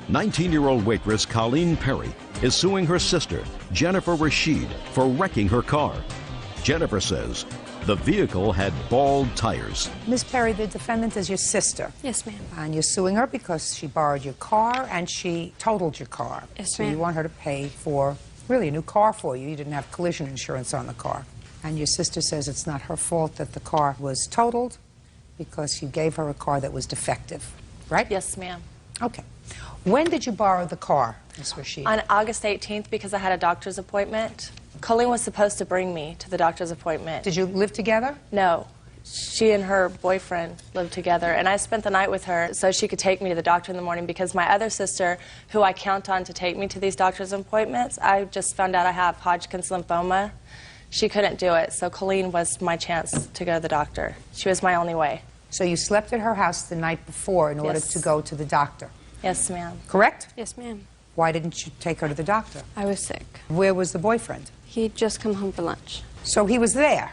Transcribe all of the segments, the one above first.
19-year-old waitress Colleen Perry is suing her sister, Jennifer Rashid, for wrecking her car. Jennifer says the vehicle had bald tires. Miss Perry, the defendant is your sister. Yes, ma'am. And you're suing her because she borrowed your car and she totaled your car. Yes, so ma'am. you want her to pay for really a new car for you. You didn't have collision insurance on the car. And your sister says it's not her fault that the car was totaled because you gave her a car that was defective, right? Yes, ma'am. Okay. When did you borrow the car, Miss Rashid? On August 18th, because I had a doctor's appointment. Colleen was supposed to bring me to the doctor's appointment. Did you live together? No. She and her boyfriend lived together, and I spent the night with her so she could take me to the doctor in the morning because my other sister, who I count on to take me to these doctor's appointments, I just found out I have Hodgkin's lymphoma. She couldn't do it, so Colleen was my chance to go to the doctor. She was my only way. So you slept at her house the night before in order to go to the doctor? Yes, ma'am. Correct? Yes, ma'am. Why didn't you take her to the doctor? I was sick. Where was the boyfriend? He'd just come home for lunch. So he was there?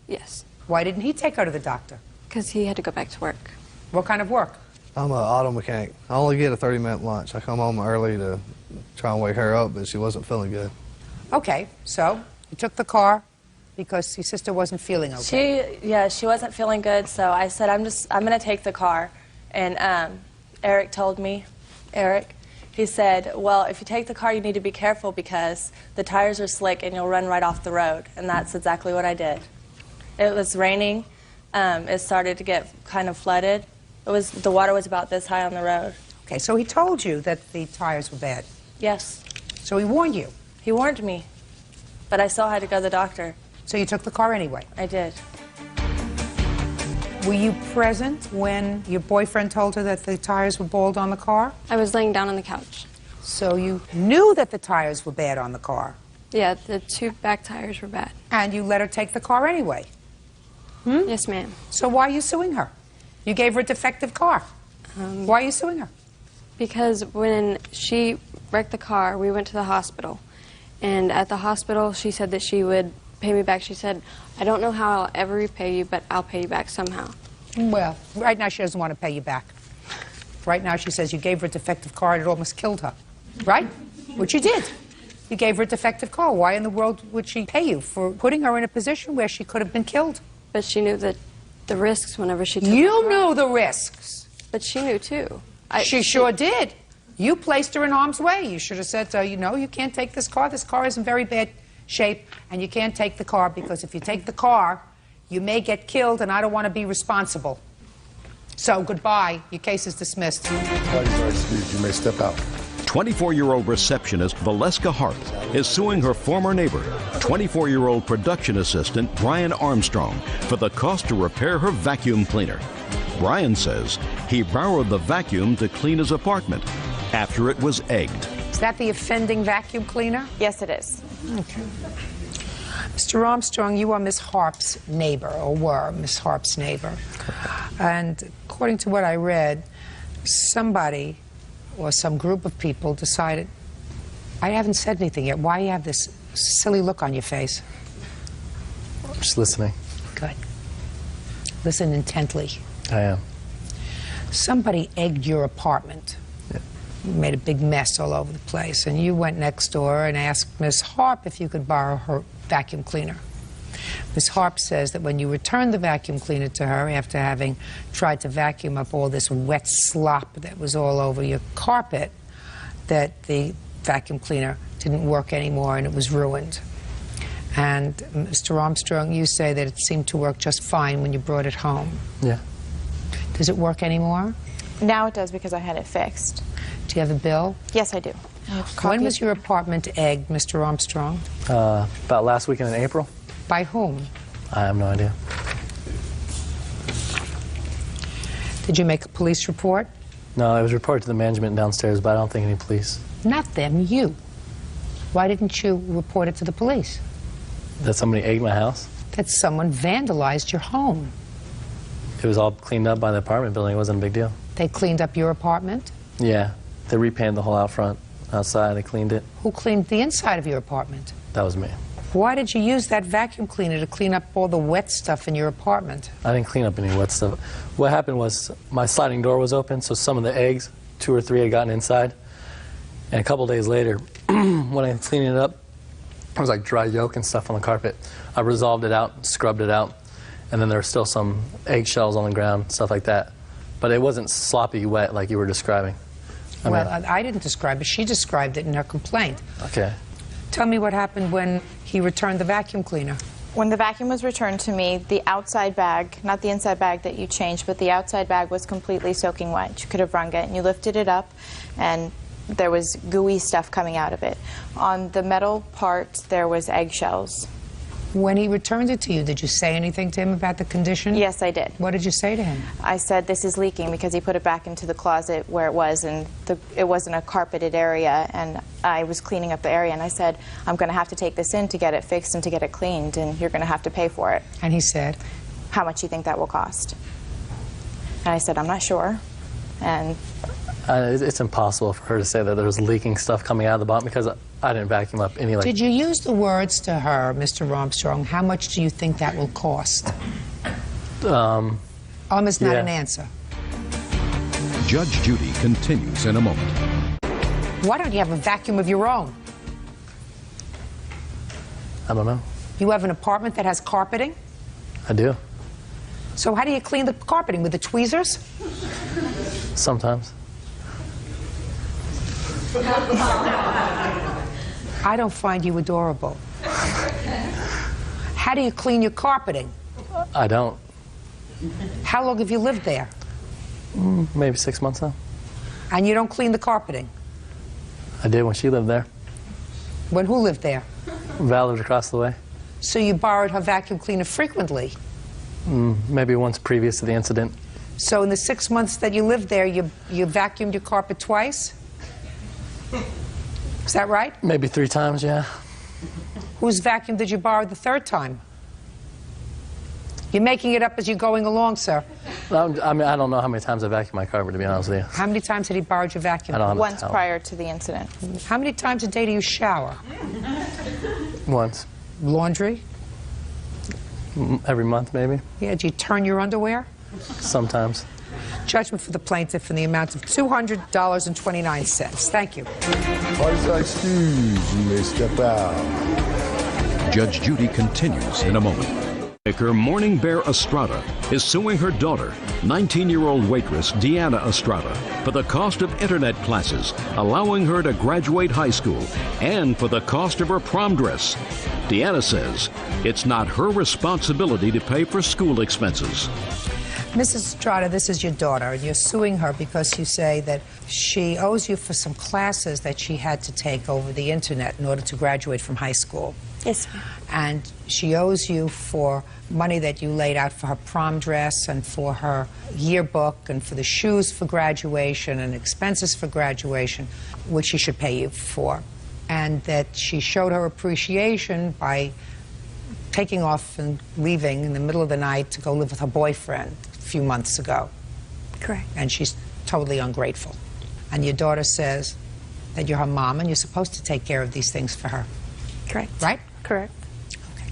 Yes. Why didn't he take her to the doctor? Because he had to go back to work. What kind of work? I'm an auto mechanic. I only get a 30-minute lunch. I come home early to try and wake her up, but she wasn't feeling good. Okay, so you took the car because your sister wasn't feeling okay. She wasn't feeling good, so I said, I'm going to take the car. And Eric told me, he said, well, if you take the car, you need to be careful because the tires are slick and you'll run right off the road. And that's exactly what I did. It was raining. It started to get kind of flooded. The water was about this high on the road. Okay, so he told you that the tires were bad? Yes. So he warned you? He warned me, but I still had to go to the doctor. So you took the car anyway? I did. Were you present when your boyfriend told her that the tires were bald on the car? I was laying down on the couch. So you knew that the tires were bad on the car? Yeah, the two back tires were bad. And you let her take the car anyway? Hmm? Yes, ma'am. So why are you suing her? You gave her a defective car. Why are you suing her? Because when she wrecked the car, we went to the hospital. And at the hospital, she said that she would pay me back. She said, I don't know how I'll ever repay you, but I'll pay you back somehow. Well, right now she doesn't want to pay you back. Right now she says you gave her a defective car and it almost killed her. Right? Which you did. You gave her a defective car. Why in the world would she pay you for putting her in a position where she could have been killed? But she knew that the risks whenever she took You knew the risks. But she knew too. She sure did. You placed her in harm's way. You should have said, you know, you can't take this car. This car is in very bad shape, and you can't take the car because if you take the car, you may get killed, and I don't want to be responsible. So, goodbye. Your case is dismissed. Parties are excused. You may step out. 24-year-old receptionist Valeska Harp is suing her former neighbor, 24-year-old production assistant Brian Armstrong, for the cost to repair her vacuum cleaner. Brian says he borrowed the vacuum to clean his apartment after it was egged. Is that the offending vacuum cleaner? Yes, it is. Okay. Mr. Armstrong, you are Miss Harp's neighbor, or were Miss Harp's neighbor. And according to what I read, somebody or some group of people decided, I haven't said anything yet, why you have this silly look on your face? Just listening. Good. Listen intently. I am. Somebody egged your apartment. Yeah. You made a big mess all over the place, and you went next door and asked Miss Harp if you could borrow her vacuum cleaner. Miss Harp says that when you returned the vacuum cleaner to her after having tried to vacuum up all this wet slop that was all over your carpet, that the vacuum cleaner didn't work anymore and it was ruined. And Mr. Armstrong, you say that it seemed to work just fine when you brought it home. Yeah. Does it work anymore? Now it does because I had it fixed. Do you have a bill? Yes, I do. When was your apartment egged, Mr. Armstrong? About last weekend in April. By whom? I have no idea. Did you make a police report? No, it was reported to the management downstairs, but I don't think any police. Not them, you. Why didn't you report it to the police? That somebody egged my house? That someone vandalized your home. It was all cleaned up by the apartment building. It wasn't a big deal. They cleaned up your apartment? Yeah. They repainted the whole out front. Outside, they cleaned it. Who cleaned the inside of your apartment? That was me. Why did you use that vacuum cleaner to clean up all the wet stuff in your apartment? I didn't clean up any wet stuff. What happened was my sliding door was open, so some of the eggs, 2 or 3, had gotten inside. And a couple days later, when I was cleaning it up, there was like dry yolk and stuff on the carpet. I resolved it out, scrubbed it out, and then there were still some eggshells on the ground, stuff like that. But it wasn't sloppy wet like you were describing. I didn't describe it. She described it in her complaint. Okay. Tell me what happened when he returned the vacuum cleaner. When the vacuum was returned to me, the outside bag, not the inside bag that you changed, but the outside bag was completely soaking wet. You could have wrung it, and you lifted it up, and there was gooey stuff coming out of it. On the metal part, there was eggshells. When he returned it to you, did you say anything to him about the condition? Yes, I did. What did you say to him? I said, this is leaking, because he put it back into the closet where it was, and it wasn't a carpeted area, and I was cleaning up the area, and I said, I'm going to have to take this in to get it fixed and to get it cleaned, and you're going to have to pay for it. And he said? How much do you think that will cost? And I said, I'm not sure. And it's impossible for her to say that there was leaking stuff coming out of the bottom because I didn't vacuum up any. Did you use the words to her, Mr. Armstrong, how much do you think that will cost? Almost not an answer. Judge Judy continues in a moment. Why don't you have a vacuum of your own? I don't know. You have an apartment that has carpeting? I do. So how do you clean the carpeting? With the tweezers? Sometimes. I don't find you adorable. How do you clean your carpeting? I don't. How long have you lived there? Maybe 6 months now. And you don't clean the carpeting? I did when she lived there. When who lived there? Val lived across the way. So you borrowed her vacuum cleaner frequently? Maybe once previous to the incident. So in the 6 months that you lived there, you vacuumed your carpet twice? Is that right? Maybe 3 times, yeah. Whose vacuum did you borrow the third time? You're making it up as you're going along, sir. I mean, I don't know how many times I vacuumed my carpet, to be honest with you. How many times had he borrowed your vacuum? I don't have once prior to the incident. How many times a day do you shower? Once. Laundry? Every month, maybe. Yeah, do you turn your underwear? Sometimes. Judgment for the plaintiff in the amount of $200.29. Thank you. Parties are excused. You may step out. Judge Judy continues in a moment. Maker Morning Bear Estrada is suing her daughter, 19-year-old waitress Deanna Estrada, for the cost of internet classes, allowing her to graduate high school, and for the cost of her prom dress. Deanna says it's not her responsibility to pay for school expenses. Mrs. Estrada, this is your daughter, and you're suing her because you say that she owes you for some classes that she had to take over the internet in order to graduate from high school. Yes, ma'am. And she owes you for money that you laid out for her prom dress and for her yearbook and for the shoes for graduation and expenses for graduation, which she should pay you for. And that she showed her appreciation by taking off and leaving in the middle of the night to go live with her boyfriend a few months ago. Correct. And she's totally ungrateful. And your daughter says that you're her mom and you're supposed to take care of these things for her. Correct. Right? Correct. Okay.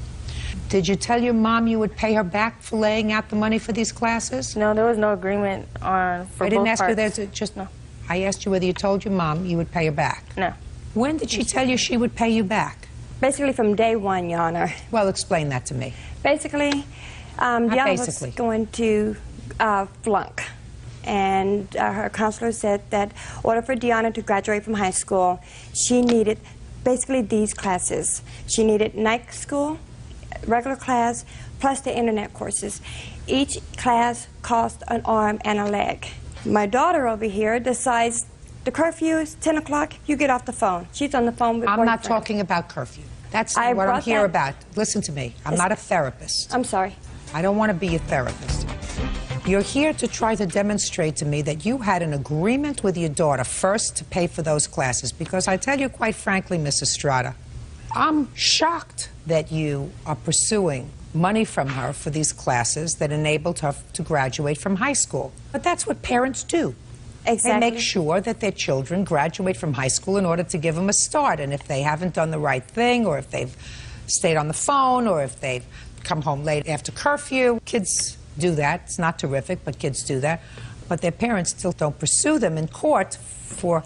Did you tell your mom you would pay her back for laying out the money for these classes? No, there was no agreement for I didn't both ask parts. you that. Just no. I asked you whether you told your mom you would pay her back. No. When did she tell you she would pay you back? Basically from day one, Your Honor. Well, explain that to me. Basically, Deanna was going to flunk. And her counselor said that in order for Deanna to graduate from high school, she needed basically these classes. She needed night school, regular class, plus the internet courses. Each class cost an arm and a leg. My daughter over here decides the curfew is 10 o'clock, you get off the phone. She's on the phone with I'm not boyfriend. talking about curfew. That's not what I'm here about. Listen to me. I'm not a therapist. I'm sorry. I don't want to be a therapist. You're here to try to demonstrate to me that you had an agreement with your daughter first to pay for those classes, because I tell you quite frankly, Miss Estrada, I'm shocked that you are pursuing money from her for these classes that enabled her to graduate from high school. But that's what parents do. Exactly. They make sure that their children graduate from high school in order to give them a start. And if they haven't done the right thing, or if they've stayed on the phone, or if they've come home late after curfew, kids do that. It's not terrific, but kids do that. But their parents still don't pursue them in court for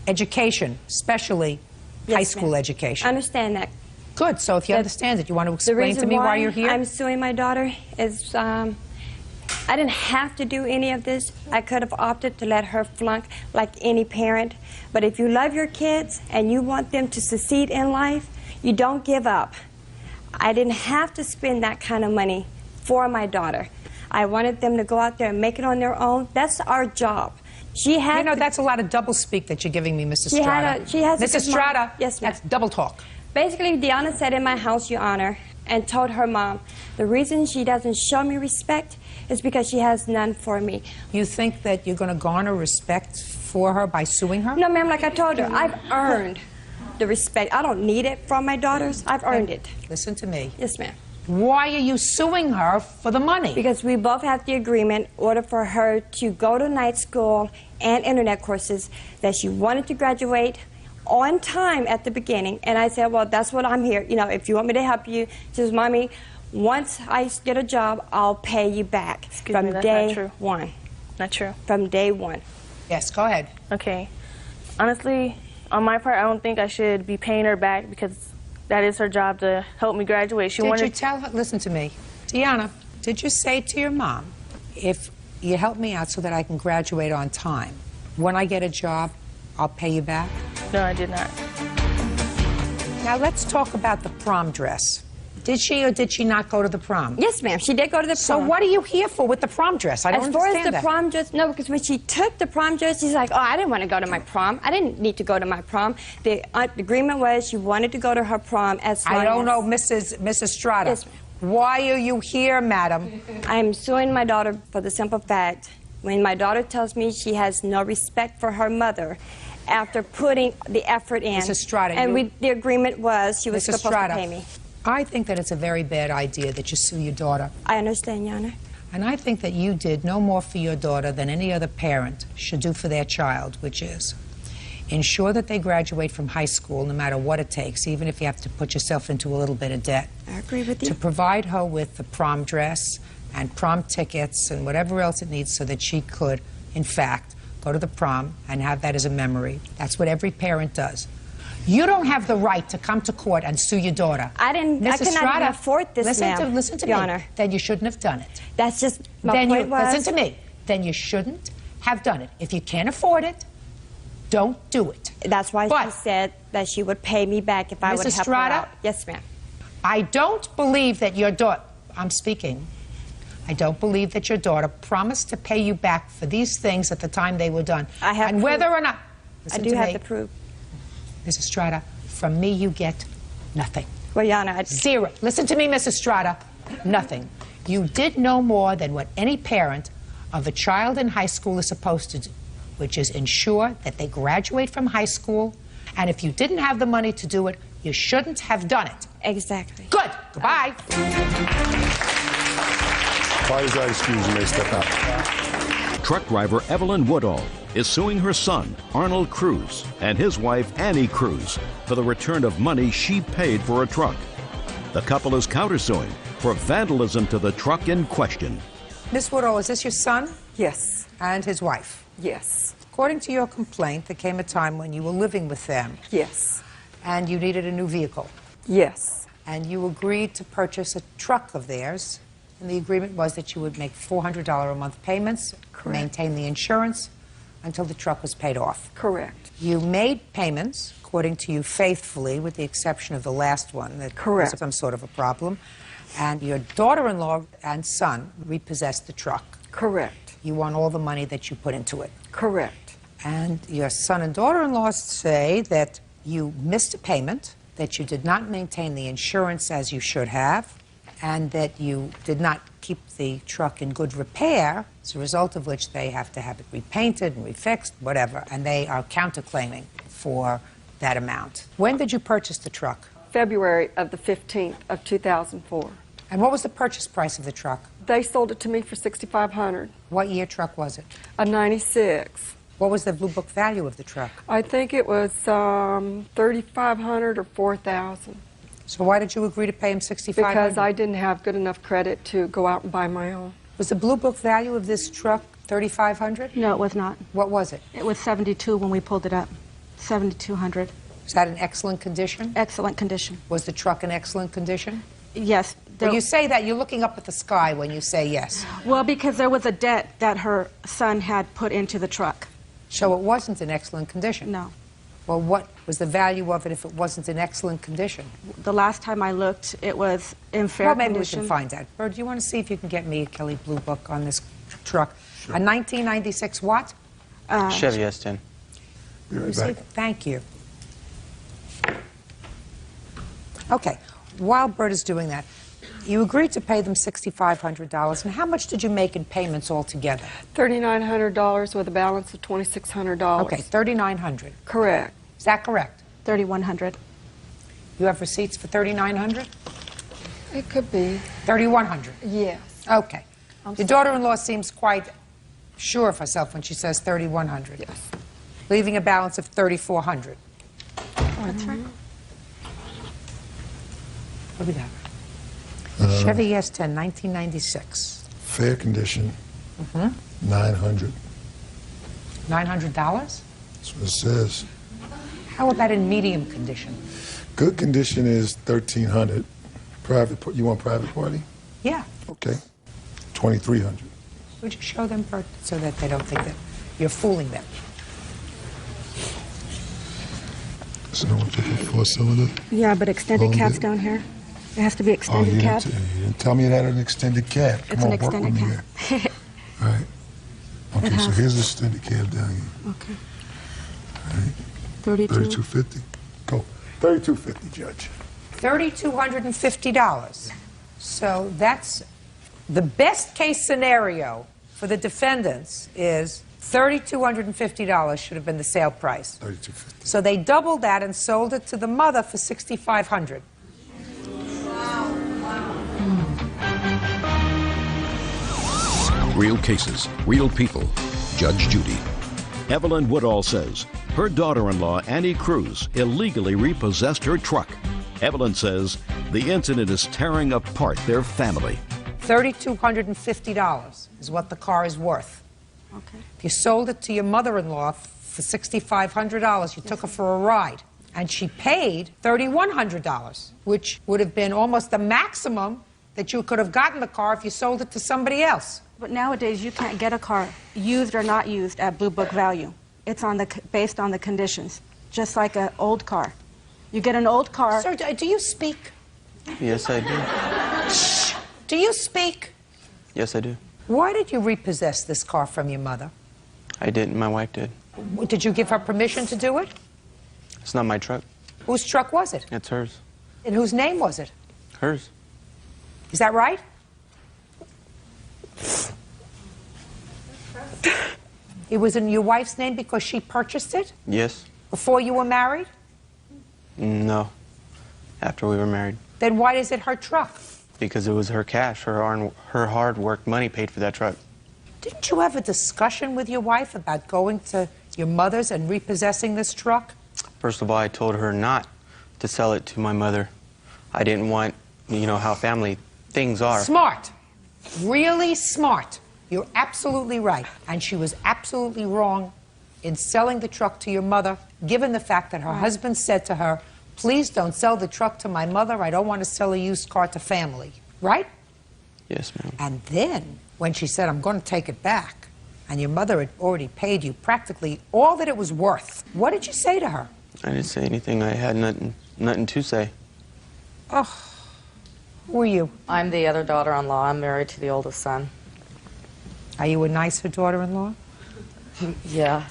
education, especially Yes, high school ma'am. education. I understand that. Good. So if you understand it, you want to The explain reason to me why why you're here? I'm suing my daughter is I didn't have to do any of this. I could have opted to let her flunk like any parent. But if you love your kids and you want them to succeed in life, you don't give up. I didn't have to spend that kind of money for my daughter. I wanted them to go out there and make it on their own. That's our job. She had You know, that's a lot of double speak that you're giving me, Mrs. She had Strata. a- she has a Mrs. good mom. Strata, Yes, ma'am. that's double talk. Basically, Deanna sat in my house, Your Honor, and told her mom, the reason she doesn't show me respect is because she has none for me. You think that you're going to garner respect for her by suing her? No, ma'am, like I told her, I've earned the respect. I don't need it from my daughters. I've earned it. Listen to me. Yes, ma'am. Why are you suing her for the money? Because we both have the agreement in order for her to go to night school and internet courses that she wanted to graduate on time at the beginning. And I said, well, that's what I'm here. You know, if you want me to help you, she says, Mommy, once I get a job, I'll pay you back. Excuse from me, that's day not true. one. Not true. From day one. Yes, go ahead. Okay. Honestly, on my part, I don't think I should be paying her back because that is her job to help me graduate. She Did wanted you tell her, listen to me, Deanna, did you say to your mom, if you help me out so that I can graduate on time, when I get a job, I'll pay you back? No, I did not. Now let's talk about the prom dress. Did she or did she not go to the prom? Yes, ma'am. She did go to the So prom. what are you here for with the prom dress? I don't As far as understand the that. prom dress, no, because when she took the prom dress, she's like, oh, I didn't want to go to my prom. I didn't need to go to my prom. The agreement was she wanted to go to her prom as long I don't know, as- Mrs. Strata. Yes, ma'am. Why are you here, madam? I'm suing my daughter for the simple fact, when my daughter tells me she has no respect for her mother after putting the effort in. Mrs. Strata, and you- the agreement was she was Mrs. supposed Strata, to pay me. I think that it's a very bad idea that you sue your daughter. I understand, Your Honor. And I think that you did no more for your daughter than any other parent should do for their child, which is ensure that they graduate from high school no matter what it takes, even if you have to put yourself into a little bit of debt. I agree with you. To provide her with the prom dress and prom tickets and whatever else it needs so that she could, in fact, go to the prom and have that as a memory. That's what every parent does. You don't have the right to come to court and sue your daughter. I didn't. I Mrs. could not Strata, even afford this, ma'am. listen to Your me. Honor. Then you shouldn't have done it. That's just my Then point was. listen to me. Then you shouldn't have done it. If you can't afford it, don't do it. That's why But- she said that she would pay me back if I would Mrs. help Strata? her out. Yes, ma'am. I don't believe that your daughter, I'm speaking, I don't believe that your daughter promised to pay you back for these things at the time they were done. I have And proof. whether or not, I listen do to have me, the proof. Mrs. Strata, from me you get nothing. Well, Your Honor, Zero. Listen to me, Mrs. Strata. Nothing. You did no more than what any parent of a child in high school is supposed to do, which is ensure that they graduate from high school. And if you didn't have the money to do it, you shouldn't have done it. exactly. Good. Goodbye. Parties are excused. You may step out. Truck driver Evelyn Woodall is suing her son, Arnold Cruz, and his wife, Annie Cruz, for the return of money she paid for a truck. The couple is countersuing for vandalism to the truck in question. Miss Woodall, is this your son Yes, and his wife? yes, According to your complaint, there came a time when you were living with them yes, and you needed a new vehicle. yes, And you agreed to purchase a truck of theirs. And the agreement was that you would make $400 a month payments, Correct. maintain the insurance until the truck was paid off. correct, You made payments, according to you, faithfully, with the exception of the last one that Correct. was some sort of a problem. And your daughter-in-law and son repossessed the truck. correct, You want all the money that you put into it. correct, And your son and daughter-in-law say that you missed a payment, that you did not maintain the insurance as you should have, and that you did not keep the truck in good repair, as a result of which they have to have it repainted and refixed, whatever, and they are counterclaiming for that amount. When did you purchase the truck? February of the 15th of 2004. And what was the purchase price of the truck? They sold it to me for $6,500, What year truck was it? a 96. What was the Blue Book value of the truck? I think it was $3,500 or $4,000 So why did you agree to pay him $6,500? because I didn't have good enough credit to go out and buy my own. Was the Blue Book value of this truck $3,500? No, it was not. What was it? It was 72 when we pulled it up. $7,200. Is that in excellent condition? Excellent condition. Was the truck in excellent condition? Yes. When you say that, you're looking up at the sky when you say yes. Well, because there was a dent that her son had put into the truck. So it wasn't in excellent condition? No. Well, what was the value of it if it wasn't in excellent condition? The last time I looked, it was in fair well, maybe condition. we can find that. Bird, do you want to see if you can get me a Kelly Blue Book on this truck? Sure. A 1996 what? Chevy S10. Be right back. Thank you. Okay. While Bert is doing that, you agreed to pay them $6,500. And how much did you make in payments altogether? $3,900 with a balance of $2,600. Okay, $3,900. Correct. Is that correct? $3,100. You have receipts for $3,900? It could be. $3,100? Yes. Okay. Your daughter-in-law seems quite sure of herself when she says $3,100. Yes. Leaving a balance of $3,400. That's right. What do we got? Chevy S10, 1996. Fair condition. $900. $900? That's what it says. How about in medium condition? Good condition is $1,300. Private. You want private party? Yeah. Okay. $2,300. Would you show them, Bert, so that they don't think that you're fooling them? So no one took a four-cylinder? Yeah, but extended cab's down here. It has to be extended cab. You didn't tell me it had an extended cab. It's Come an on, work extended with me cab. here. All right. Okay, so here's the extended cab down here. Okay. All right. $3,250. Go. $3,250, Judge. $3,250. So that's the best case scenario for the defendants is $3,250 should have been the sale price. $3,250. So they doubled that and sold it to the mother for $6,500. Real cases, real people. Judge Judy. Evelyn Woodall says her daughter-in-law, Annie Cruz, illegally repossessed her truck. Evelyn says the incident is tearing apart their family. $3,250 is what the car is worth. Okay. If you sold it to your mother-in-law for $6,500, you took her for a ride, and she paid $3,100, which would have been almost the maximum that you could have gotten the car if you sold it to somebody else. But nowadays, you can't get a car, used or not used, at Blue Book value. It's based on the conditions, just like an old car. You get an old car... Sir, do you speak? Yes, I do. Shh! Do you speak? Yes, I do. Why did you repossess this car from your mother? I didn't. My wife did. Did you give her permission to do it? It's not my truck. Whose truck was it? It's hers. In whose name was it? Hers. Is that right? It was in your wife's name because she purchased it? Yes. Before you were married? No. After we were married. Then why is it her truck? Because it was her cash. Her hard-worked money paid for that truck. Didn't you have a discussion with your wife about going to your mother's and repossessing this truck? First of all, I told her not to sell it to my mother. I didn't want, you know, how family things are. Smart. Really smart. You're absolutely right. And she was absolutely wrong in selling the truck to your mother, given the fact that her husband said to her, please don't sell the truck to my mother. I don't want to sell a used car to family. Right? Yes, ma'am. And then, when she said, I'm going to take it back, and your mother had already paid you practically all that it was worth, what did you say to her? I didn't say anything. I had nothing to say. Oh, who are you? I'm the other daughter-in-law. I'm married to the oldest son. Are you a nicer daughter-in-law? Yeah.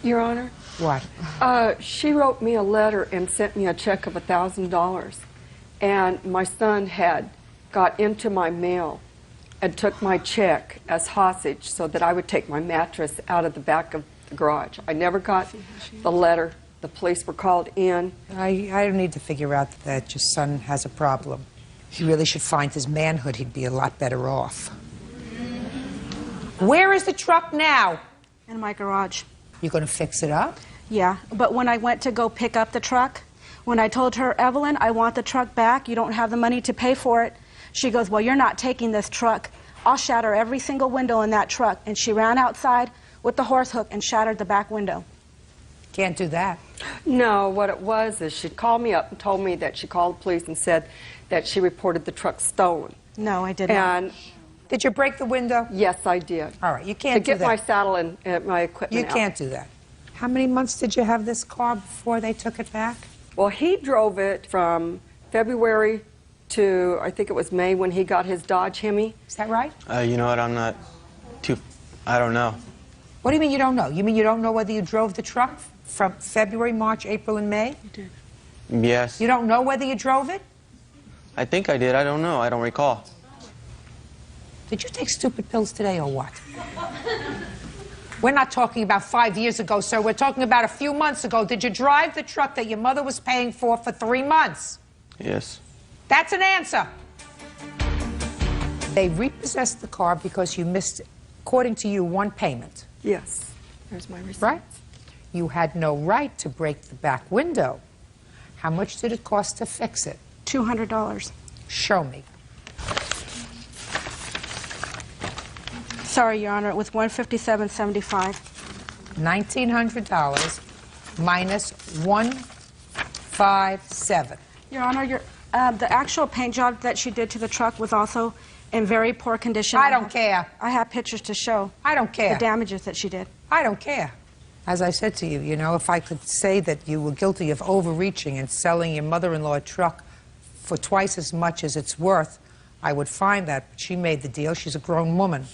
Your Honor? What? She wrote me a letter and sent me a check of $1,000. And my son had got into my mail and took my check as hostage so that I would take my mattress out of the back of the garage. I never got the letter. The police were called in. I need to figure out that your son has a problem. He really should find his manhood. He'd be a lot better off. Where is the truck now? In my garage. You going to fix it up? Yeah, but when I went to go pick up the truck, when I told her, Evelyn, I want the truck back, you don't have the money to pay for it, she goes, well, you're not taking this truck. I'll shatter every single window in that truck. And she ran outside with the horse hook and shattered the back window. Can't do that. No, what it was is she called me up and told me that she called the police and said that she reported the truck stolen. No, I did not. And did you break the window? Yes, I did. All right, you can't do do that. To get that. my saddle and my equipment You out. can't do that. How many months did you have this car before they took it back? Well, he drove it from February to, I think it was May, when he got his Dodge Hemi. Is that right? You know what? I'm not I don't know. What do you mean you don't know? You mean you don't know whether you drove the truck from February, March, April, and May? You did. Yes. You don't know whether you drove it? I think I did. I don't know. I don't recall. Did you take stupid pills today or what? We're not talking about 5 years ago, sir. We're talking about a few months ago. Did you drive the truck that your mother was paying for 3 months? Yes. That's an answer. They repossessed the car because you missed, according to you, one payment. Yes. There's my receipt. Right? You had no right to break the back window. How much did it cost to fix it? $200. Show me. Sorry, Your Honor, it was $157.75. $1,900 minus 157. Your Honor, the actual paint job that she did to the truck was also in very poor condition. I don't care. I have pictures to show. I don't care. The damages that she did. I don't care. As I said to you, you know, if I could say that you were guilty of overreaching and selling your mother-in-law a truck for twice as much as it's worth, I would find that. But she made the deal. She's a grown woman.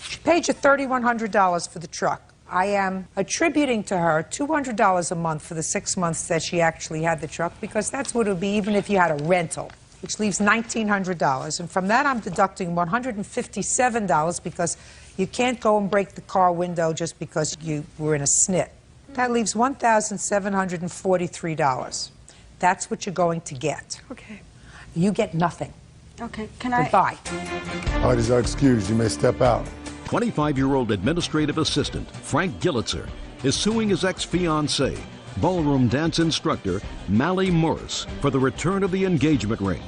She paid you $3,100 for the truck. I am attributing to her $200 a month for the 6 months that she actually had the truck, because that's what it would be even if you had a rental, which leaves $1,900. And from that, I'm deducting $157 because you can't go and break the car window just because you were in a snit. That leaves $1,743. That's what you're going to get. Okay. You get nothing. Okay, can I? Goodbye. All right, is our excuse. You may step out. 25-year-old administrative assistant Frank Gillitzer is suing his ex-fiancée, ballroom dance instructor Mally Morris, for the return of the engagement ring.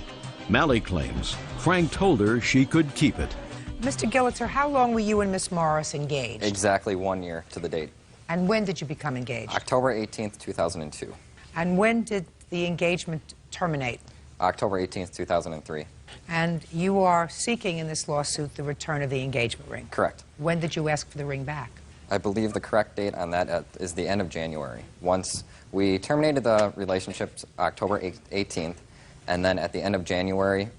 Mally claims Frank told her she could keep it. Mr. Gillitzer, how long were you and Miss Morris engaged? Exactly 1 year to the date. And when did you become engaged? October 18th, 2002. And when did the engagement terminate? October 18th, 2003. And you are seeking in this lawsuit the return of the engagement ring? Correct. When did you ask for the ring back? I believe the correct date on that is the end of January. Once we terminated the relationship October 18th, and then at the end of January,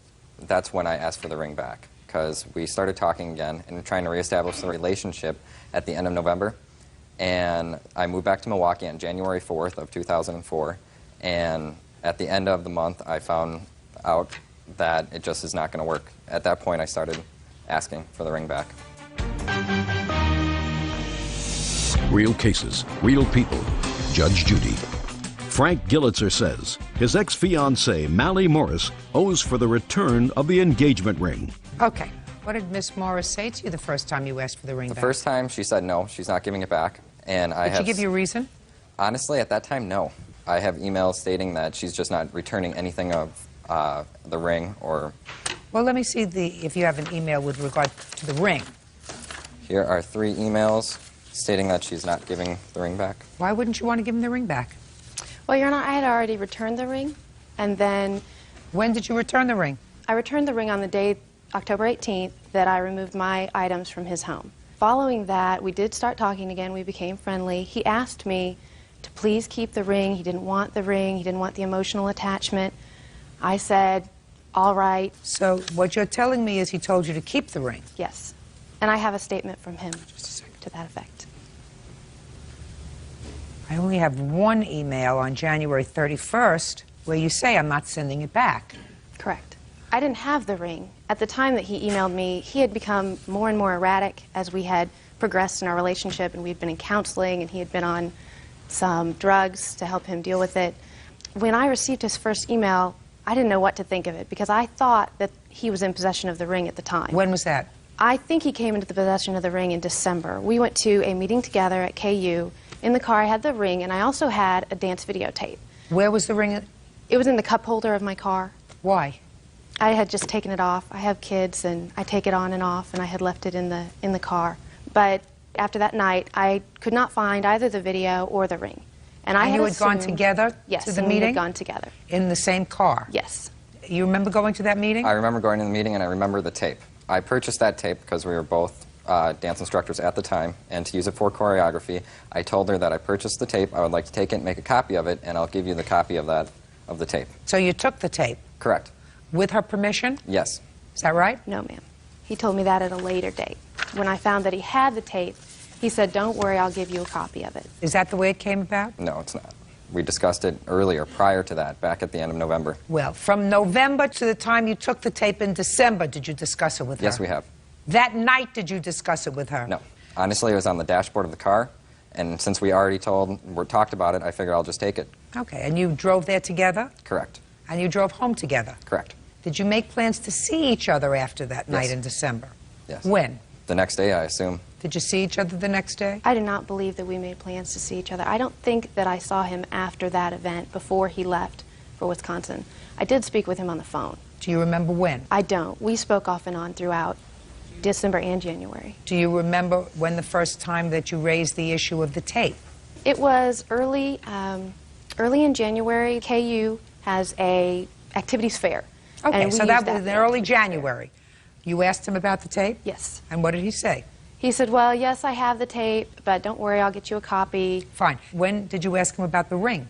that's when I asked for the ring back, because we started talking again and trying to reestablish the relationship at the end of November. And I moved back to Milwaukee on January 4th of 2004, and at the end of the month, I found out that it just is not going to work. At that point, I started asking for the ring back. Real cases, real people. Judge Judy. Frank Gillitzer says his ex-fiancée, Mally Morris, owes for the return of the engagement ring. Okay. What did Miss Morris say to you the first time you asked for the ring back? The first time, she said no, she's not giving it back. And Did she give you a reason? Honestly, at that time, no. I have emails stating that she's just not returning anything of the ring or... Well, let me see if you have an email with regard to the ring. Here are 3 emails stating that she's not giving the ring back. Why wouldn't you want to give him the ring back? Well, Your Honor, I had already returned the ring, and then... When did you return the ring? I returned the ring on the day, October 18th, that I removed my items from his home. Following that, we did start talking again. We became friendly. He asked me to please keep the ring. He didn't want the ring. He didn't want the emotional attachment. I said, all right. So what you're telling me is he told you to keep the ring? Yes. And I have a statement from him to that effect. I only have one email on January 31st where you say I'm not sending it back. Correct. I didn't have the ring. At the time that he emailed me, he had become more and more erratic as we had progressed in our relationship, and we'd been in counseling, and he had been on some drugs to help him deal with it. When I received his first email, I didn't know what to think of it, because I thought that he was in possession of the ring at the time. When was that? I think he came into the possession of the ring in December. We went to a meeting together at KU. In the car, I had the ring, and I also had a dance videotape. Where was the ring? It was in the cup holder of my car. Why? I had just taken it off. I have kids, and I take it on and off, and I had left it in the car. But after that night, I could not find either the video or the ring. And you had gone together yes, to the and meeting? we had gone together. In the same car? Yes. You remember going to that meeting? I remember going to the meeting, and I remember the tape. I purchased that tape because we were both dance instructors at the time, and to use it for choreography, I told her that I purchased the tape, I would like to take it and make a copy of it, and I'll give you the copy of the tape. So you took the tape? Correct. With her permission? Yes. Is that right? No, ma'am. He told me that at a later date. When I found that he had the tape, he said, don't worry, I'll give you a copy of it. Is that the way it came about? No, it's not. We discussed it earlier, prior to that, back at the end of November. Well, from November to the time you took the tape in December, did you discuss it with her? Yes, we have. That night, did you discuss it with her? No. Honestly, it was on the dashboard of the car, and since we already talked about it, I figured I'll just take it. Okay, and you drove there together? Correct. And you drove home together? Correct. Did you make plans to see each other after that night in December? Yes. When? The next day, I assume. Did you see each other the next day? I do not believe that we made plans to see each other. I don't think that I saw him after that event, before he left for Wisconsin. I did speak with him on the phone. Do you remember when? I don't. We spoke off and on throughout December and January. Do you remember when the first time that you raised the issue of the tape? It was early in January. KU has a activities fair. Okay, so that was in early January. You asked him about the tape? Yes. And what did he say? He said, well, yes, I have the tape, but don't worry, I'll get you a copy. Fine. When did you ask him about the ring?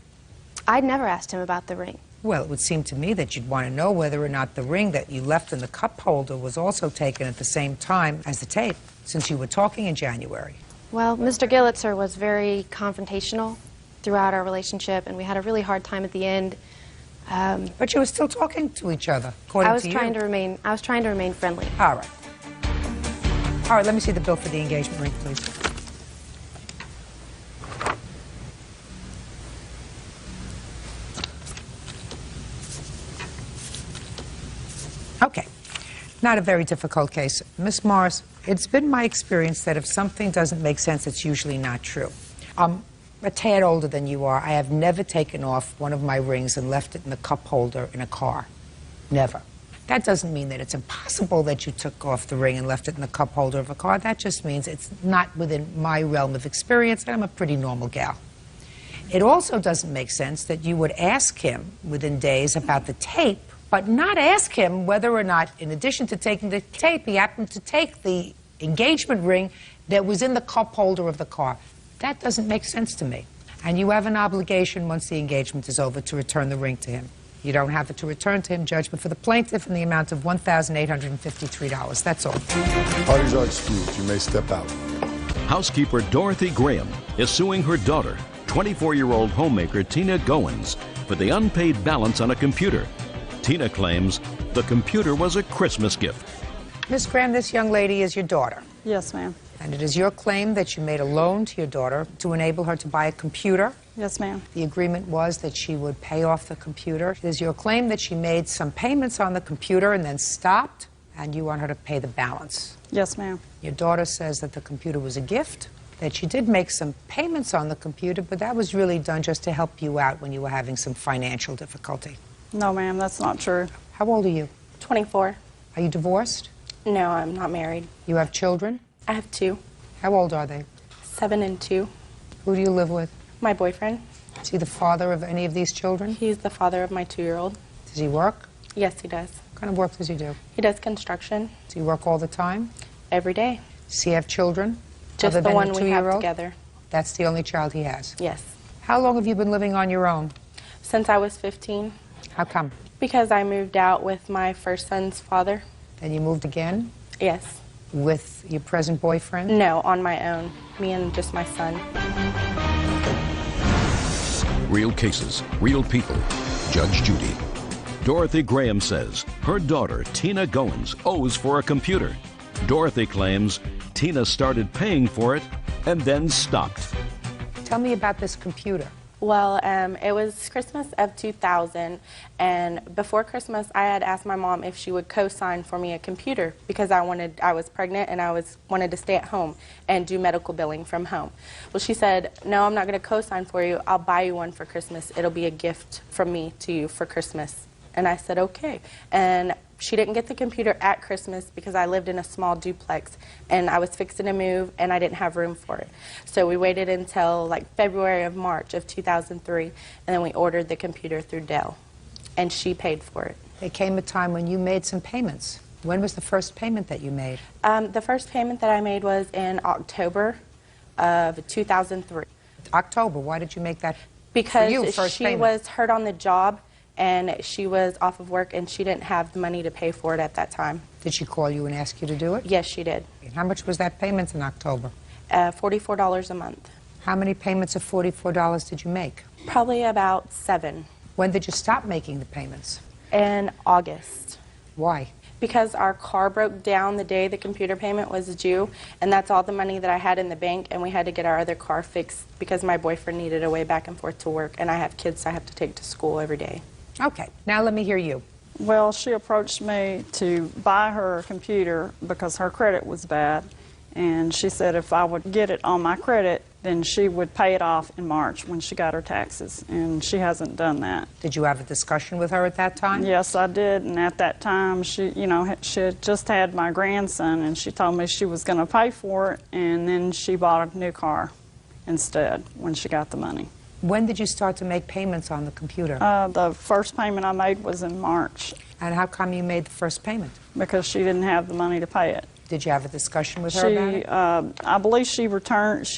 I'd never asked him about the ring. Well, it would seem to me that you'd want to know whether or not the ring that you left in the cup holder was also taken at the same time as the tape, since you were talking in January. Well, Mr. Gillitzer was very confrontational throughout our relationship, and we had a really hard time at the end. But you were still talking to each other, according to you. I was trying to remain friendly. All right. All right, let me see the bill for the engagement ring, please. Okay. Not a very difficult case. Miss Morris, it's been my experience that if something doesn't make sense, it's usually not true. I'm a tad older than you are. I have never taken off one of my rings and left it in the cup holder in a car. Never. That doesn't mean that it's impossible that you took off the ring and left it in the cup holder of a car. That just means it's not within my realm of experience, and I'm a pretty normal gal. It also doesn't make sense that you would ask him within days about the tape, but not ask him whether or not, in addition to taking the tape, he happened to take the engagement ring that was in the cup holder of the car. That doesn't make sense to me. And you have an obligation, once the engagement is over, to return the ring to him. You don't have it to return to him. Judgment for the plaintiff in the amount of $1,853. That's all. Parties are excused. You may step out. Housekeeper Dorothy Graham is suing her daughter, 24-year-old homemaker Tina Goins, for the unpaid balance on a computer. Tina claims the computer was a Christmas gift. Miss Graham, this young lady is your daughter. Yes, ma'am. And it is your claim that you made a loan to your daughter to enable her to buy a computer. Yes, ma'am. The agreement was that she would pay off the computer. It is your claim that she made some payments on the computer and then stopped, and you want her to pay the balance. Yes, ma'am. Your daughter says that the computer was a gift, that she did make some payments on the computer, but that was really done just to help you out when you were having some financial difficulty. No, ma'am, that's not true. How old are you? 24. Are you divorced? No, I'm not married. You have children? I have 2. How old are they? 7 and 2. Who do you live with? My boyfriend. Is he the father of any of these children? He's the father of my 2-year-old. Does he work? Yes, he does. What kind of work does he do? He does construction. Does he work all the time? Every day. Does he have children? Just other the than one the we have 2-year-old? together. That's the only child he has? Yes. How long have you been living on your own? Since I was 15. How come? Because I moved out with my first son's father. And you moved again? Yes. With your present boyfriend? No, on my own. Me and just my son. Real cases, real people. Judge Judy. Dorothy Graham says her daughter, Tina Goins, owes for a computer. Dorothy claims Tina started paying for it and then stopped. Tell me about this computer. Well, it was Christmas of 2000, and before Christmas, I had asked my mom if she would co-sign for me a computer because I was pregnant and I wanted to stay at home and do medical billing from home. Well, she said, no, I'm not going to co-sign for you. I'll buy you one for Christmas. It'll be a gift from me to you for Christmas. And I said, okay. And She didn't get the computer at Christmas because I lived in a small duplex and I was fixing to move and I didn't have room for it. So we waited until like February of March of 2003 and then we ordered the computer through Dell and she paid for it. There came a time when you made some payments. When was the first payment that you made? The first payment that I made was in October of 2003. October, why did you make that? Because she was hurt on the job and she was off of work and she didn't have the money to pay for it at that time. Did she call you and ask you to do it? Yes, she did. And how much was that payment in October? $44 a month. How many payments of $44 did you make? Probably about 7. When did you stop making the payments? In August. Why? Because our car broke down the day the computer payment was due, and that's all the money that I had in the bank, and we had to get our other car fixed because my boyfriend needed a way back and forth to work, and I have kids I have to take to school every day. Okay, now let me hear you. Well, she approached me to buy her a computer because her credit was bad, and she said if I would get it on my credit, then she would pay it off in March when she got her taxes, and she hasn't done that. Did you have a discussion with her at that time? Yes, I did, and at that time, she had just had my grandson, and she told me she was going to pay for it, and then she bought a new car instead when she got the money. When did you start to make payments on the computer? The first payment I made was in March. And how come you made the first payment? Because she didn't have the money to pay it. Did you have a discussion with her about it? I believe she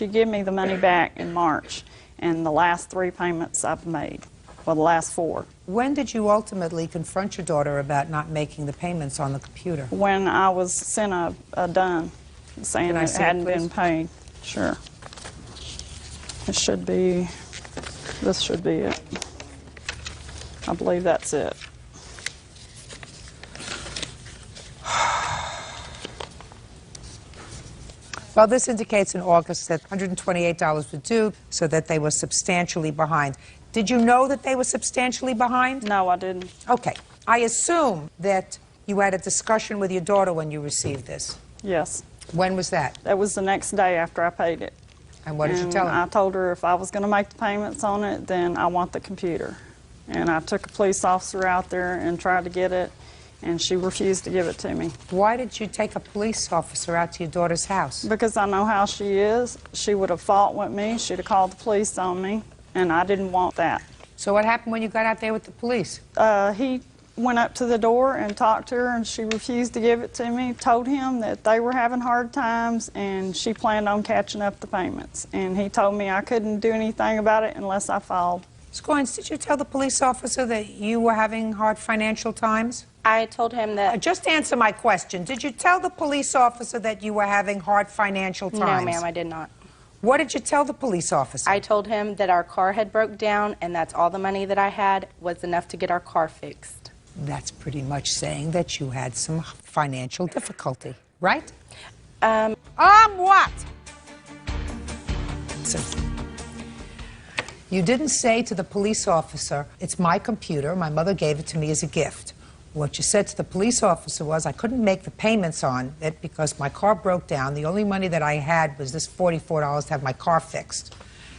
gave me the money back in March, and the last 3 payments I've made, well, the last 4. When did you ultimately confront your daughter about not making the payments on the computer? When I was sent a done saying it hadn't been paid. Sure. This should be it. I believe that's it. Well, this indicates in August that $128 was due, so that they were substantially behind. Did you know that they were substantially behind? No, I didn't. Okay. I assume that you had a discussion with your daughter when you received this. Yes. When was that? That was the next day after I paid it. And what did you tell her? I told her if I was going to make the payments on it, then I want the computer. And I took a police officer out there and tried to get it, and she refused to give it to me. Why did you take a police officer out to your daughter's house? Because I know how she is. She would have fought with me. She'd have called the police on me, and I didn't want that. So what happened when you got out there with the police? He went up to the door and talked to her, and she refused to give it to me, told him that they were having hard times, and she planned on catching up the payments. And he told me I couldn't do anything about it unless I filed. Ms. Goins, did you tell the police officer that you were having hard financial times? I told him that... Just answer my question. Did you tell the police officer that you were having hard financial times? No, ma'am, I did not. What did you tell the police officer? I told him that our car had broke down, and that's all the money that I had was enough to get our car fixed. That's pretty much saying that you had some financial difficulty, right? What? You didn't say to the police officer, it's my computer, my mother gave it to me as a gift. What you said to the police officer was, I couldn't make the payments on it because my car broke down. The only money that I had was this $44 to have my car fixed.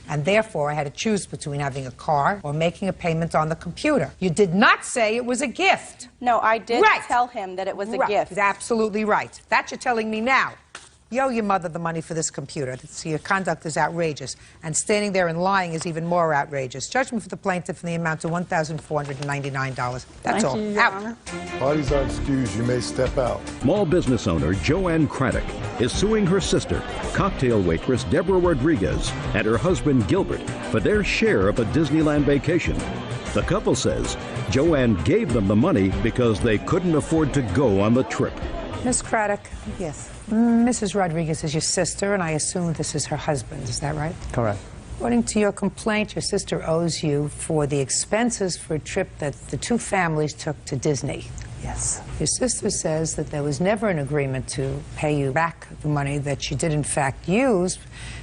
And therefore, I had to choose between having a car or making a payment on the computer. You did not say it was a gift. No, I did tell him that it was a gift. Absolutely right. That you're telling me now. You owe your mother the money for this computer. So your conduct is outrageous. And standing there and lying is even more outrageous. Judgment for the plaintiff in the amount of $1,499. That's all. Thank you, Your Honor. Parties are excused. You may step out. Small business owner Joanne Craddock is suing her sister, cocktail waitress Deborah Rodriguez, and her husband Gilbert for their share of a Disneyland vacation. The couple says Joanne gave them the money because they couldn't afford to go on the trip. Miss Craddock. Yes. Mrs. Rodriguez is your sister, and I assume this is her husband. Is that right? Correct. According to your complaint, your sister owes you for the expenses for a trip that the two families took to Disney. Yes. Your sister says that there was never an agreement to pay you back the money that she did in fact use.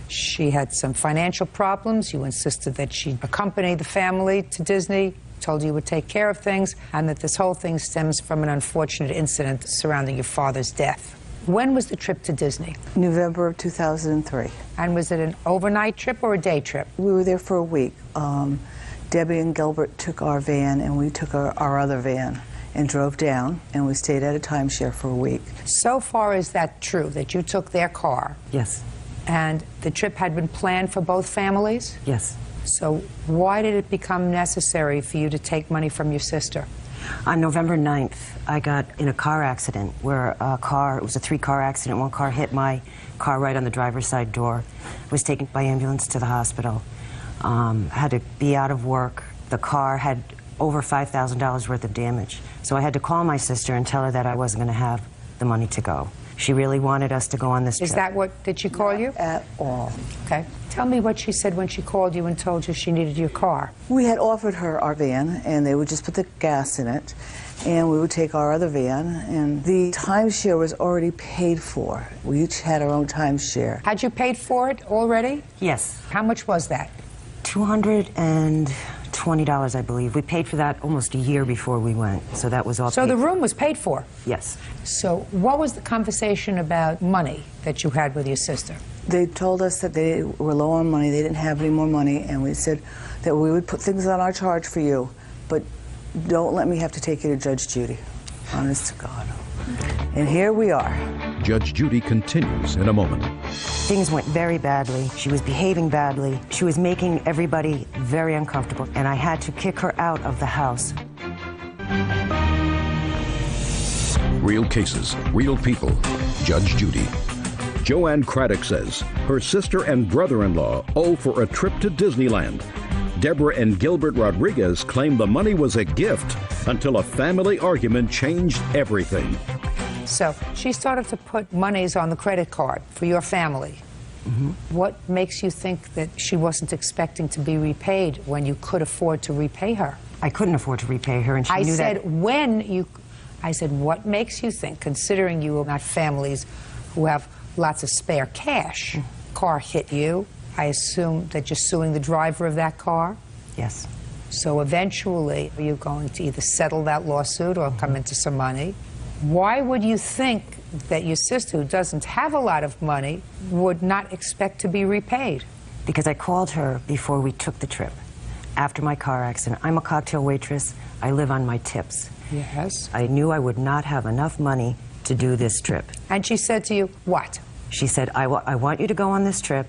She had some financial problems. You insisted that she accompany the family to Disney, told you would take care of things, and that this whole thing stems from an unfortunate incident surrounding your father's death. When was the trip to Disney? November of 2003. And was it an overnight trip or a day trip? We were there for a week. Debbie and Gilbert took our van, and we took our other van. and drove down, and we stayed at a timeshare for a week. So far, is that true, that you took their car? Yes. And the trip had been planned for both families? Yes. So why did it become necessary for you to take money from your sister? On November 9th, I got in a car accident where it was a 3-car accident. One car hit my car right on the driver's side door. Was taken by ambulance to the hospital. Had to be out of work. The car had over $5,000 worth of damage. So I had to call my sister and tell her that I wasn't going to have the money to go. She really wanted us to go on this trip. Is that what, did she call you? At all. Okay. Tell me what she said when she called you and told you she needed your car. We had offered her our van, and they would just put the gas in it, and we would take our other van, and the timeshare was already paid for. We each had our own timeshare. Had you paid for it already? Yes. How much was that? $220, I believe. We paid for that almost a year before we went, so that was all So the room was paid for? Yes. So what was the conversation about money that you had with your sister? They told us that they were low on money, they didn't have any more money, and we said that we would put things on our charge for you, but don't let me have to take you to Judge Judy. Honest to God. And here we are. Judge Judy continues in a moment. Things went very badly. She was behaving badly. She was making everybody very uncomfortable, and I had to kick her out of the house. Real cases, real people. Judge Judy. Joanne Craddock says her sister and brother-in-law owe for a trip to Disneyland. Deborah and Gilbert Rodriguez claim the money was a gift until a family argument changed everything. So she started to put monies on the credit card for your family. What makes you think that she wasn't expecting to be repaid when you could afford to repay her? I couldn't afford to repay her, and she knew that. I said, what makes you think, considering you are not families who have lots of spare cash, car hit you, I assume that you're suing the driver of that car? Yes. So eventually, are you going to either settle that lawsuit or come into some money? Why would you think that your sister, who doesn't have a lot of money, would not expect to be repaid? Because I called her before we took the trip, after my car accident. I'm a cocktail waitress. I live on my tips. Yes. I knew I would not have enough money to do this trip. And she said to you, what? She said, I want you to go on this trip,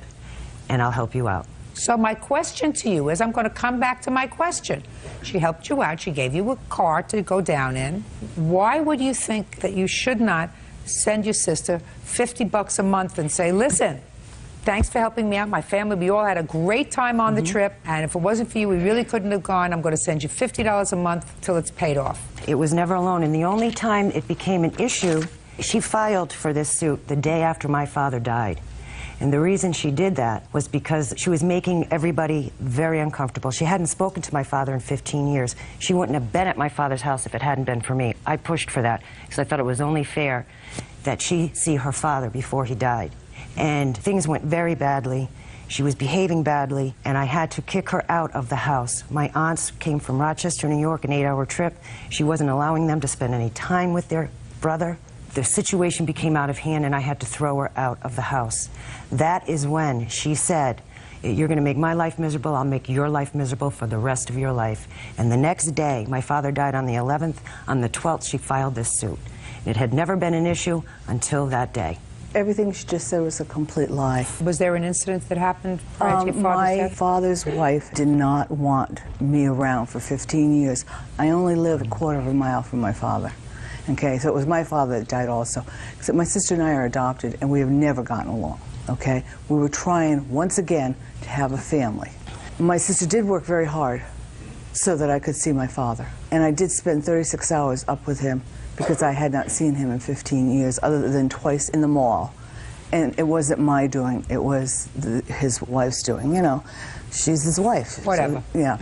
and I'll help you out. So my question to you is, I'm going to come back to my question. She helped you out. She gave you a car to go down in. Why would you think that you should not send your sister $50 a month and say, listen, thanks for helping me out, my family, we all had a great time on the trip, and if it wasn't for you, we really couldn't have gone. I'm going to send you $50 a month till it's paid off. It was never alone, and the only time it became an issue, she filed for this suit the day after my father died. And the reason she did that was because she was making everybody very uncomfortable. She hadn't spoken to my father in 15 years. She wouldn't have been at my father's house if it hadn't been for me. I pushed for that because I thought it was only fair that she see her father before he died. And things went very badly. She was behaving badly, and I had to kick her out of the house. My aunts came from Rochester, New York, an 8-hour trip. She wasn't allowing them to spend any time with their brother. The situation became out of hand, and I had to throw her out of the house. That is when she said, you're going to make my life miserable, I'll make your life miserable for the rest of your life. And the next day, my father died on the 11th. On the 12th, she filed this suit. It had never been an issue until that day. Everything she just said was a complete lie. Was there an incident that happened prior to your father's My death? father's wife did not want me around for 15 years. I only lived a quarter of a mile from my father. Okay, so it was my father that died also. Except my sister and I are adopted, and we have never gotten along, okay? We were trying, once again, to have a family. My sister did work very hard so that I could see my father. And I did spend 36 hours up with him because I had not seen him in 15 years, other than twice in the mall. And it wasn't my doing, it was his wife's doing, you know. She's his wife. Whatever. So, yeah.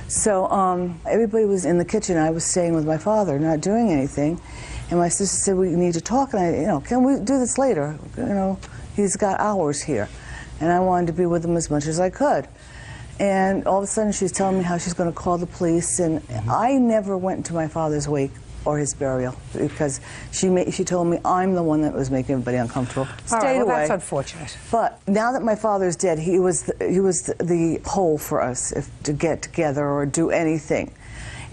So everybody was in the kitchen. I was staying with my father, not doing anything. And my sister said, we need to talk. And I, you know, can we do this later? You know, he's got hours here. And I wanted to be with him as much as I could. And all of a sudden she's telling me how she's going to call the police. And I never went to my father's wake or his burial because she told me I'm the one that was making everybody uncomfortable. Stayed away. That's unfortunate. But now that my father's dead, he was the pole for us to get together or do anything.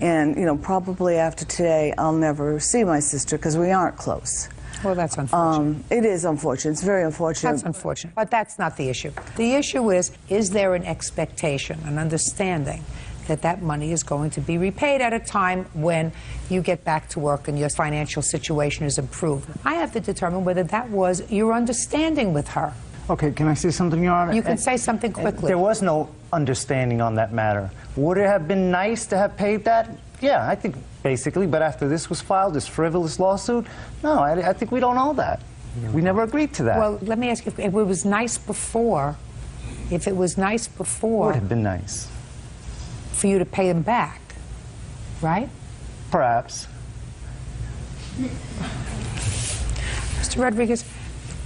And, you know, probably after today, I'll never see my sister because we aren't close. Well, that's unfortunate. It is unfortunate. It's very unfortunate. That's unfortunate. But that's not the issue. The issue is there an expectation, an understanding that that money is going to be repaid at a time when you get back to work and your financial situation is improved? I have to determine whether that was your understanding with her. Okay, can I say something, Your Honor? You can say something quickly. There was no understanding on that matter. Would it have been nice to have paid that? Yeah, I think basically, but after this was filed, this frivolous lawsuit, no, I think we don't owe that. We never agreed to that. Well, let me ask you, if it was nice before, would have been nice for you to pay them back, right? Perhaps. Mr. Rodriguez,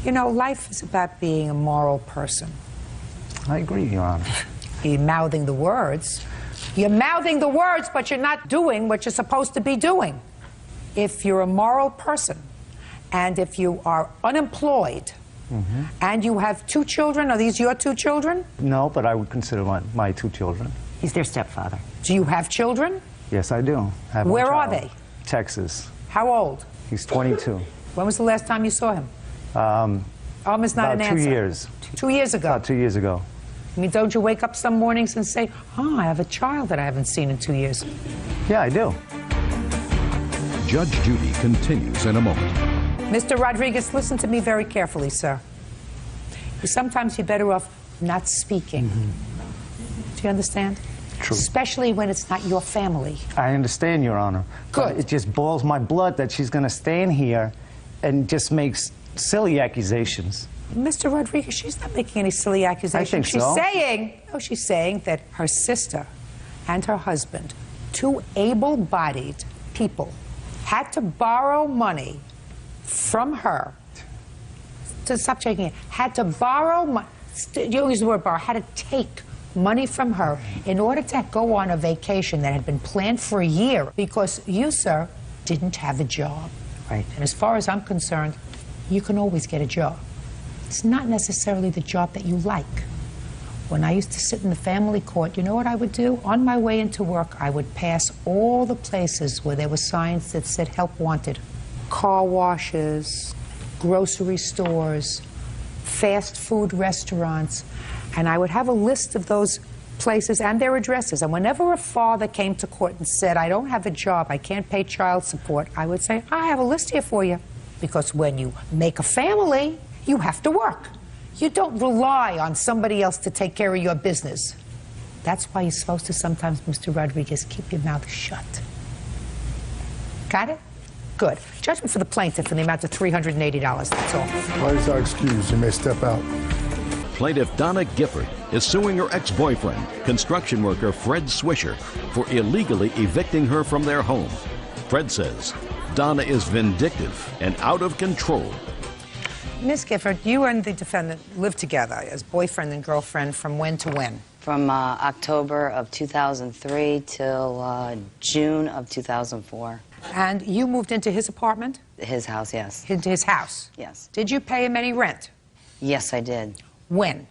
you know, life is about being a moral person. I agree, Your Honor. You're mouthing the words. You're mouthing the words, but you're not doing what you're supposed to be doing. If you're a moral person, and if you are unemployed, and you have 2 children, are these your 2 children? No, but I would consider my 2 children. He's their stepfather. Do you have children? Yes, I do. I have one Where are child. they? Texas. How old? He's 22. When was the last time you saw him? Almost not an about 2 answer. years. 2 years ago? About 2 years ago. I mean, don't you wake up some mornings and say, oh, I have a child that I haven't seen in 2 years? Yeah, I do. Judge Judy continues in a moment. Mr. Rodriguez, listen to me very carefully, sir. Sometimes you're better off not speaking. Do you understand? True. Especially when it's not your family. I understand, Your Honor. Good. But it just boils my blood that she's going to stand here and just makes silly accusations. Mr. Rodriguez, she's not making any silly accusations. I think so. She's saying that her sister and her husband, 2 able-bodied people, had to borrow money from her. Stop shaking it. Had to borrow money. You use the word borrow. Had to take money from her in order to go on a vacation that had been planned for a year because you, sir, didn't have a job. Right. And as far as I'm concerned, you can always get a job. It's not necessarily the job that you like. When I used to sit in the family court, you know what I would do? On my way into work, I would pass all the places where there were signs that said help wanted. Car washes, grocery stores, fast food restaurants, and I would have a list of those places and their addresses. And whenever a father came to court and said, I don't have a job, I can't pay child support, I would say, I have a list here for you. Because when you make a family, you have to work. You don't rely on somebody else to take care of your business. That's why you're supposed to sometimes, Mr. Rodriguez, keep your mouth shut. Got it? Good. Judgment for the plaintiff in the amount of $380, that's all. Parties are excused. You may step out. Plaintiff Donna Gifford is suing her ex-boyfriend, construction worker Fred Swisher, for illegally evicting her from their home. Fred says Donna is vindictive and out of control. Ms. Gifford, you and the defendant lived together as boyfriend and girlfriend from when to when? From October of 2003 till June of 2004. And you moved into his apartment? His house, yes. Into his house? Yes. Did you pay him any rent? Yes, I did. When?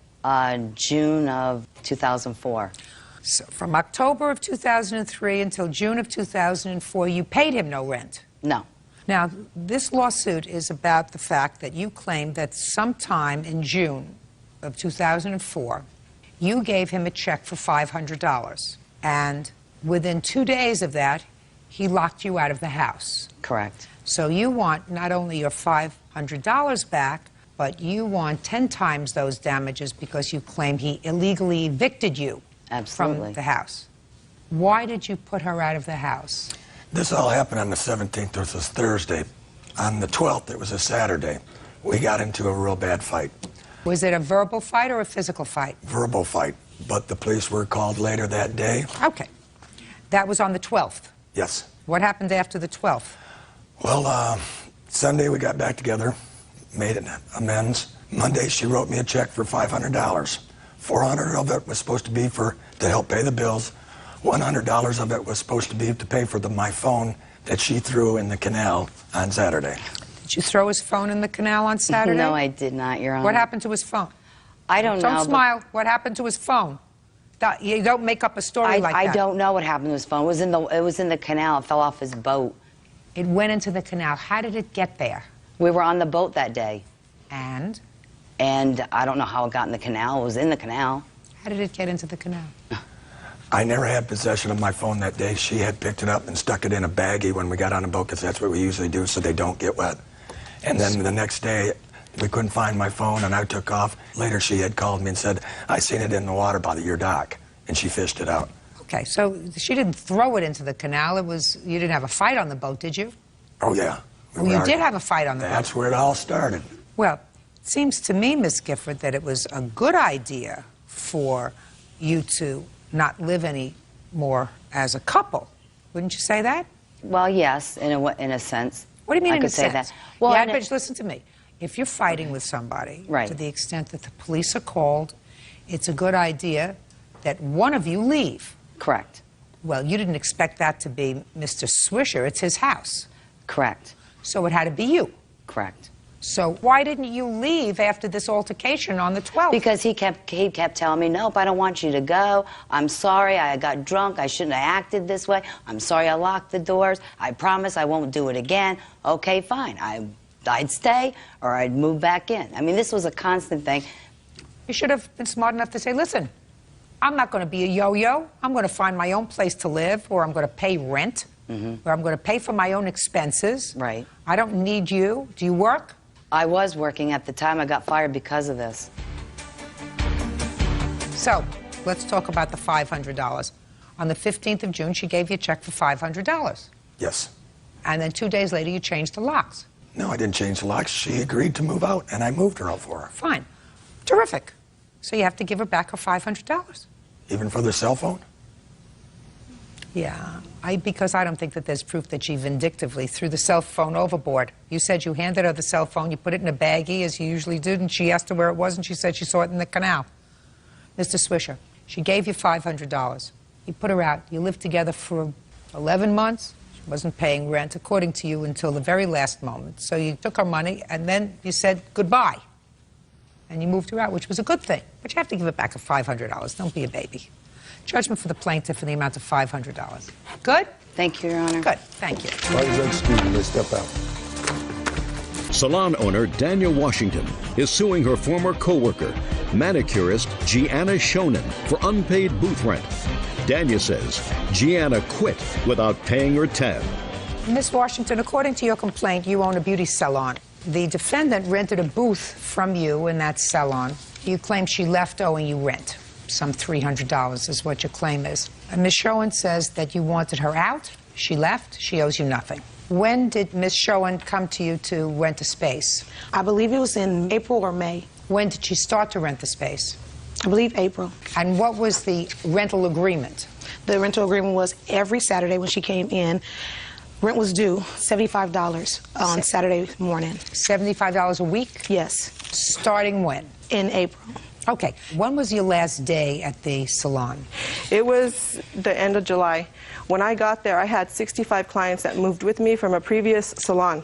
June of 2004. So from October of 2003 until June of 2004, you paid him no rent? No. Now, this lawsuit is about the fact that you claim that sometime in June of 2004, you gave him a check for $500. And within 2 days of that, he locked you out of the house. Correct. So you want not only your $500 back, but you want 10 times those damages because you claim he illegally evicted you Absolutely. from the house. Why did you put her out of the house? This all happened on the 17th, which was Thursday. On the 12th, it was a Saturday. We got into a real bad fight. Was it a verbal fight or a physical fight? Verbal fight, but the police were called later that day. Okay. That was on the 12th? Yes. What happened after the 12th? Well, Sunday we got back together, made an amends. Monday she wrote me a check for $500. $400 of it was supposed to be to help pay the bills. $100 of it was supposed to be to pay for my phone that she threw in the canal on Saturday. Did you throw his phone in the canal on Saturday? No, I did not, Your Honor. What happened to his phone? I don't know. Don't smile. What happened to his phone? You don't make up a story like that. I don't know what happened to his phone. It was in the canal. It fell off his boat. It went into the canal. How did it get there? We were on the boat that day. And? And I don't know how it got in the canal. It was in the canal. How did it get into the canal? I never had possession of my phone that day. She had picked it up and stuck it in a baggie when we got on the boat, because that's what we usually do so they don't get wet. And then the next day, we couldn't find my phone, and I took off. Later, she had called me and said, I seen it in the water by your dock, and she fished it out. Okay, so she didn't throw it into the canal. You didn't have a fight on the boat, did you? Oh, yeah. Well, you did have a fight on the boat. That's where it all started. Well, it seems to me, Miss Gifford, that it was a good idea for you to not live anymore as a couple. Wouldn't you say that? Well, yes, in a sense. What do you mean I in could a say sense? that. Well, yeah, but listen to me. If you're fighting with somebody, to the extent that the police are called, it's a good idea that one of you leave. Correct. Well, you didn't expect that to be Mr. Swisher. It's his house. Correct. So it had to be you. Correct. So why didn't you leave after this altercation on the 12th? Because he kept telling me, nope, I don't want you to go. I'm sorry, I got drunk. I shouldn't have acted this way. I'm sorry I locked the doors. I promise I won't do it again. Okay, fine. I'd stay or I'd move back in. I mean, this was a constant thing. You should have been smart enough to say, listen, I'm not going to be a yo-yo. I'm going to find my own place to live, or I'm going to pay rent, or I'm going to pay for my own expenses. Right. I don't need you. Do you work? I was working at the time. I got fired because of this. So, let's talk about the $500. On the 15th of June, she gave you a check for $500. Yes. And then 2 days later, you changed the locks. No, I didn't change the locks. She agreed to move out, and I moved her out for her. Fine. Terrific. So you have to give her back her $500. Even for the cell phone? Yeah, because I don't think that there's proof that she vindictively threw the cell phone overboard. You said you handed her the cell phone, you put it in a baggie, as you usually did, and she asked her where it was, and she said she saw it in the canal. Mr. Swisher, she gave you $500. You put her out. You lived together for 11 months. She wasn't paying rent, according to you, until the very last moment. So you took her money, and then you said goodbye. And you moved her out, which was a good thing. But you have to give it back at $500. Don't be a baby. Judgment for the plaintiff in the amount of $500. Good? Thank you, Your Honor. Good. Thank you. Why Judge Judy may step out. Salon owner Daniel Washington is suing her former co-worker, manicurist Gianna Shonen, for unpaid booth rent. Daniel says Gianna quit without paying her tab. Miss Washington, according to your complaint, you own a beauty salon. The defendant rented a booth from you in that salon. You claim she left owing you rent. Some $300 is what your claim is. And Ms. Showen says that you wanted her out. She left. She owes you nothing. When did Ms. Showen come to you to rent a space? I believe it was in April or May. When did she start to rent the space? I believe April. And what was the rental agreement? The rental agreement was every Saturday when she came in, rent was due $75 on Saturday morning. $75 a week? Yes. Starting when? In April. Okay. When was your last day at the salon? It was the end of July. When I got there, I had 65 clients that moved with me from a previous salon.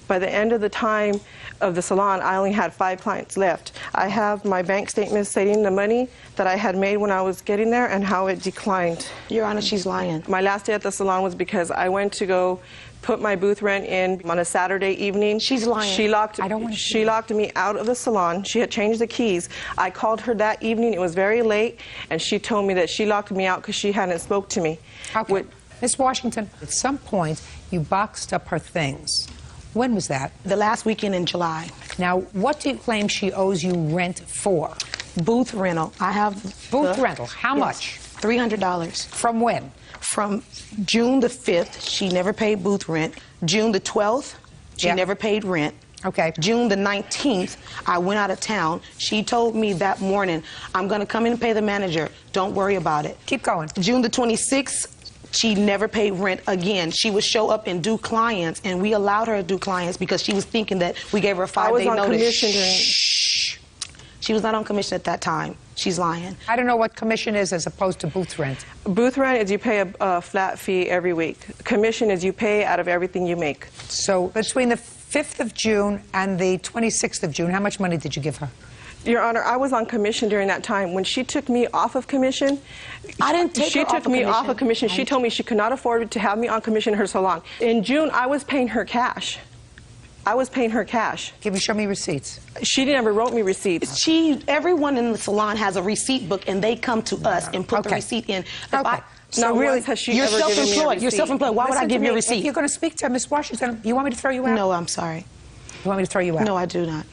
By the end of the time of the salon, I only had 5 clients left. I have my bank statement stating the money that I had made when I was getting there and how it declined. Your Honor, she's lying. My last day at the salon was because I went to go put my booth rent in on a Saturday evening. She's lying. She locked me out of the salon. She had changed the keys. I called her that evening. It was very late, and she told me that she locked me out because she hadn't spoke to me. Okay. Miss Washington, at some point, you boxed up her things. When was that? The last weekend in July. Now, what do you claim she owes you rent for? Booth rental. I have booth rental. How much? $300. From when? From June the 5th, she never paid booth rent. June the 12th, she never paid rent. Okay. June the 19th, I went out of town. She told me that morning, I'm going to come in and pay the manager. Don't worry about it. Keep going. June the 26th, she never paid rent again. She would show up and do clients, and we allowed her to do clients because she was thinking that we gave her a 5-day notice. I was on commission during... Shh. She was not on commission at that time. She's lying. I don't know what commission is as opposed to booth rent. Booth rent is you pay a flat fee every week. Commission is you pay out of everything you make. So between the 5th of June and the 26th of June, how much money did you give her? Your Honor, I was on commission during that time. When she took me off of commission, I didn't take her off of me commission. off of commission. She told me she could not afford to have me on commission in her salon. In June, I was paying her cash. I was paying her cash. Show me receipts. She never wrote me receipts. Everyone in the salon has a receipt book, and they come to us and put the receipt in. So really, has she you're ever given me a self-employed. You're receipt? self-employed. Why would I Listen give to you a me. receipt? If you're going to speak to Miss Washington, you want me to throw you out? No, I'm sorry. You want me to throw you out? No, I do not.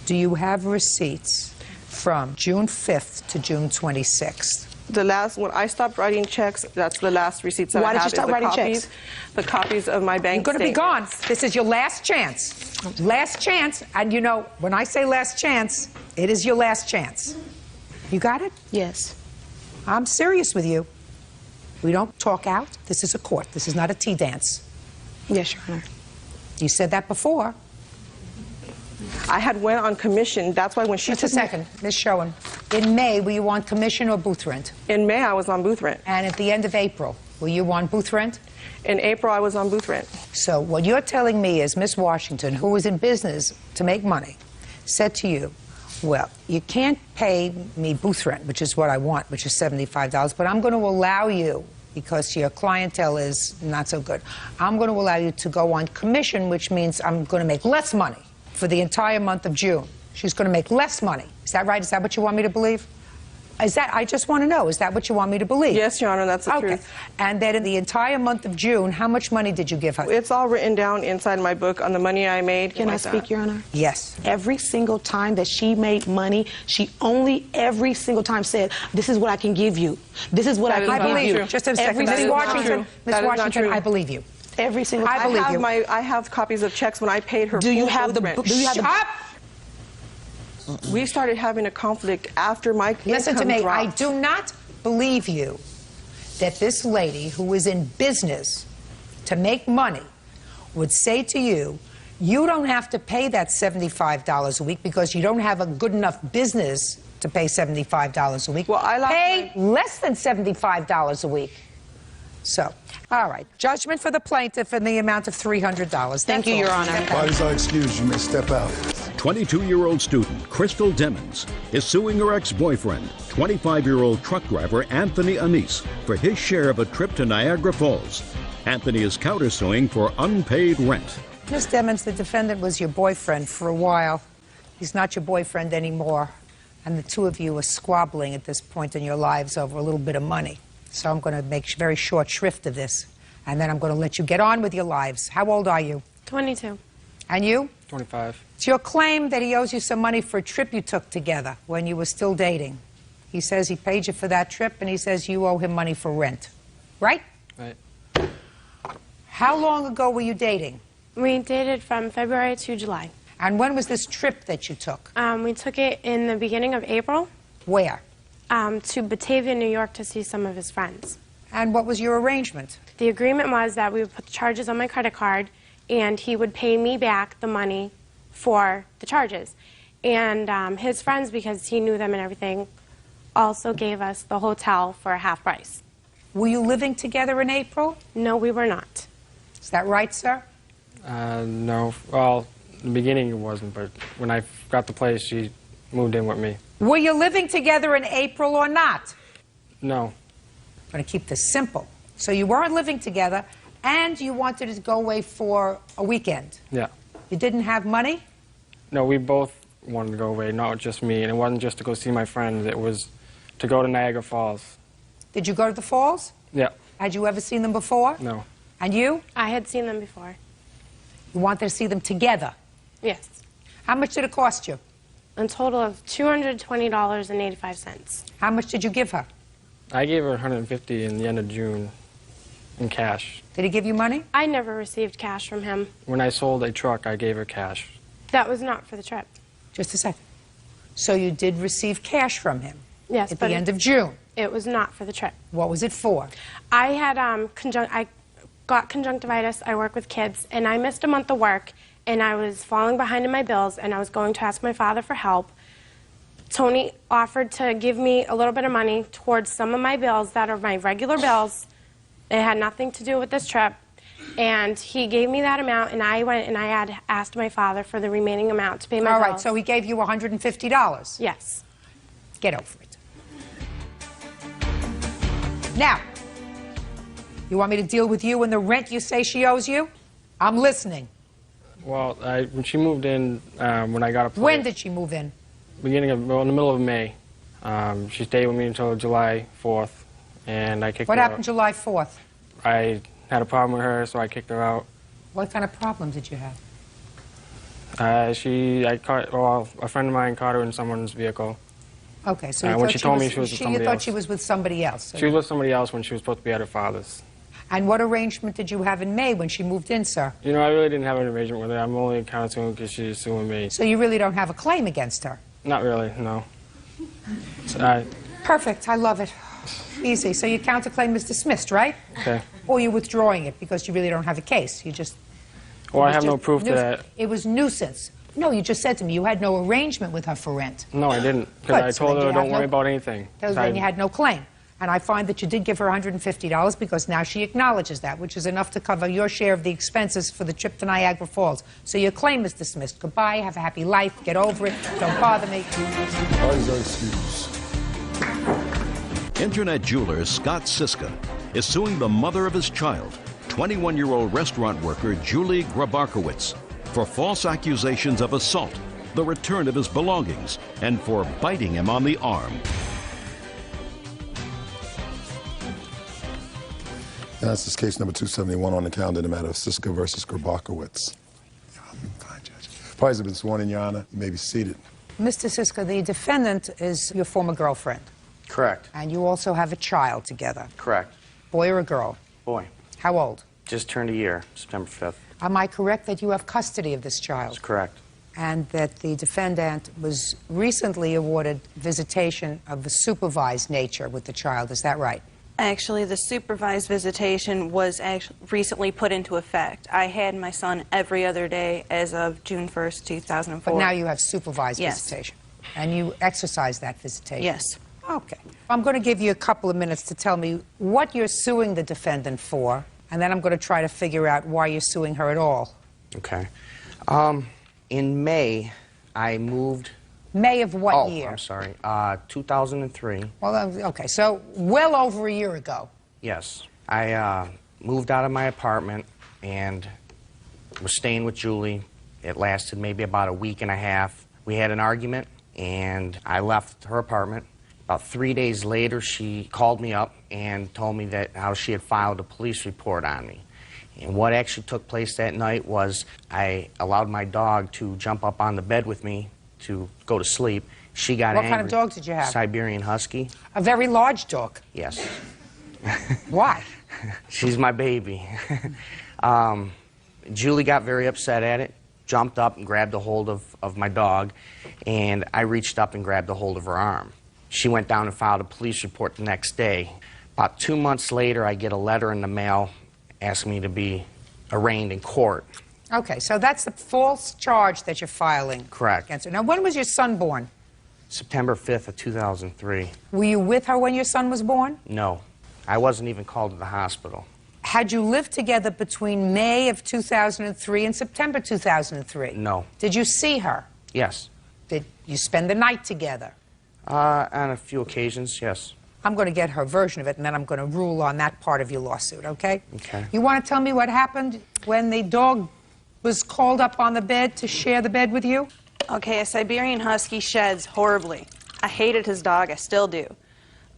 Do you have receipts from June 5th to June 26th? The last, when I stopped writing checks, that's the last receipts that I have. Why did you stop writing checks? The copies of my bank You're going to be gone. statements. This is your last chance. Last chance. And you know, when I say last chance, it is your last chance. You got it? Yes. I'm serious with you. We don't talk out. This is a court. This is not a tea dance. Yes, Your Honor. You said that before. I had went on commission. That's why when she Just a second, Ms. Schoen. In May, were you on commission or booth rent? In May, I was on booth rent. And at the end of April, were you on booth rent? In April, I was on booth rent. So what you're telling me is Miss Washington, who was in business to make money, said to you, well, you can't pay me booth rent, which is what I want, which is $75, but I'm going to allow you, because your clientele is not so good, I'm going to allow you to go on commission, which means I'm going to make less money for the entire month of June. She's going to make less money. Is that right? Is that what you want me to believe? Is that, I just want to know, is that what you want me to believe? Yes, Your Honor, that's the truth. And then in the entire month of June, how much money did you give her? It's all written down inside my book on the money I made. Can I speak, Your Honor? Yes. Every single time that she made money, she only every single time said, this is what I can give you. This is what I can give you. Just a second. Miss Washington, I believe you. Every single time. I believe you. I have copies of checks when I paid her. Do you full have the? rent. Do you have the? Shut up! We started having a conflict after my Listen to income me. dropped. I do not believe you that this lady who is in business to make money would say to you, you don't have to pay that $75 a week because you don't have a good enough business to pay $75 a week. Well, I pay less than $75 a week. So, all right. Judgment for the plaintiff in the amount of $300. Thank you, Your Honor. Parties are excused. You may step out. 22-year-old student Crystal Demmons is suing her ex-boyfriend, 25-year-old truck driver Anthony Anise, for his share of a trip to Niagara Falls. Anthony is countersuing for unpaid rent. Ms. Demmons, the defendant was your boyfriend for a while. He's not your boyfriend anymore. And the two of you are squabbling at this point in your lives over a little bit of money. So I'm going to make very short shrift of this. And then I'm going to let you get on with your lives. How old are you? 22. And you? 25. It's your claim that he owes you some money for a trip you took together when you were still dating. He says he paid you for that trip, and he says you owe him money for rent. Right? Right. How long ago were you dating? We dated from February to July. And when was this trip that you took? We took it in the beginning of April. Where? To Batavia, New York to see some of his friends. And what was your arrangement? The agreement was that we would put the charges on my credit card and he would pay me back the money for the charges. And his friends, because he knew them and everything, also gave us the hotel for half price. Were you living together in April? No, we were not. Is that right, sir? No. Well, in the beginning it wasn't, but when I got the place, she moved in with me. Were you living together in April or not? No. I'm going to keep this simple. So you weren't living together, and you wanted to go away for a weekend. Yeah. You didn't have money? No, we both wanted to go away, not just me. And it wasn't just to go see my friends. It was to go to Niagara Falls. Did you go to the falls? Yeah. Had you ever seen them before? No. And you? I had seen them before. You wanted to see them together? Yes. How much did it cost you? A total of $220.85. How much did you give her? I gave her $150 in the end of June in cash. Did he give you money? I never received cash from him. When I sold a truck, I gave her cash. That was not for the trip. Just a second. So you did receive cash from him? Yes, at but the end of June? It was not for the trip. What was it for? I had I got conjunctivitis. I work with kids, and I missed a month of work, and I was falling behind in my bills, and I was going to ask my father for help. Tony offered to give me a little bit of money towards some of my bills that are my regular bills. It had nothing to do with this trip. And he gave me that amount, and I went and I had asked my father for the remaining amount to pay my bills. All right, so he gave you $150? Yes. Get over it. Now, you want me to deal with you and the rent you say she owes you? I'm listening. Well, when she moved in, when I got a place, When did she move in? Beginning of, well, in the middle of May. She stayed with me until July 4th, and I kicked her out. What happened July 4th? I had a problem with her, so I kicked her out. What kind of problem did you have? A friend of mine caught her in someone's vehicle. Okay, so when she told me she was with somebody you thought else. she was with somebody else. She was with somebody else when she was supposed to be at her father's. And what arrangement did you have in May when she moved in, sir? You know, I really didn't have an arrangement with her. I'm only kind of suing because she's suing me. So you really don't have a claim against her? Not really, no. Perfect, I love it. Easy. So your counterclaim is dismissed, right? Okay. Or you're withdrawing it because you really don't have a case. You just... Well, I have no proof to that. It was nuisance. No, you just said to me you had no arrangement with her for rent. No, I didn't. Because I told her don't worry about anything. Then you had no claim. And I find that you did give her $150 because now she acknowledges that, which is enough to cover your share of the expenses for the trip to Niagara Falls. So your claim is dismissed. Goodbye, have a happy life, get over it, don't bother me. Internet jeweler Scott Siska is suing the mother of his child, 21-year-old restaurant worker Julie Grabarkowitz, for false accusations of assault, the return of his belongings, and for biting him on the arm. And that's just case number 271 on the calendar, the matter of Siska versus Grabarkowitz. Fine, Judge. Parties have been sworn in, Your Honor. You may be seated. Mr. Siska, the defendant is your former girlfriend. Correct. And you also have a child together. Correct. Boy or a girl? Boy. How old? Just turned a year, September 5th. Am I correct that you have custody of this child? That's correct. And that the defendant was recently awarded visitation of the supervised nature with the child. Is that right? Actually, the supervised visitation was recently put into effect. I had my son every other day as of June 1st, 2004. But now you have supervised visitation. And you exercise that visitation? Yes. Okay. I'm going to give you a couple of minutes to tell me what you're suing the defendant for, and then I'm going to try to figure out why you're suing her at all. Okay. In May, I moved... May of what year? I'm sorry. 2003. Well, okay, so well over a year ago. Yes. I moved out of my apartment and was staying with Julie. It lasted maybe about a week and a half. We had an argument, and I left her apartment. About 3 days later, she called me up and told me that how she had filed a police report on me. And what actually took place that night was I allowed my dog to jump up on the bed with me to go to sleep. She got angry. What kind of dog did you have? Siberian Husky. A very large dog? Yes. Why? She's my baby. Julie got very upset at it, jumped up and grabbed a hold of my dog, and I reached up and grabbed a hold of her arm. She went down and filed a police report the next day. About 2 months later, I get a letter in the mail asking me to be arraigned in court. Okay, so that's the false charge that you're filing. Correct. Against her. Now, when was your son born? September 5th of 2003. Were you with her when your son was born? No. I wasn't even called to the hospital. Had you lived together between May of 2003 and September 2003? No. Did you see her? Yes. Did you spend the night together? On a few occasions, yes. I'm going to get her version of it, and then I'm going to rule on that part of your lawsuit, okay? Okay. You want to tell me what happened when the dog was called up on the bed to share the bed with you? Okay, a Siberian Husky sheds horribly. I hated his dog, I still do.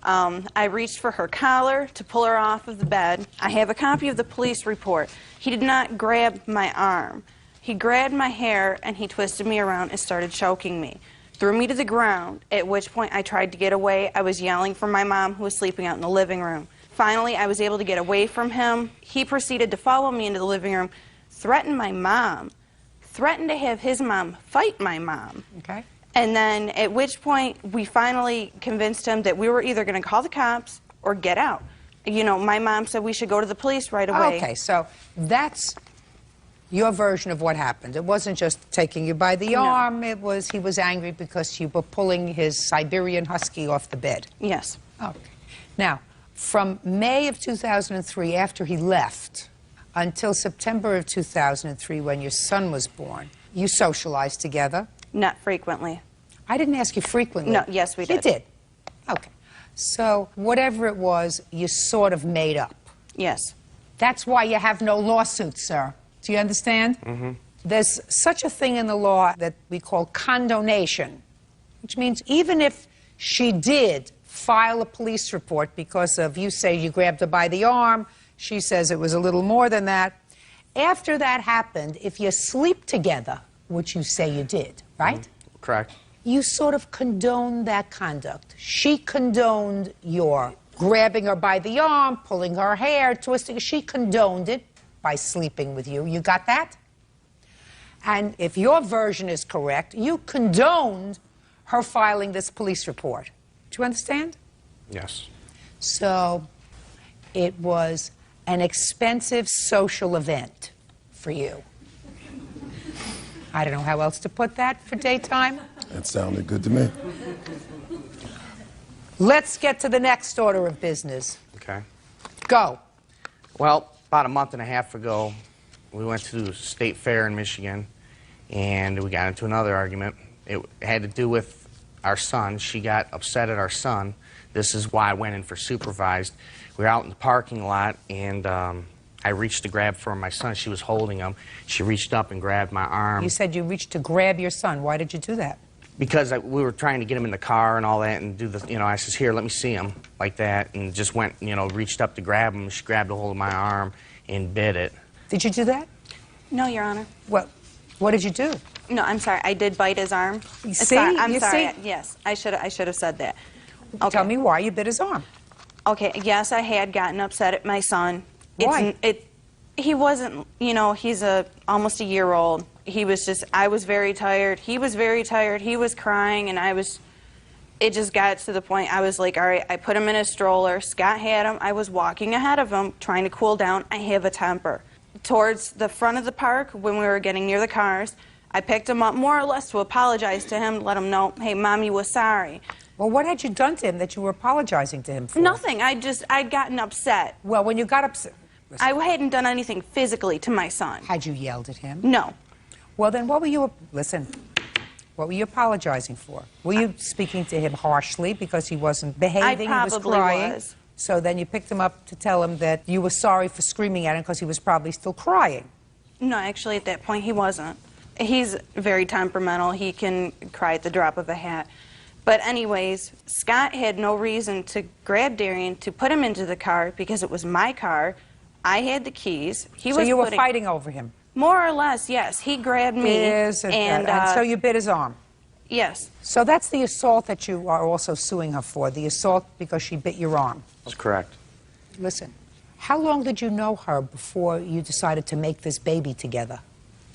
I reached for her collar to pull her off of the bed. I have a copy of the police report. He did not grab my arm. He grabbed my hair and he twisted me around and started choking me. Threw me to the ground, at which point I tried to get away. I was yelling for my mom, who was sleeping out in the living room. Finally, I was able to get away from him. He proceeded to follow me into the living room, threatened my mom, threatened to have his mom fight my mom. Okay. And then at which point we finally convinced him that we were either going to call the cops or get out. You know, my mom said we should go to the police right away. Okay, so that's your version of what happened. It wasn't just taking you by the arm, it was he was angry because you were pulling his Siberian Husky off the bed. Yes. Okay. Now, from May of 2003, after he left, until September of 2003 when your son was born. You socialized together? Not frequently. I didn't ask you frequently. No, yes, we did. You did? Okay. So whatever it was, you sort of made up. Yes. That's why you have no lawsuits, sir. Do you understand? Mm-hmm. There's such a thing in the law that we call condonation, which means even if she did file a police report because of, you say you grabbed her by the arm, she says it was a little more than that. After that happened, if you sleep together, which you say you did, right? Correct. You sort of condoned that conduct. She condoned your grabbing her by the arm, pulling her hair, twisting. She condoned it by sleeping with you. You got that? And if your version is correct, you condoned her filing this police report. Do you understand? Yes. So it was an expensive social event for you. I don't know how else to put that for daytime. That sounded good to me. Let's get to the next order of business. Okay. Go. Well, about a month and a half ago, we went to the state fair in Michigan, and we got into another argument. It had to do with our son. She got upset at our son. This is why I went in for supervised. We were out in the parking lot, and I reached to grab for my son. She was holding him. She reached up and grabbed my arm. You said you reached to grab your son. Why did you do that? Because we were trying to get him in the car and all that and do the, I says, here, let me see him, like that, and just went, reached up to grab him. She grabbed a hold of my arm and bit it. Did you do that? No, Your Honor. What did you do? No, I'm sorry. I did bite his arm. You see? I'm You sorry. see? Yes, I should have said that. Okay. Tell me why you bit his arm. Okay, yes, I had gotten upset at my son. Why? He wasn't, he's almost a year old. He was just, I was very tired. He was very tired. He was crying, and it just got to the point, I was like, all right, I put him in a stroller. Scott had him. I was walking ahead of him, trying to cool down. I have a temper. Towards the front of the park, when we were getting near the cars, I picked him up more or less to apologize to him, let him know, hey, Mommy was sorry. Well, what had you done to him that you were apologizing to him for? Nothing. I'd gotten upset. Well, when you got upset... I hadn't done anything physically to my son. Had you yelled at him? No. Well, then what were you... Listen, what were you apologizing for? Were you speaking to him harshly because he wasn't behaving? I he was probably crying? was. So then you picked him up to tell him that you were sorry for screaming at him because he was probably still crying. No, actually, at that point, he wasn't. He's very temperamental. He can cry at the drop of a hat. But anyways, Scott had no reason to grab Darian to put him into the car because it was my car. I had the keys. So you were fighting over him? More or less, yes. He grabbed me. Yes, and so you bit his arm? Yes. So that's the assault that you are also suing her for, the assault because she bit your arm? That's correct. Listen, how long did you know her before you decided to make this baby together?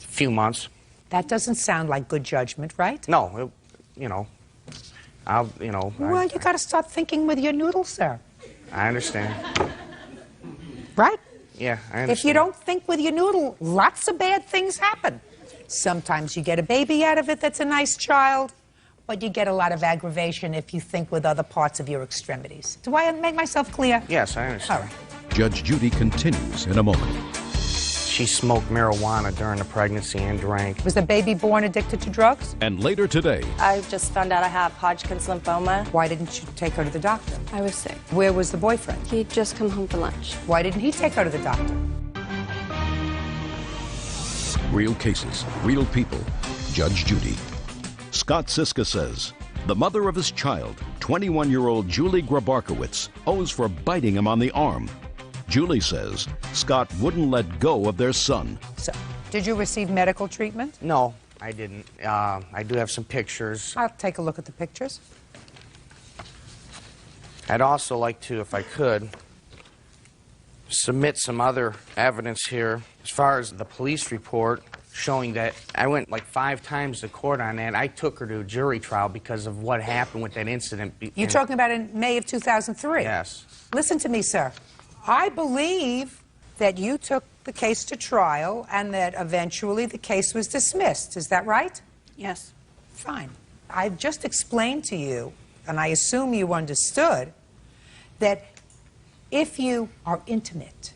A few months. That doesn't sound like good judgment, right? No, Well, you got to start thinking with your noodles, sir. I understand. Right? Yeah, I understand. If you don't think with your noodle, lots of bad things happen. Sometimes you get a baby out of it that's a nice child, but you get a lot of aggravation if you think with other parts of your extremities. Do I make myself clear? Yes, I understand. All right. Judge Judy continues in a moment. She smoked marijuana during the pregnancy and drank. Was the baby born addicted to drugs? And later today, I just found out I have Hodgkin's lymphoma. Why didn't you take her to the doctor? I was sick. Where was the boyfriend? He'd just come home for lunch. Why didn't he take her to the doctor? real cases, real people. Judge Judy. Scott Siska says the mother of his child, 21-year-old Julie Grabarkowitz, owes for biting him on the arm. Julie says Scott wouldn't let go of their son. So, did you receive medical treatment? No, I didn't. I do have some pictures. I'll take a look at the pictures. I'd also like to, if I could, submit some other evidence here as far as the police report showing that I went like 5 times to court on that. I took her to a jury trial because of what happened with that incident. You're talking about in May of 2003? Yes. Listen to me, sir. I believe that you took the case to trial and that eventually the case was dismissed. Is that right? Yes. Fine. I've just explained to you, and I assume you understood, that if you are intimate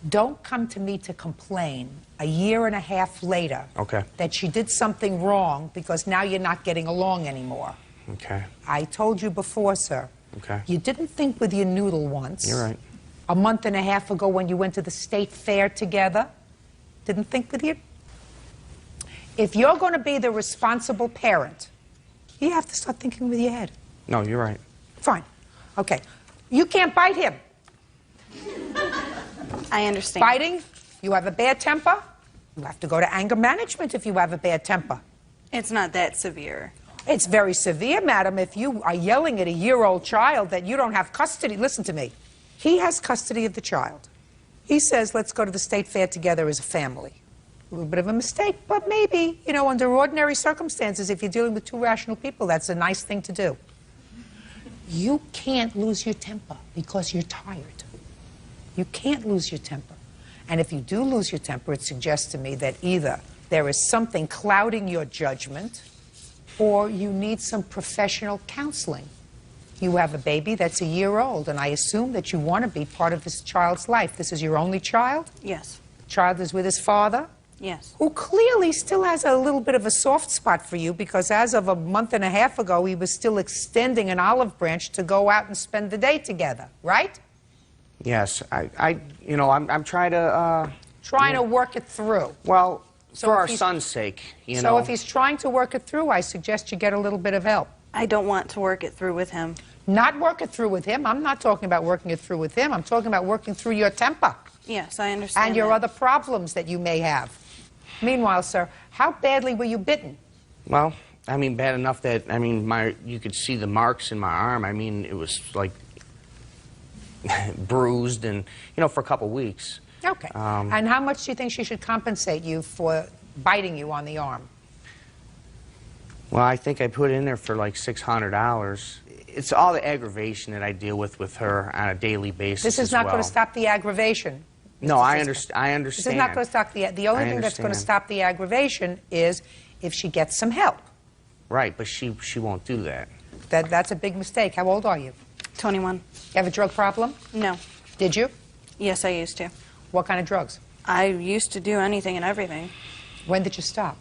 Don't come to me to complain a year and a half later Okay. that she did something wrong because now you're not getting along anymore. Okay. I told you before, sir. Okay. You didn't think with your noodle once. You're right. A month and a half ago when you went to the state fair together. Didn't think with you. If you're going to be the responsible parent, you have to start thinking with your head. No, you're right. Fine. Okay. You can't bite him. I understand. Biting, you have a bad temper, you have to go to anger management if you have a bad temper. It's not that severe. It's very severe, madam, if you are yelling at a year-old child that you don't have custody. Listen to me. He has custody of the child. He says, let's go to the state fair together as a family. A little bit of a mistake, but maybe, you know, under ordinary circumstances, if you're dealing with two rational people, that's a nice thing to do. You can't lose your temper because you're tired. You can't lose your temper. And if you do lose your temper, it suggests to me that either there is something clouding your judgment or you need some professional counseling. You have a baby that's a year old, and I assume that you want to be part of this child's life. This is your only child? Yes. The child is with his father? Yes. Who clearly still has a little bit of a soft spot for you because as of a month and a half ago, he was still extending an olive branch to go out and spend the day together, right? Yes, I'm trying to... Trying to work it through. Well, So for if our he's- son's sake, you So know. if he's trying to work it through, I suggest you get a little bit of help. I don't want to work it through with him. Not work it through with him. I'm not talking about working it through with him. I'm talking about working through your temper. Yes, I understand. And your that. other problems that you may have. Meanwhile, sir, how badly were you bitten? Well, I mean, bad enough that, I mean, you could see the marks in my arm. I mean, it was like bruised and, you know, for a couple weeks. Okay. And how much do you think she should compensate you for biting you on the arm? Well, I think I put in there for like $600. It's all the aggravation that I deal with her on a daily basis. This is not going to stop the aggravation. No, I understand. This is not going to stop the only thing that's going to stop the aggravation is if she gets some help. Right, but she won't do that. That's a big mistake. How old are you? 21. You have a drug problem? No. Did you? Yes, I used to. What kind of drugs? I used to do anything and everything. When did you stop?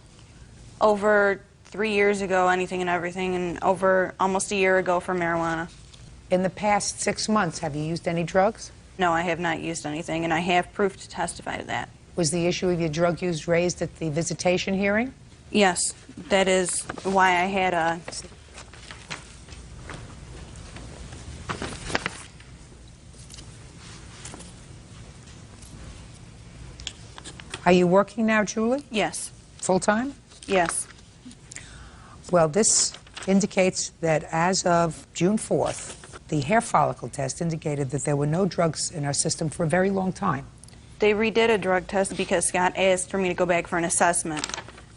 Over 3 years ago, anything and everything, and over almost a year ago for marijuana. In the past 6 months, have you used any drugs? No, I have not used anything, and I have proof to testify to that. Was the issue of your drug use raised at the visitation hearing? Yes, that is why I had a... Are you working now, Julie? Yes. Full-time? Yes. Well, this indicates that as of June 4th, the hair follicle test indicated that there were no drugs in our system for a very long time. They redid a drug test because Scott asked for me to go back for an assessment,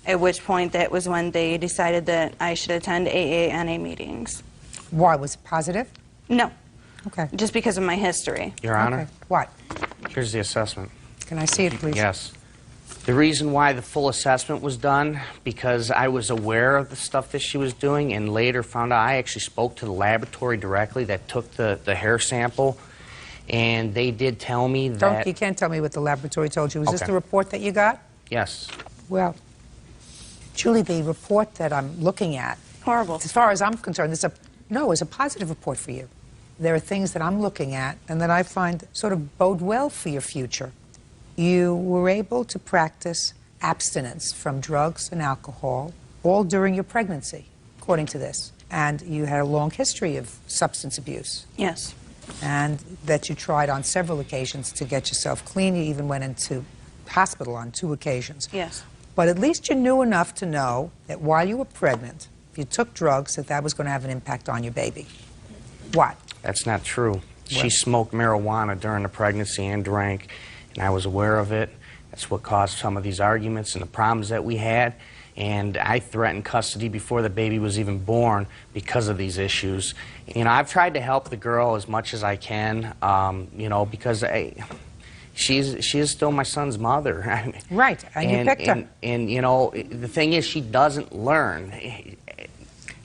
at which point that was when they decided that I should attend AA-NA meetings. Why? Was it positive? No. Okay. Just because of my history. Your Honor? Okay. What? Here's the assessment. Can I see it, please? Yes. The reason why the full assessment was done, because I was aware of the stuff that she was doing and later found out I actually spoke to the laboratory directly that took the hair sample, and they did tell me that... You can't tell me what the laboratory told you. Was this Okay. the report that you got? Yes. Well, Julie, the report that I'm looking at... Horrible. As far as I'm concerned, it's a positive report for you. There are things that I'm looking at and that I find sort of bode well for your future. You were able to practice abstinence from drugs and alcohol all during your pregnancy, according to this. And you had a long history of substance abuse. Yes. And that you tried on several occasions to get yourself clean. You even went into hospital on 2 occasions. Yes. But at least you knew enough to know that while you were pregnant, if you took drugs, that was going to have an impact on your baby. What? That's not true. She What? smoked marijuana during the pregnancy and drank, and I was aware of it. That's what caused some of these arguments and the problems that we had. And I threatened custody before the baby was even born because of these issues. You know, I've tried to help the girl as much as I can, you know, because she is still my son's mother. Right, and you picked her. And, you know, the thing is, she doesn't learn.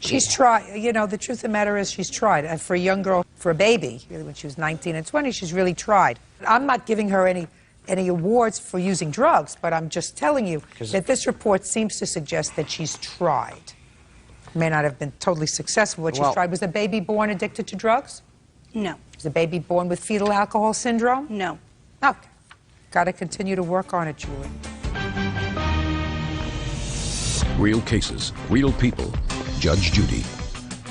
She's tried. You know, the truth of the matter is she's tried. For a young girl, for a baby, really when she was 19 and 20, she's really tried. I'm not giving her any any awards for using drugs, but I'm just telling you that this report seems to suggest that she's tried. May not have been totally successful, but she's tried. Was the baby born addicted to drugs? No. Was the baby born with fetal alcohol syndrome? No. Okay. Got to continue to work on it, Julie. Real cases, real people. Judge Judy.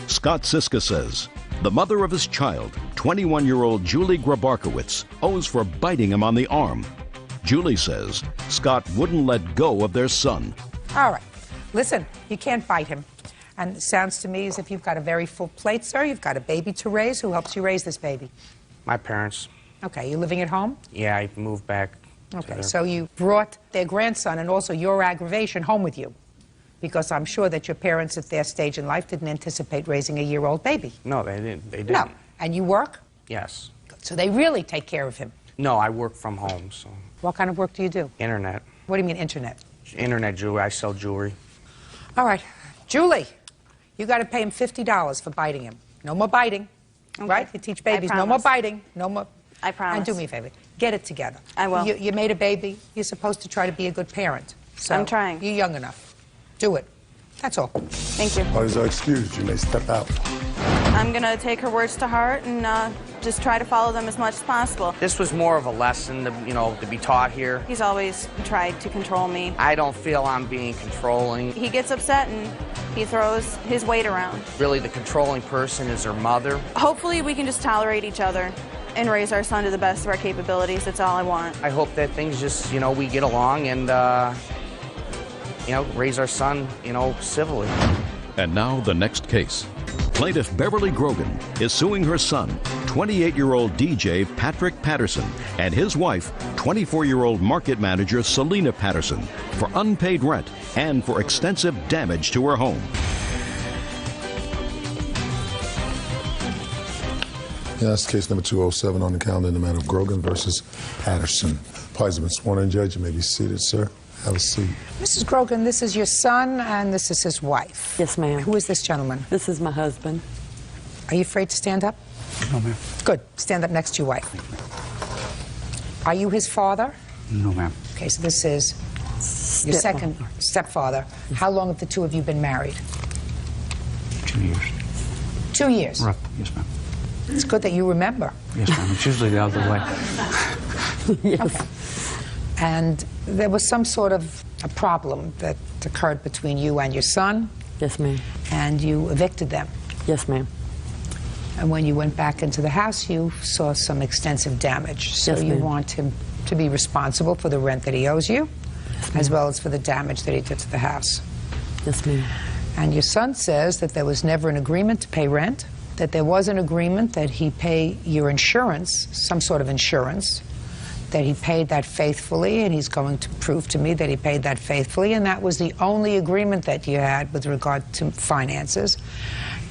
Scott Siska says the mother of his child, 21-year-old Julie Grabarkowitz, owes for biting him on the arm. Julie says Scott wouldn't let go of their son. All right. Listen, you can't bite him. And it sounds to me as if you've got a very full plate, sir. You've got a baby to raise. Who helps you raise this baby? My parents. Okay, you living at home? Yeah, I moved back. Okay, so you brought their grandson and also your aggravation home with you. Because I'm sure that your parents at their stage in life didn't anticipate raising a year-old baby. No, they didn't. They didn't. No. And you work? Yes. So they really take care of him. No, I work from home, so. What kind of work do you do? Internet. What do you mean, internet? Internet jewelry. I sell jewelry. All right. Julie, you got to pay him $50 for biting him. No more biting. Okay. Right? You teach babies no more biting. No more. I promise. And do me a favor. Get it together. I will. You made a baby. You're supposed to try to be a good parent. So I'm trying. You're young enough. Do it. That's all. Thank you. Parties are excused. You may step out. I'm going to take her words to heart and just try to follow them as much as possible. This was more of a lesson to, to be taught here. He's always tried to control me. I don't feel I'm being controlling. He gets upset and he throws his weight around. Really, the controlling person is her mother. Hopefully we can just tolerate each other and raise our son to the best of our capabilities. That's all I want. I hope that things just, we get along and, raise our son, civilly. And now the next case. Plaintiff Beverly Grogan is suing her son, 28-year-old DJ Patrick Patterson, and his wife, 24-year-old market manager Selena Patterson, for unpaid rent and for extensive damage to her home. Yeah, that's case number 207 on the calendar in the matter of Grogan versus Patterson. Parties have been sworn in, Judge. You may be seated, sir. Have a seat. Mrs. Grogan, this is your son and this is his wife. Yes, ma'am. Who is this gentleman? This is my husband. Are you afraid to stand up? No, ma'am. Good. Stand up next to your wife. Are you his father? No, ma'am. Okay, so this is your second stepfather. How long have the two of you been married? 2 years. 2 years? Rough. Yes, ma'am. It's good that you remember. Yes, ma'am. It's usually the other way. Yes. Okay. And there was some sort of a problem that occurred between you and your son. Yes, ma'am. And you evicted them. Yes, ma'am. And when you went back into the house, you saw some extensive damage. So yes, you want him to be responsible for the rent that he owes you, yes, as well as for the damage that he did to the house. Yes, ma'am. And your son says that there was never an agreement to pay rent, that there was an agreement that he pay your insurance, some sort of insurance, that he paid that faithfully, and he's going to prove to me that he paid that faithfully, and that was the only agreement that you had with regard to finances,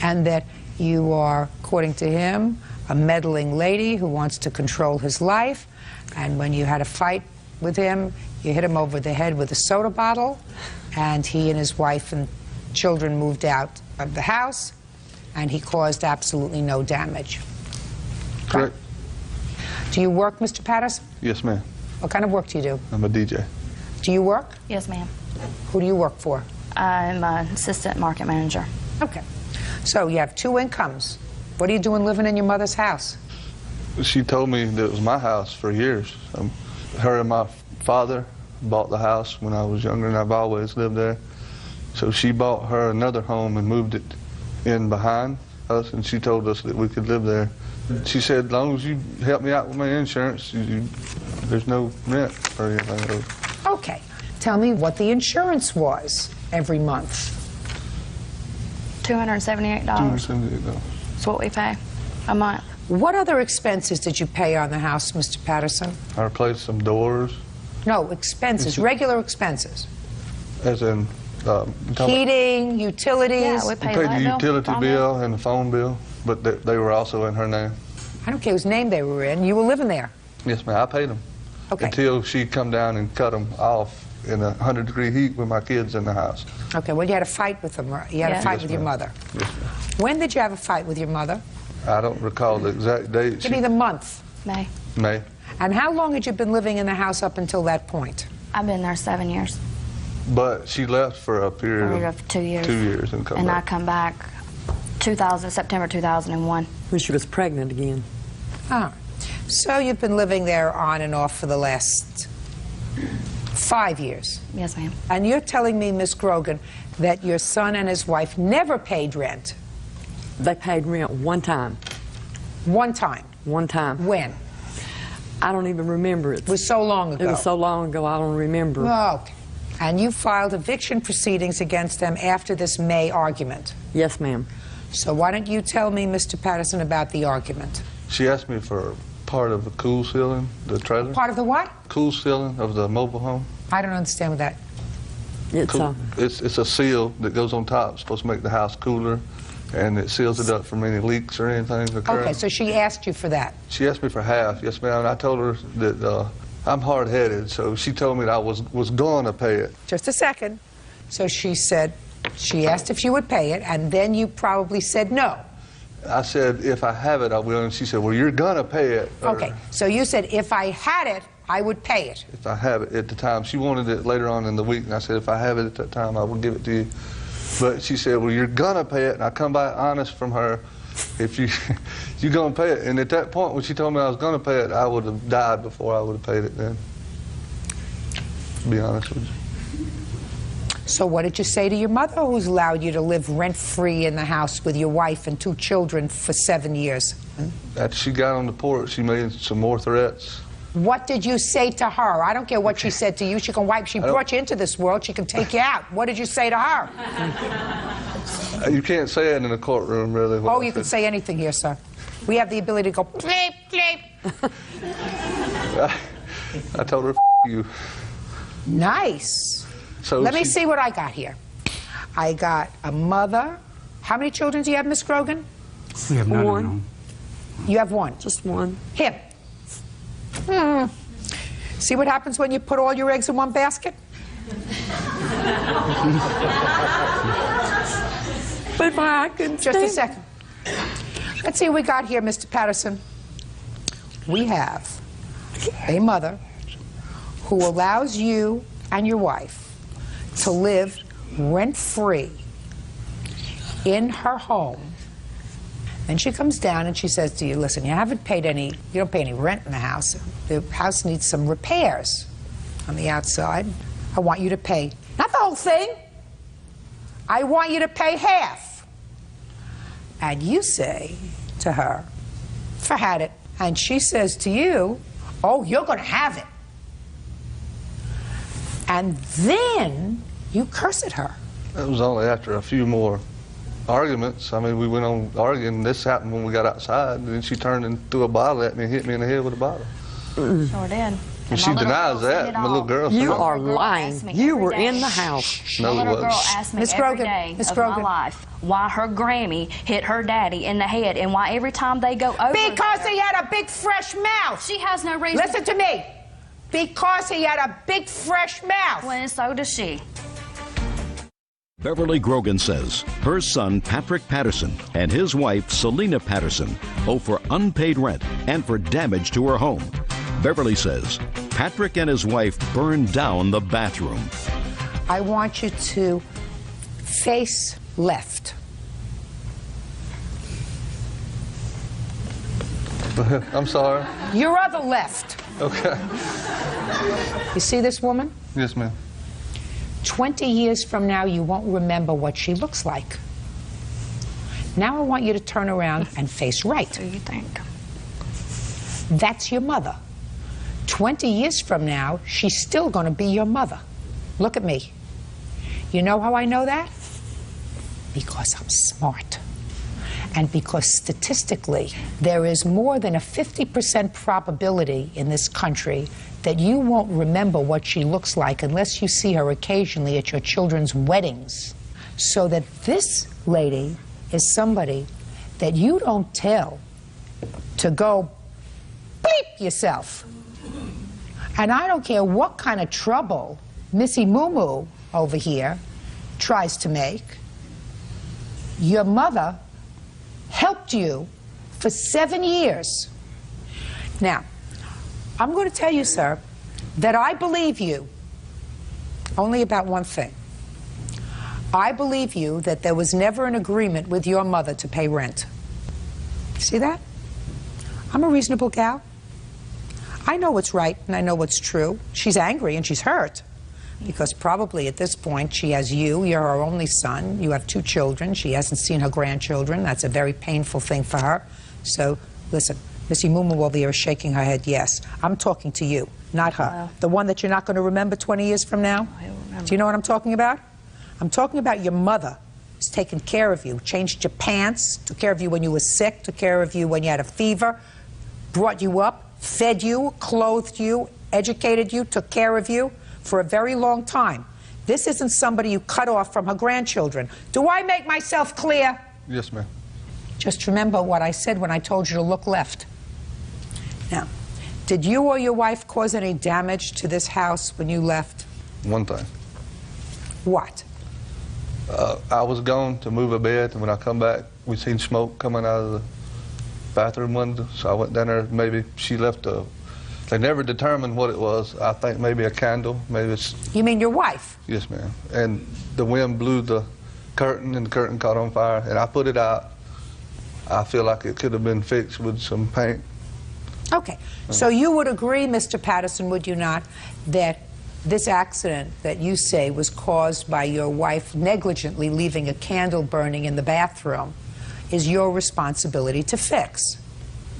and that you are, according to him, a meddling lady who wants to control his life, and when you had a fight with him, you hit him over the head with a soda bottle, and he and his wife and children moved out of the house, and he caused absolutely no damage. Correct. Do you work, Mr. Patterson? Yes, ma'am. What kind of work do you do? I'm a DJ. Do you work? Yes, ma'am. Who do you work for? I'm an assistant market manager. Okay. So you have two incomes. What are you doing living in your mother's house? She told me that it was my house for years. Her and my father bought the house when I was younger, and I've always lived there. So she bought her another home and moved it in behind us, and she told us that we could live there. She said, as long as you help me out with my insurance, there's no rent or anything. Okay. Tell me what the insurance was every month. $278. $278. That's what we pay a month. What other expenses did you pay on the house, Mr. Patterson? I replaced some doors. No, expenses, regular expenses. As in? Heating, utilities? Yeah, we paid the utility bill and the phone bill, but they were also in her name. I don't care whose name they were in. You were living there. Yes, ma'am. I paid them. Okay. Until she come down and cut them off in 100-degree heat with my kids in the house. Okay, well, you had a fight with them. You had a fight with your mother. Yes, ma'am. When did you have a fight with your mother? I don't recall the exact date. Give me the month. May. May. And how long had you been living in the house up until that point? I've been there 7 years. But she left for a period of 2 years. 2 years and come And back. I come back September 2001. When she was pregnant again. Ah, so you've been living there on and off for the last 5 years. Yes, ma'am. And you're telling me, Miss Grogan, that your son and his wife never paid rent? They paid rent one time. One time? One time. When? I don't even remember it. It was so long ago. It was so long ago, I don't remember. Oh, okay. And you filed eviction proceedings against them after this May argument? Yes, ma'am. So why don't you tell me, Mr. Patterson, about the argument? She asked me for part of the cool ceiling, the trailer. Part of the what? Cool ceiling of the mobile home. I don't understand what that... It's a seal that goes on top. It's supposed to make the house cooler, and it seals it up from any leaks or anything occurring. Okay, so she asked you for that? She asked me for half, yes, ma'am. And I told her that I'm hard-headed, so she told me that I was going to pay it. Just a second. So she said, she asked if you would pay it, and then you probably said no. I said, if I have it, I will. And she said, well, you're going to pay it. Okay, so you said, if I had it, I would pay it. If I have it at the time. She wanted it later on in the week, and I said, if I have it at that time, I will give it to you. But she said, well, you're going to pay it, and I come back honest from her. If you're going to pay it. And at that point, when she told me I was going to pay it, I would have died before I would have paid it then. To be honest with you. So what did you say to your mother, who's allowed you to live rent-free in the house with your wife and 2 children for 7 years? After she got on the porch, she made some more threats. What did you say to her? I don't care what she said to you. She can wipe. She brought you into this world. She can take you out. What did you say to her? You can't say it in a courtroom, really. Oh, you can say anything here, sir. We have the ability to go bleep, bleep. I told her, you. Nice. So Let me see what I got here. I got a mother. How many children do you have, Miss Grogan? We have none. One. You have one. Just one. Him. See what happens when you put all your eggs in one basket? But if I can Just a second. Let's see what we got here, Mr. Patterson. We have a mother who allows you and your wife to live rent-free in her home. Then she comes down and she says to you, listen, you don't pay any rent in the house. The house needs some repairs on the outside. I want you to pay, not the whole thing. I want you to pay half. And you say to her, if I had it, and she says to you, oh, you're going to have it. And then you curse at her. That was only after a few more arguments. I mean, we went on arguing. This happened when we got outside. And then she turned and threw a bottle at me and hit me in the head with a bottle. Sure did. And she denies that. My little girl. You are lying. You were in the house. No, My it little girl wasn't. asked me Miss every Grogan, day Miss of Grogan. my life why her Grammy hit her daddy in the head and why every time they go over Because there, he had a big fresh mouth. she has no reason. Listen to me. Because he had a big fresh mouth. Well, and so does she. Beverly Grogan says her son Patrick Patterson and his wife Selena Patterson owe for unpaid rent and for damage to her home. Beverly says Patrick and his wife burned down the bathroom. I want you to face left. I'm sorry. Your other left. Okay. You see this woman? Yes, ma'am. 20 years from now, you won't remember what she looks like. Now I want you to turn around and face right. What do you think? That's your mother. 20 years from now, she's still going to be your mother. Look at me. You know how I know that? Because I'm smart. And because statistically, there is more than a 50% probability in this country that you won't remember what she looks like unless you see her occasionally at your children's weddings. So that this lady is somebody that you don't tell to go bleep yourself. And I don't care what kind of trouble Missy Moo Moo over here tries to make. Your mother helped you for 7 years. Now, I'm going to tell you, sir, that I believe you only about one thing. I believe you that there was never an agreement with your mother to pay rent. See that? I'm a reasonable gal. I know what's right and I know what's true. She's angry and she's hurt because probably at this point she has you. You're her only son. You have 2 children. She hasn't seen her grandchildren. That's a very painful thing for her. So, listen, Missy Mumu over here is shaking her head yes. I'm talking to you, not her. The one that you're not going to remember 20 years from now? I don't remember. Do you know what I'm talking about? I'm talking about your mother who's taken care of you, changed your pants, took care of you when you were sick, took care of you when you had a fever, brought you up, fed you, clothed you, educated you, took care of you for a very long time. This isn't somebody you cut off from her grandchildren. Do I make myself clear? Yes, ma'am. Just remember what I said when I told you to look left. Now, did you or your wife cause any damage to this house when you left? One thing. What? I was gone to move a bed, and when I come back, we seen smoke coming out of the bathroom window, so I went down there. Maybe she left a... They never determined what it was. I think maybe a candle, maybe it's... You mean your wife? Yes, ma'am. And the wind blew the curtain, and the curtain caught on fire, and I put it out. I feel like it could have been fixed with some paint. Okay. So you would agree, Mr. Patterson, would you not, that this accident that you say was caused by your wife negligently leaving a candle burning in the bathroom is your responsibility to fix?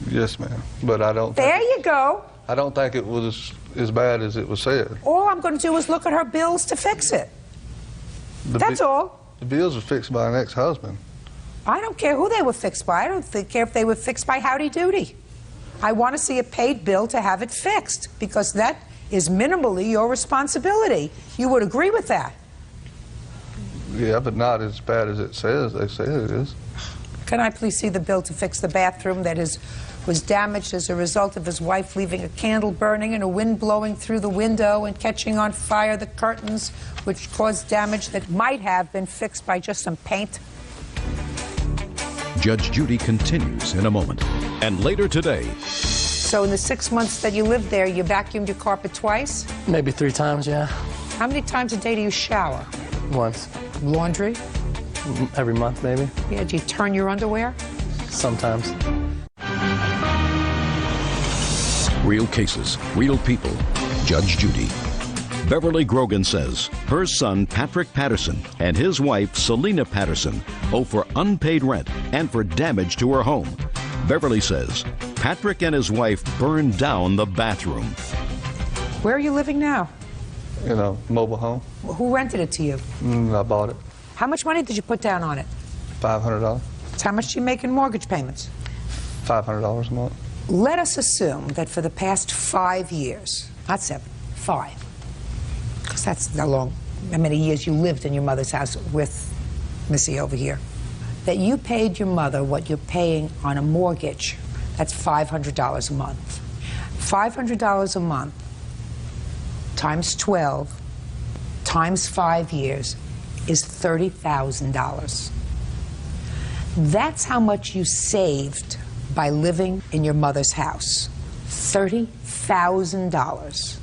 Yes, ma'am. But I don't... There you go. I don't think it was as bad as it was said. All I'm going to do is look at her bills to fix it. That's all. The bills were fixed by an ex-husband. I don't care who they were fixed by. I don't care if they were fixed by Howdy Doody. I want to see a paid bill to have it fixed, because that is minimally your responsibility. You would agree with that? Yeah, but not as bad as it says. They say it is. Can I please see the bill to fix the bathroom that was damaged as a result of his wife leaving a candle burning and a wind blowing through the window and catching on fire the curtains, which caused damage that might have been fixed by just some paint? Judge Judy continues in a moment. And later today... So in the 6 months that you lived there, you vacuumed your carpet twice? Maybe 3 times, yeah. How many times a day do you shower? Once. Laundry? Every month, maybe. Yeah, do you turn your underwear? Sometimes. Real cases, real people. Judge Judy. Beverly Grogan says her son Patrick Patterson and his wife Selena Patterson owe for unpaid rent and for damage to her home. Beverly says Patrick and his wife burned down the bathroom. Where are you living now? In a mobile home. Who rented it to you? I bought it. How much money did you put down on it? $500. How much do you make in mortgage payments? $500 a month. Let us assume that for the past 5 years, not 7, 5, because that's how many years you lived in your mother's house with Missy over here, that you paid your mother what you're paying on a mortgage. That's $500 a month. $500 a month times 12 times 5 years is $30,000. That's how much you saved by living in your mother's house. $30,000.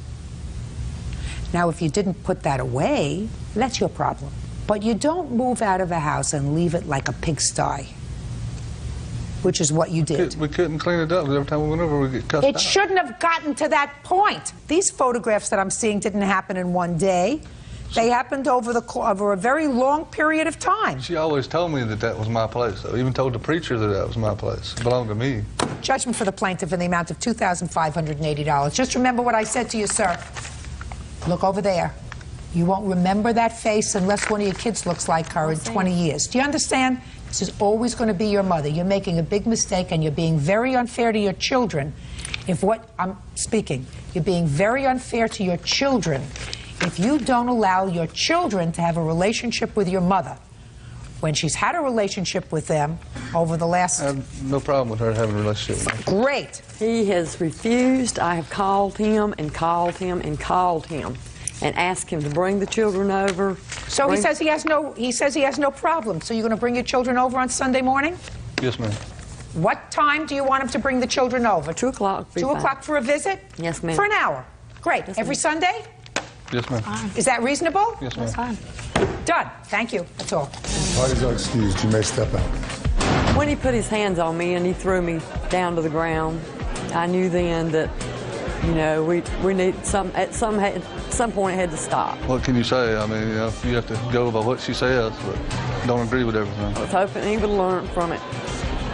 Now, if you didn't put that away, that's your problem. But you don't move out of a house and leave it like a pigsty, which is what you did. We couldn't clean it up. Every time we went over, we get cussed out. It shouldn't have gotten to that point. These photographs that I'm seeing didn't happen in one day. They happened over a very long period of time. She always told me that that was my place. I even told the preacher that that was my place. It belonged to me. Judgment for the plaintiff in the amount of $2,580. Just remember what I said to you, sir. Look over there. You won't remember that face unless one of your kids looks like her in 20 years. Do you understand? This is always going to be your mother. You're making a big mistake, and you're being very unfair to your children. You're being very unfair to your children if you don't allow your children to have a relationship with your mother when she's had a relationship with them over the last... I have no problem with her having a relationship with me. Great. He has refused. I have called him and called him and called him and asked him to bring the children over. So he says he has no problem. So you're going to bring your children over on Sunday morning? Yes, ma'am. What time do you want him to bring the children over? 2 o'clock. 2 o'clock for a visit? Yes, ma'am. For an hour. Great. Every Sunday? Yes, ma'am. Is that reasonable? Yes, ma'am. That's fine. Done. Thank you. That's all. Parties are excused. You may step out. When he put his hands on me and he threw me down to the ground, I knew then that, you know, we need at some point it had to stop. What can you say? I mean, you know, you have to go by what she says, but don't agree with everything. I was hoping he would learn from it.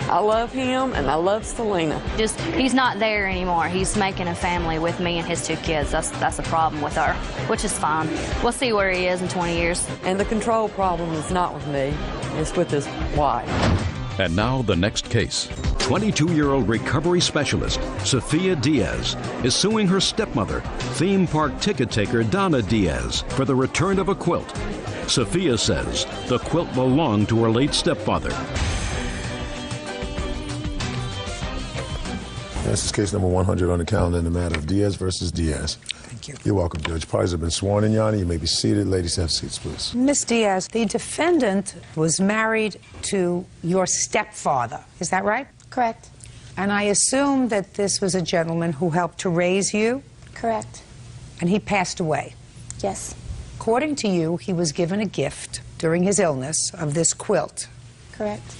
I love him and I love Selena. He's not there anymore. He's making a family with me and his 2 kids. That's a problem with her, which is fine. We'll see where he is in 20 years. And the control problem is not with me, it's with his wife. And now the next case. 22-year-old recovery specialist Sophia Diaz is suing her stepmother, theme park ticket taker Donna Diaz, for the return of a quilt. Sophia says the quilt belonged to her late stepfather. This is case number 100 on the calendar in the matter of Diaz versus Diaz. Thank you. You're welcome, Judge. Parties have been sworn in, Your Honor. You may be seated. Ladies, have seats, please. Miss Diaz, the defendant was married to your stepfather. Is that right? Correct. And I assume that this was a gentleman who helped to raise you? Correct. And he passed away? Yes. According to you, he was given a gift during his illness of this quilt. Correct.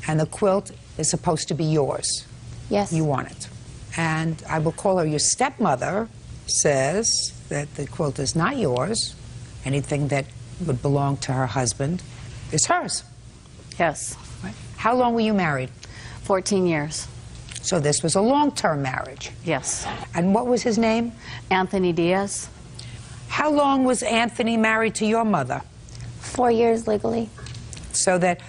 And the quilt is supposed to be yours. Yes. You want it. And I will call her your stepmother, says that the quilt is not yours. Anything that would belong to her husband is hers. Yes. Right. How long were you married? 14 years. So this was a long-term marriage? Yes. And what was his name? Anthony Diaz. How long was Anthony married to your mother? 4 years legally. So that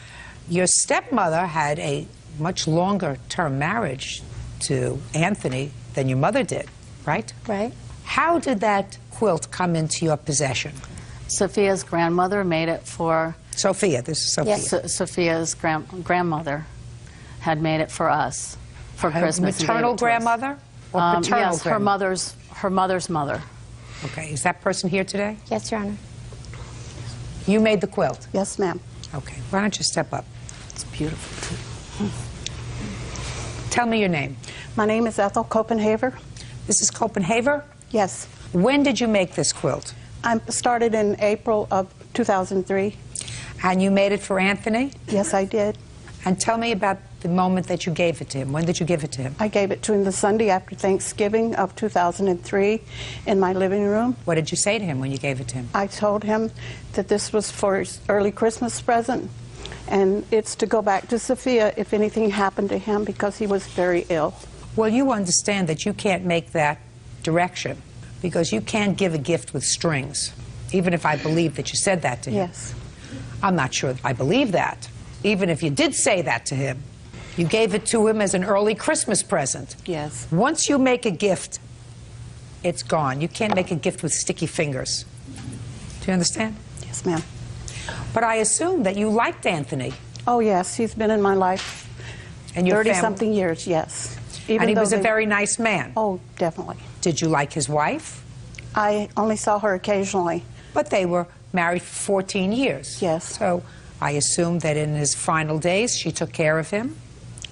your stepmother had a much longer term marriage to Anthony than your mother did, right? Right. How did that quilt come into your possession? Sophia's grandmother made it for... Sophia, this is Sophia. Yes. Sophia's grandmother had made it for us for Christmas. Maternal grandmother or paternal yes, grandmother? her mother's mother. Okay, is that person here today? Yes, Your Honor. You made the quilt? Yes, ma'am. Okay, why don't you step up? It's beautiful. Tell me your name. My name is Ethel Copenhaver. This is Copenhaver? Yes. When did you make this quilt? I started in April of 2003. And you made it for Anthony? Yes, I did. And tell me about the moment that you gave it to him. When did you give it to him? I gave it to him the Sunday after Thanksgiving of 2003 in my living room. What did you say to him when you gave it to him? I told him that this was for his early Christmas present, and it's to go back to Sophia if anything happened to him because he was very ill. Well, you understand that you can't make that direction because you can't give a gift with strings, even if I believe that you said that to him. Yes. I'm not sure I believe that. Even if you did say that to him, you gave it to him as an early Christmas present. Yes. Once you make a gift, it's gone. You can't make a gift with sticky fingers. Do you understand? Yes, ma'am. But I assume that you liked Anthony. Oh, yes. He's been in my life and 30-something years, yes. And he was a very nice man. Oh, definitely. Did you like his wife? I only saw her occasionally. But they were married for 14 years. Yes. So I assume that in his final days, she took care of him?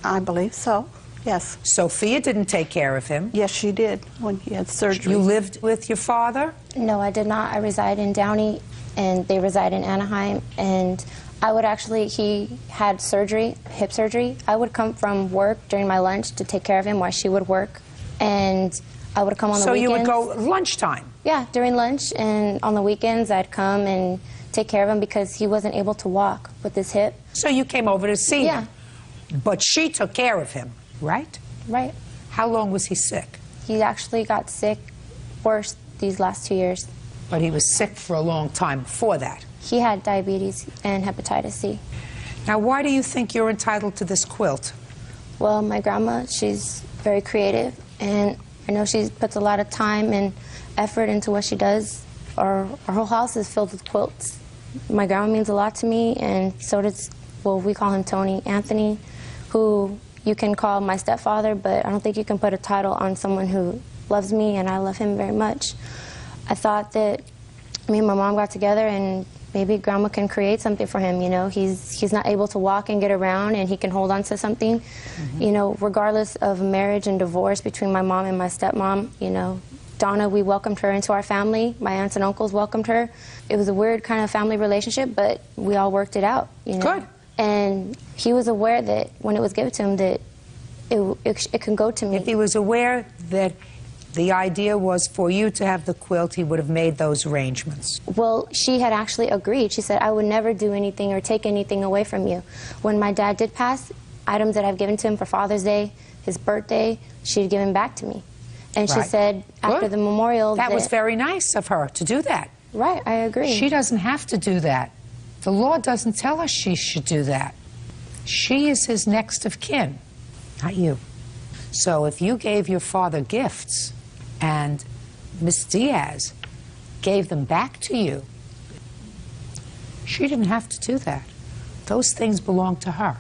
I believe so, yes. Sophia didn't take care of him? Yes, she did when he had surgery. You lived with your father? No, I did not. I reside in Downey, and they reside in Anaheim. And I would actually, he had surgery, hip surgery. I would come from work during my lunch to take care of him while she would work. And I would come on the weekends. So you would go lunchtime? Yeah, during lunch. And on the weekends, I'd come and take care of him because he wasn't able to walk with his hip. So you came over to see him? But she took care of him, right? Right. How long was he sick? He actually got sick worse these last 2 years. But he was sick for a long time before that. He had diabetes and hepatitis C. Now, why do you think you're entitled to this quilt? Well, my grandma, she's very creative, and I know she puts a lot of time and effort into what she does. Our whole house is filled with quilts. My grandma means a lot to me, and so does, well, we call him Tony, Anthony, who you can call my stepfather, but I don't think you can put a title on someone who loves me, and I love him very much. I thought that me and my mom got together, and maybe Grandma can create something for him, you know. He's not able to walk and get around, and he can hold on to something. You know, regardless of marriage and divorce between my mom and my stepmom, you know, Donna, we welcomed her into our family. My aunts and uncles welcomed her. It was a weird kind of family relationship, but we all worked it out, you know. Good. And he was aware that when it was given to him that it can go to me. If he was aware that the idea was for you to have the quilt, he would have made those arrangements. Well, she had actually agreed. She said, I would never do anything or take anything away from you. When my dad did pass, items that I've given to him for Father's Day, his birthday, she'd given back to me. And she said after the memorial that was very nice of her to do that. Right, I agree. She doesn't have to do that. The law doesn't tell us she should do that. She is his next of kin, not you. So if you gave your father gifts and Miss Diaz gave them back to you, she didn't have to do that. Those things belong to her.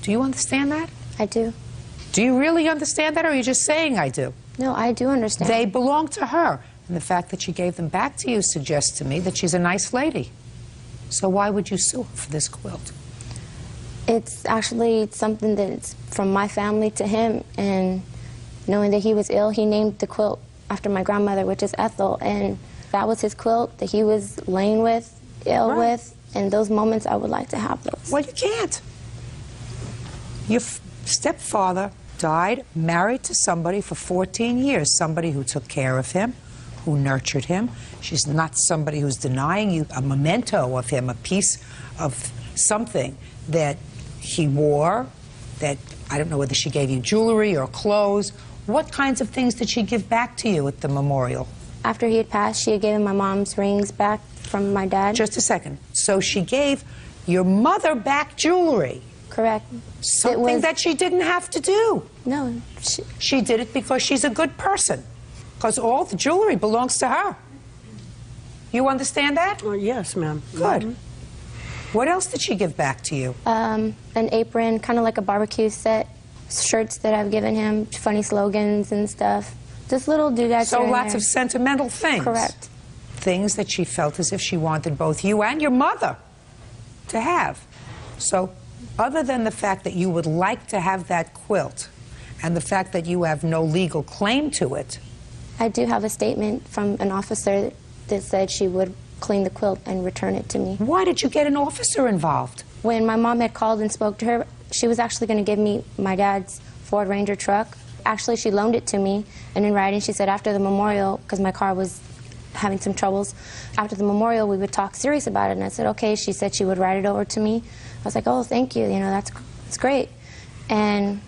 Do you understand that? I do. Do you really understand that, or are you just saying I do? No, I do understand. They belong to her. And the fact that she gave them back to you suggests to me that she's a nice lady. So why would you sue her for this quilt? It's actually something that's from my family to him, and knowing that he was ill, he named the quilt after my grandmother, which is Ethel, and that was his quilt that he was laying with, ill with, and those moments I would like to have those. Well, you can't. Your stepfather died married to somebody for 14 years, somebody who took care of him, who nurtured him. She's not somebody who's denying you a memento of him, a piece of something that he wore, that I don't know whether she gave you jewelry or clothes. What kinds of things did she give back to you at the memorial? After he had passed, she had given my mom's rings back from my dad. Just a second. So she gave your mother back jewelry? Correct. Something that she didn't have to do. No. She did it because she's a good person. Because all the jewelry belongs to her. You understand that? Oh, yes, ma'am. Good. What else did she give back to you? An apron, kind of like a barbecue set, shirts that I've given him, funny slogans and stuff. Just little doodads. So lots of sentimental things. Correct. Things that she felt as if she wanted both you and your mother to have. So other than the fact that you would like to have that quilt and the fact that you have no legal claim to it. I do have a statement from an officer that said she would clean the quilt and return it to me. Why did you get an officer involved? When my mom had called and spoke to her, she was actually going to give me my dad's Ford Ranger truck. Actually, she loaned it to me, and in writing she said after the memorial, because my car was having some troubles, after the memorial we would talk serious about it, and I said okay. She said she would write it over to me. I was like, oh, thank you, you know, that's great. And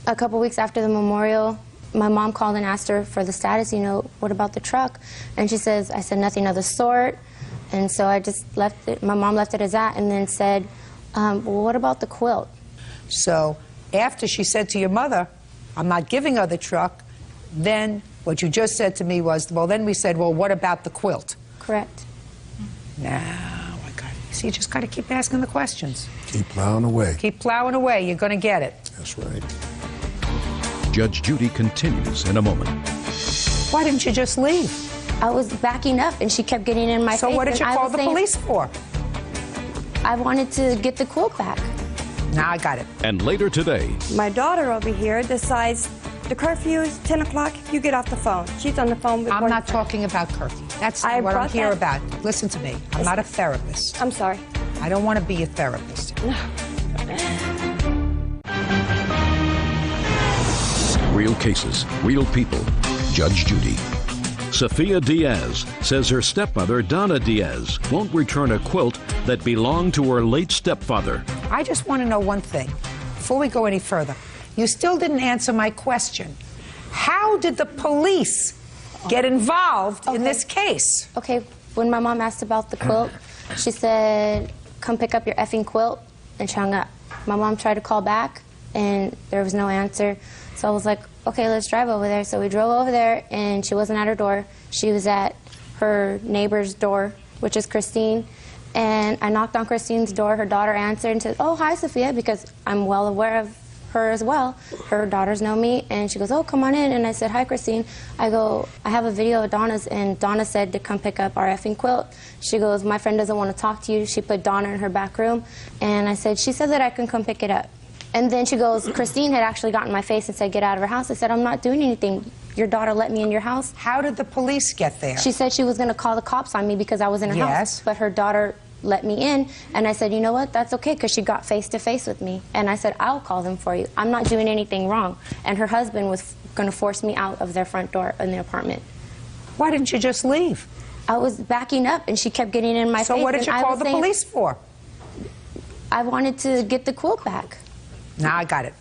a couple weeks after the memorial, my mom called and asked her for the status, you know, what about the truck? And she says, I said nothing of the sort. And so I just left it, my mom left it as that, and then said, well, what about the quilt? So after she said to your mother, I'm not giving her the truck, then what you just said to me was, well, then we said, well, what about the quilt? Correct. Now, I got it. So you just got to keep asking the questions. Keep plowing away. Keep plowing away. You're going to get it. That's right. Judge Judy continues in a moment. Why didn't you just leave? I was backing up, and she kept getting in my face. So what did you and call the police for? I wanted to get the quilt back. Now I got it. And later today, my daughter over here decides the curfew is 10 o'clock, you get off the phone. She's on the phone with I'm not talking about curfew. That's not what I'm here about. Listen to me. I'm not a therapist. I'm sorry. I don't want to be a therapist. real cases, real people. Judge Judy. Sophia Diaz says her stepmother, Donna Diaz, won't return a quilt that belonged to her late stepfather. I just want to know one thing before we go any further. You still didn't answer my question. How did the police get involved in this case? Okay, when my mom asked about the quilt, she said, come pick up your effing quilt, and she hung up. My mom tried to call back, and there was no answer. So I was like, okay, let's drive over there. So we drove over there, and she wasn't at her door. She was at her neighbor's door, which is Christine. And I knocked on Christine's door. Her daughter answered and said, oh, hi, Sophia, because I'm well aware of her as well. Her daughters know me, and she goes, oh, come on in. And I said, hi, Christine. I go, I have a video of Donna's, and Donna said to come pick up our effing quilt. She goes, my friend doesn't want to talk to you. She put Donna in her back room. And I said, she said that I can come pick it up. And then she goes, Christine had actually gotten in my face and said, get out of her house. I said, I'm not doing anything. Your daughter let me in your house. How did the police get there? She said she was going to call the cops on me because I was in her house. But her daughter let me in, and I said, you know what, that's okay, because she got face-to-face with me. And I said, I'll call them for you. I'm not doing anything wrong. And her husband was going to force me out of their front door in their apartment. Why didn't you just leave? I was backing up, and she kept getting in my face. So what did you call the police for? I wanted to get the quilt back. Now I got it.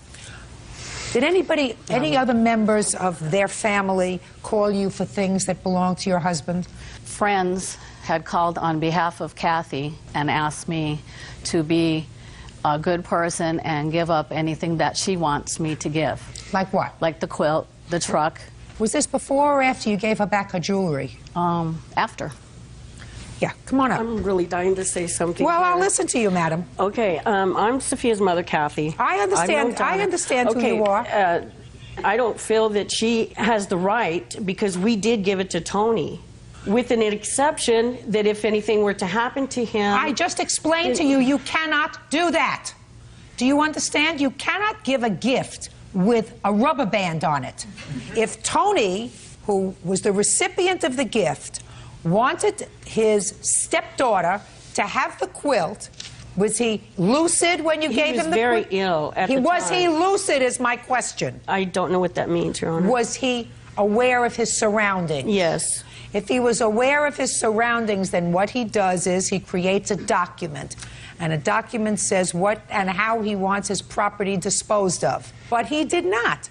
Did anybody, any other members of their family call you for things that belong to your husband? Friends had called on behalf of Kathy and asked me to be a good person and give up anything that she wants me to give. Like what? Like the quilt, the truck. Was this before or after you gave her back her jewelry? After. Yeah, come on up. I'm really dying to say something. Well, here. I'll listen to you, madam. Okay, I'm Sophia's mother, Kathy. I understand who you are. I don't feel that she has the right, because we did give it to Tony, with an exception that if anything were to happen to him... I just explained to you, you cannot do that. Do you understand? You cannot give a gift with a rubber band on it. If Tony, who was the recipient of the gift, wanted his stepdaughter to have the quilt, was he lucid when you gave him the quilt? He was very ill at the time. Was he lucid is my question. I don't know what that means, Your Honor. Was he aware of his surroundings? Yes. If he was aware of his surroundings, then what he does is he creates a document. And a document says what and how he wants his property disposed of. But he did not.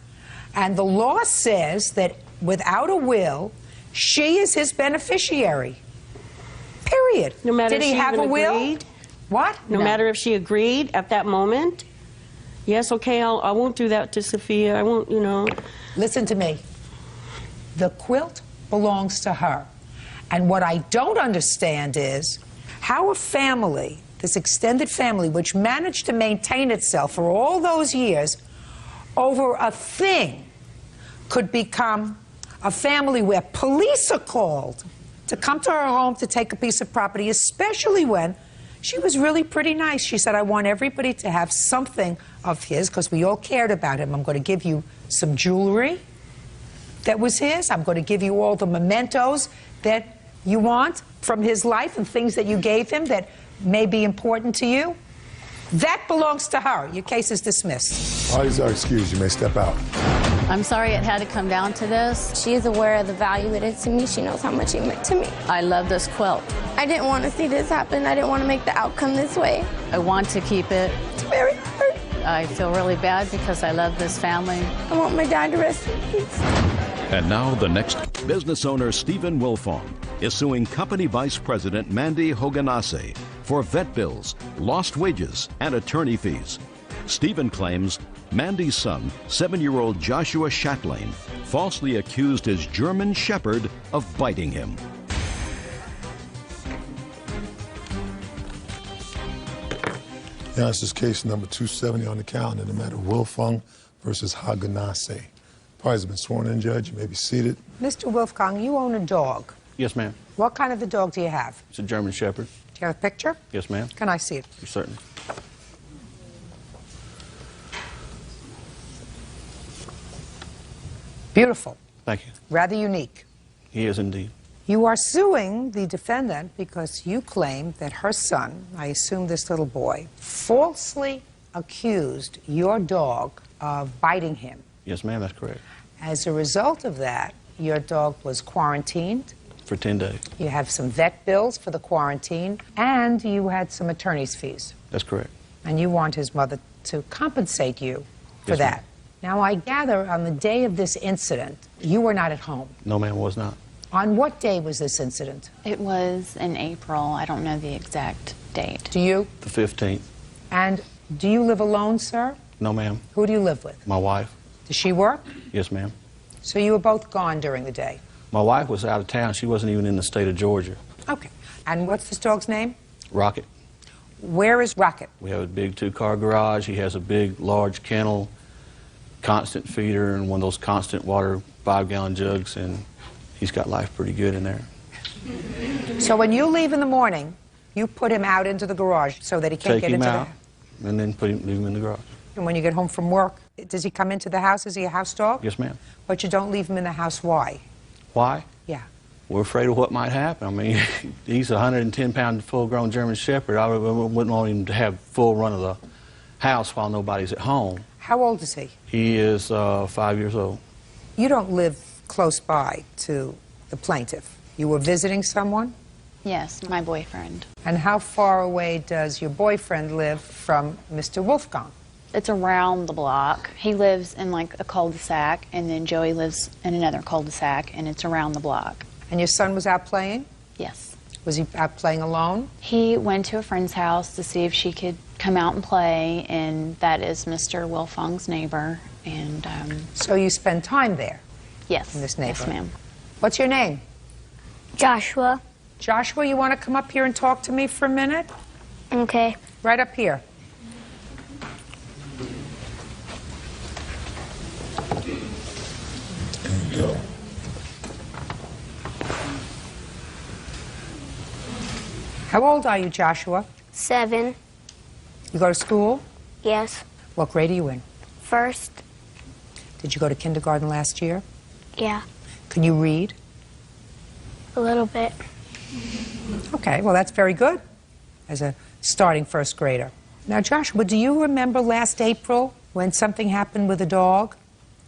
And the law says that without a will, she is his beneficiary. Period. No matter Did he if she have a even will? agreed? What? No matter if she agreed at that moment? Yes, okay, I won't do that to Sophia. I won't, you know. Listen to me. The quilt belongs to her. And what I don't understand is how a family, this extended family, which managed to maintain itself for all those years over a thing, could become a family where police are called to come to her home to take a piece of property, especially when she was really pretty nice. She said, I want everybody to have something of his, because we all cared about him. I'm going to give you some jewelry that was his. I'm going to give you all the mementos that you want from his life and things that you gave him that may be important to you. That belongs to her. Your case is dismissed. Parties are excused. You may step out. I'm sorry it had to come down to this. She is aware of the value it is to me. She knows how much it meant to me. I love this quilt. I didn't want to see this happen. I didn't want to make the outcome this way. I want to keep it. It's very hard. I feel really bad because I love this family. I want my dad to rest in peace. And now the next. Business owner Stephen Wilfong is suing company vice president Mandy Hoganase for vet bills, lost wages, and attorney fees. Stephen claims Mandy's son, 7-year-old Joshua Chatelain, falsely accused his German shepherd of biting him. Yeah, this is case number 270 on the calendar, the matter of Wilfong versus Haganase. Parties have been sworn in, Judge. You may be seated. Mr. Wolfgang, you own a dog. Yes, ma'am. What kind of a dog do you have? It's a German Shepherd. Do you have a picture? Yes, ma'am. Can I see it? Certainly. Beautiful. Thank you. Rather unique. He is indeed. You are suing the defendant because you claim that her son, I assume this little boy, falsely accused your dog of biting him. Yes, ma'am, that's correct. As a result of that, your dog was quarantined. For 10 days. You have some vet bills for the quarantine, and you had some attorney's fees. That's correct. And you want his mother to compensate you for Yes, that. Now, I gather on the day of this incident, you were not at home. No, ma'am, was not. On what day was this incident? It was in April. I don't know the exact date. Do you? The 15th. And do you live alone, sir? No, ma'am. Who do you live with? My wife. Does she work? Yes, ma'am. So you were both gone during the day? My wife was out of town. She wasn't even in the state of Georgia. Okay. And what's this dog's name? Rocket. Where is Rocket? We have a big 2-car garage. He has a big, large kennel. constant feeder and one of those constant water 5-gallon jugs, and he's got life pretty good in there. So when you leave in the morning, you put him out into the garage so that he can't get into the house? And then leave him in the garage. And when you get home from work, does he come into the house? Is he a house dog? Yes, ma'am. But you don't leave him in the house. Why? Why? Yeah. We're afraid of what might happen. I mean, he's a 110-pound full-grown German Shepherd. I wouldn't want him to have full run of the house while nobody's at home. How old is he? He is 5 years old. You don't live close by to the plaintiff. You were visiting someone? Yes, my boyfriend. And how far away does your boyfriend live from Mr. Wolfgang? It's around the block. He lives in like a cul-de-sac, and then Joey lives in another cul-de-sac, and it's around the block. And your son was out playing? Yes. Was he out playing alone? He went to a friend's house to see if she could come out and play, and that is Mr. Wolfgang's neighbor. And so you spend time there? Yes. In this neighborhood? Yes, ma'am. What's your name? Joshua. Joshua, you want to come up here and talk to me for a minute? Okay. Right up here. There you go. How old are you, Joshua? 7. You go to school? Yes. What grade are you in? First. Did you go to kindergarten last year? Yeah. Can you read? A little bit. Okay, well, that's very good as a starting first grader. Now, Joshua, do you remember last April when something happened with a dog?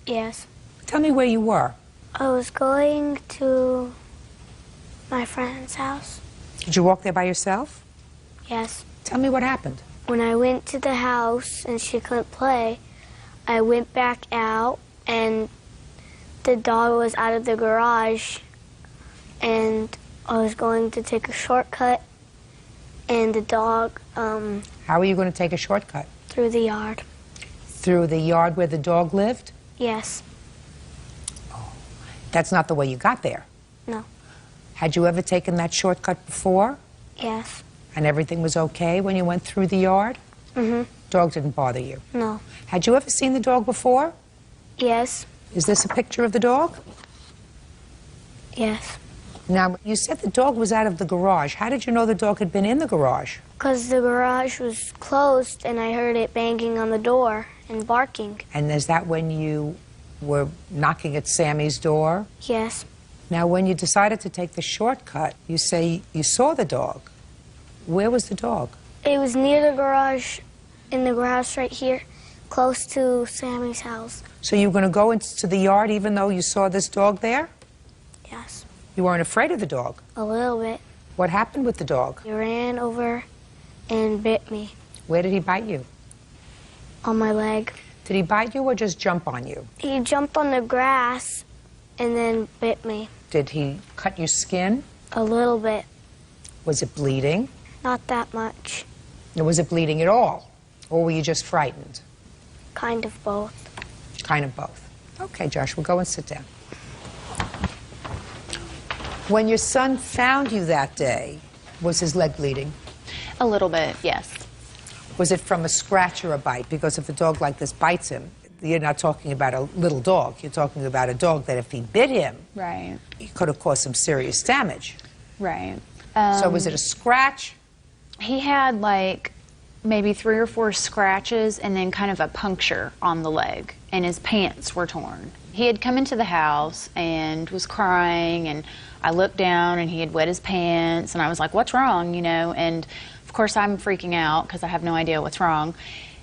Yes. Tell me where you were. I was going to my friend's house. Did you walk there by yourself? Yes. Tell me what happened. When I went to the house and she couldn't play, I went back out and the dog was out of the garage and I was going to take a shortcut and the dog How are you going to take a shortcut? through the yard. Through the yard where the dog lived? Yes. That's not the way you got there. No. Had you ever taken that shortcut before? Yes. And everything was okay when you went through the yard? Mm-hmm. Dog didn't bother you? No. Had you ever seen the dog before? Yes. Is this a picture of the dog? Yes. Now, you said the dog was out of the garage. How did you know the dog had been in the garage? Because the garage was closed and I heard it banging on the door and barking. And is that when you were knocking at Sammy's door? Yes. Now, when you decided to take the shortcut, you say you saw the dog. Where was the dog? It was near the garage, in the garage right here, close to Sammy's house. So you were going to go into the yard even though you saw this dog there? Yes. You weren't afraid of the dog? A little bit. What happened with the dog? He ran over and bit me. Where did he bite you? On my leg. Did he bite you or just jump on you? He jumped on the grass and then bit me. Did he cut your skin? A little bit. Was it bleeding? Not that much. Or was it bleeding at all? Or were you just frightened? Kind of both. Kind of both. Okay, Joshua, go and sit down. When your son found you that day, was his leg bleeding? A little bit, yes. Was it from a scratch or a bite? Because if a dog like this bites him, you're not talking about a little dog. You're talking about a dog that if he bit him, Right. he could have caused some serious damage. Right. So was it a scratch? He had like maybe 3 or 4 scratches and then kind of a puncture on the leg, and his pants were torn. He had come into the house and was crying, and I looked down and he had wet his pants, and I was like, what's wrong, you know? And of course I'm freaking out because I have no idea what's wrong.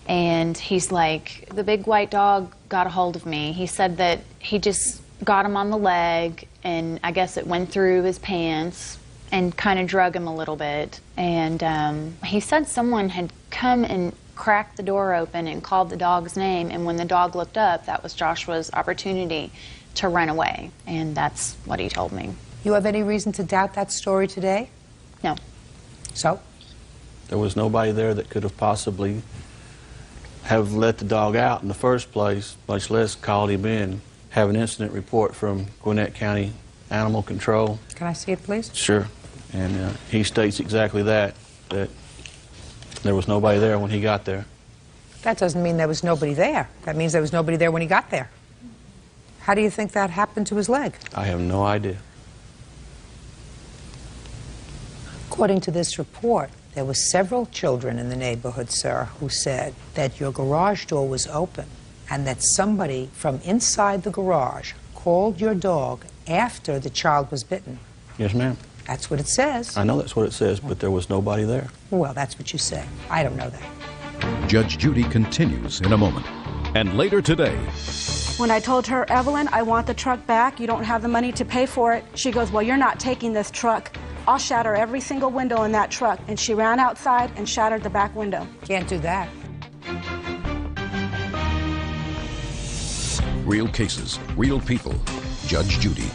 And he's like, the big white dog got a hold of me. He said that he just got him on the leg, and I guess it went through his pants and kind of drug him a little bit. And he said someone had come and cracked the door open and called the dog's name, and when the dog looked up, that was Joshua's opportunity to run away, and that's what he told me. You have any reason to doubt that story today? No. So? There was nobody there that could have possibly have let the dog out in the first place, much less called him in. Have an incident report from Gwinnett County Animal Control. Can I see it, please? Sure. And he states exactly that there was nobody there when he got there. That doesn't mean there was nobody there. That means there was nobody there when he got there. How do you think that happened to his leg? I have no idea. According to this report, there were several children in the neighborhood, sir, who said that your garage door was open and that somebody from inside the garage called your dog after the child was bitten. Yes, ma'am. That's what it says. I know that's what it says, but there was nobody there. Well, that's what you say. I don't know that. Judge Judy continues in a moment. And later today, when I told her, Evelyn, I want the truck back, you don't have the money to pay for it, she goes, well, you're not taking this truck. I'll shatter every single window in that truck. And she ran outside and shattered the back window. Can't do that. real cases, real people. Judge Judy.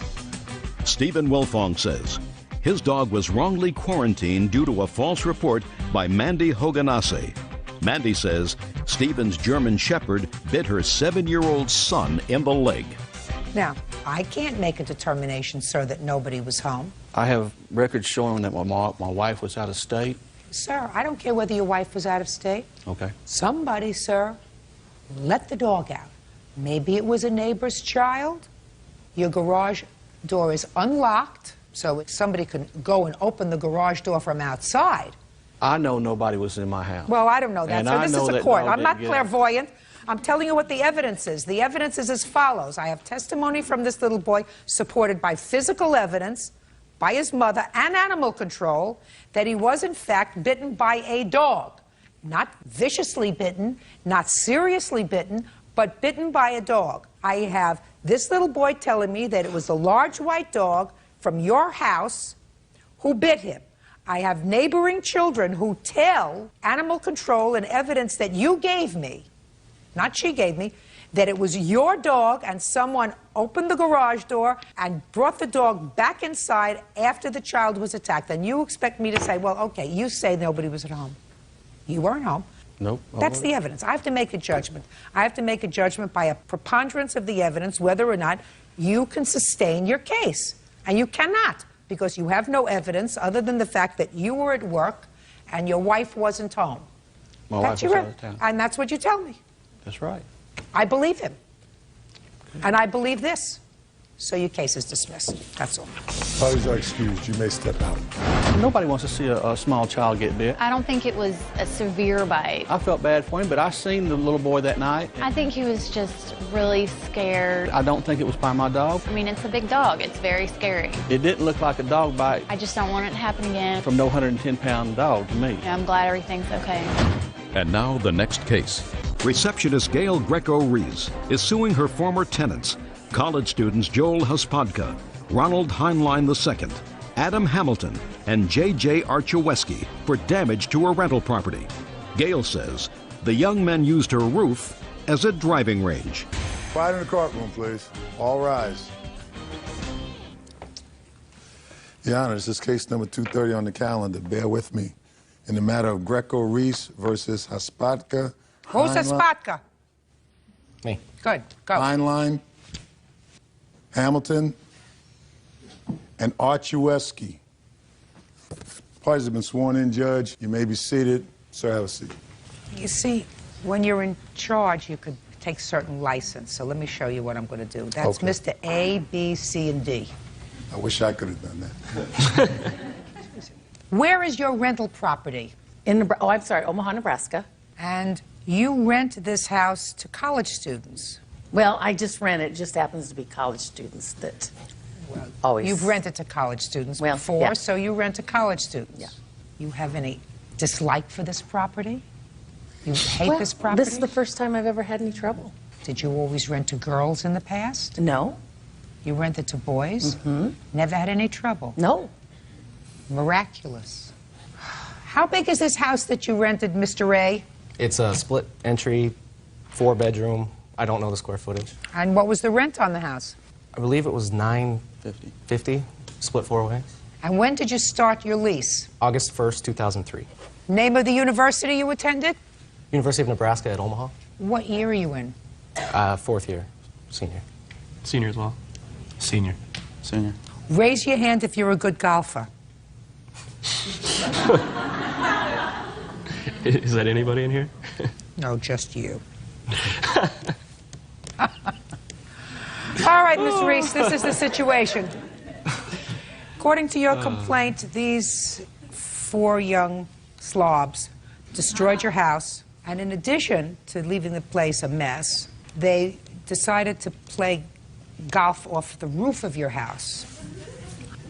Stephen Wilfong says his dog was wrongly quarantined due to a false report by Mandy Hoganase. Mandy says Stephen's German Shepherd bit her 7-year-old son in the leg. Now, I can't make a determination, sir, that nobody was home. I have records showing that my wife was out of state. Sir, I don't care whether your wife was out of state. Okay. Somebody, sir, let the dog out. Maybe it was a neighbor's child. Your garage door is unlocked, so somebody can go and open the garage door from outside. I know nobody was in my house. Well, I don't know that, And sir. I This know is a that court. dog I'm not didn't get it. clairvoyant. I'm telling you what the evidence is. The evidence is as follows. I have testimony from this little boy supported by physical evidence, by his mother, and animal control, that he was, in fact, bitten by a dog. Not viciously bitten, not seriously bitten, but bitten by a dog. I have this little boy telling me that it was a large white dog from your house who bit him. I have neighboring children who tell animal control and evidence that you gave me, not she gave me, that it was your dog and someone opened the garage door and brought the dog back inside after the child was attacked. And you expect me to say, well, okay, you say nobody was at home. You weren't home. Nope. That's the evidence. I have to make a judgment. I have to make a judgment by a preponderance of the evidence whether or not you can sustain your case. And you cannot, because you have no evidence other than the fact that you were at work and your wife wasn't home. My That's wife was your out of town. And that's what you tell me. That's right. I believe him. And I believe this. So your case is dismissed. That's all. Parties are excused. You may step out. Nobody wants to see a small child get bit. I don't think it was a severe bite. I felt bad for him, but I seen the little boy that night. I think he was just really scared. I don't think it was by my dog. I mean, it's a big dog. It's very scary. It didn't look like a dog bite I just don't want it to happen again. from no 110-pound dog to me. I'm glad everything's okay. And now the next case. Receptionist Gail Greco-Rees is suing her former tenants, college students Joel Huspadka, Ronald Heinlein II, Adam Hamilton, and J.J. Archieweski for damage to her rental property. Gail says the young men used her roof as a driving range. Quiet in the courtroom, please. All rise. Your Honor, this is case number 230 on the calendar. Bear with me. In the matter of Greco-Rees versus Huspadka. Who's Huspadka? Me. Good. Go. Heinlein, Hamilton, and Archieweski. Parties have been sworn in, Judge. You may be seated. Sir, have a seat. You see, when you're in charge, you could take certain license. So let me show you what I'm going to do. That's Okay. Mr. A, B, C, and D. I wish I could have done that. Where is your rental property? I'm sorry, Omaha, Nebraska. And you rent this house to college students. Well, I just rent it. It just happens to be college students that always. You've rented to college students before, yeah. so you rent to college students. Yeah. You have any dislike for this property? You hate this property? This is the first time I've ever had any trouble. Did you always rent to girls in the past? No. You rented to boys? Mm-hmm. Never had any trouble? No. Miraculous. How big is this house that you rented, Mr. A? It's a split entry, 4-bedroom. I don't know the square footage. And what was the rent on the house? I believe it was $950, split 4 ways. And when did you start your lease? August 1st, 2003. Name of the university you attended? University of Nebraska at Omaha. What year are you in? 4th year, senior. Senior as well. Senior. Senior. Raise your hand if you're a good golfer. Is that anybody in here? No, just you. All right, Ms. Reese, this is the situation. According to your complaint, these 4 young slobs destroyed your house, and in addition to leaving the place a mess, they decided to play golf off the roof of your house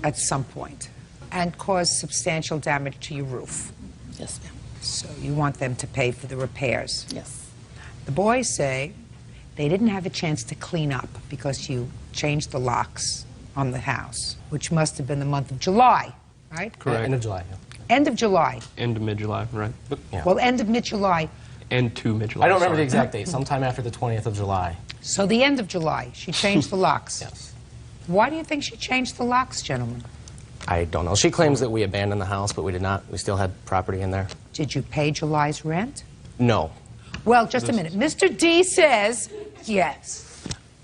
at some point and cause substantial damage to your roof. Yes, ma'am. So you want them to pay for the repairs. Yes. The boys say they didn't have a chance to clean up because you changed the locks on the house, which must have been the month of July, right? Correct. End of July, yeah. End of July. End of mid-July, right? Yeah. Well, end of mid-July. End to mid-July. I don't remember the exact date. Sometime after the 20th of July. So the end of July, she changed the locks. Yes. Why do you think she changed the locks, gentlemen? I don't know. She claims that we abandoned the house, but we did not. We still had property in there. Did you pay July's rent? No. Well, just a minute. Mr. D says yes.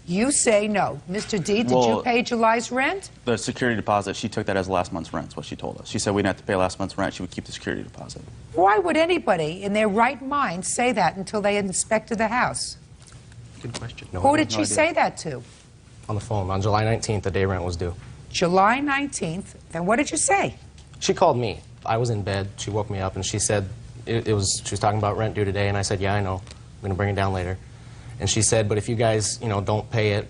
You say no. Mr. D, did you pay July's rent? The security deposit, she took that as last month's rent, is what she told us. She said we didn't have to pay last month's rent, she would keep the security deposit. Why would anybody in their right mind say that until they inspected the house? Good question. No, Who did she say that to? On the phone. On July 19th, the day rent was due. July 19th. Then what did you say? She called me. I was in bed. She woke me up, and she said she was talking about rent due today, and I said, yeah, I know. I'm going to bring it down later. And she said, but if you guys, don't pay it,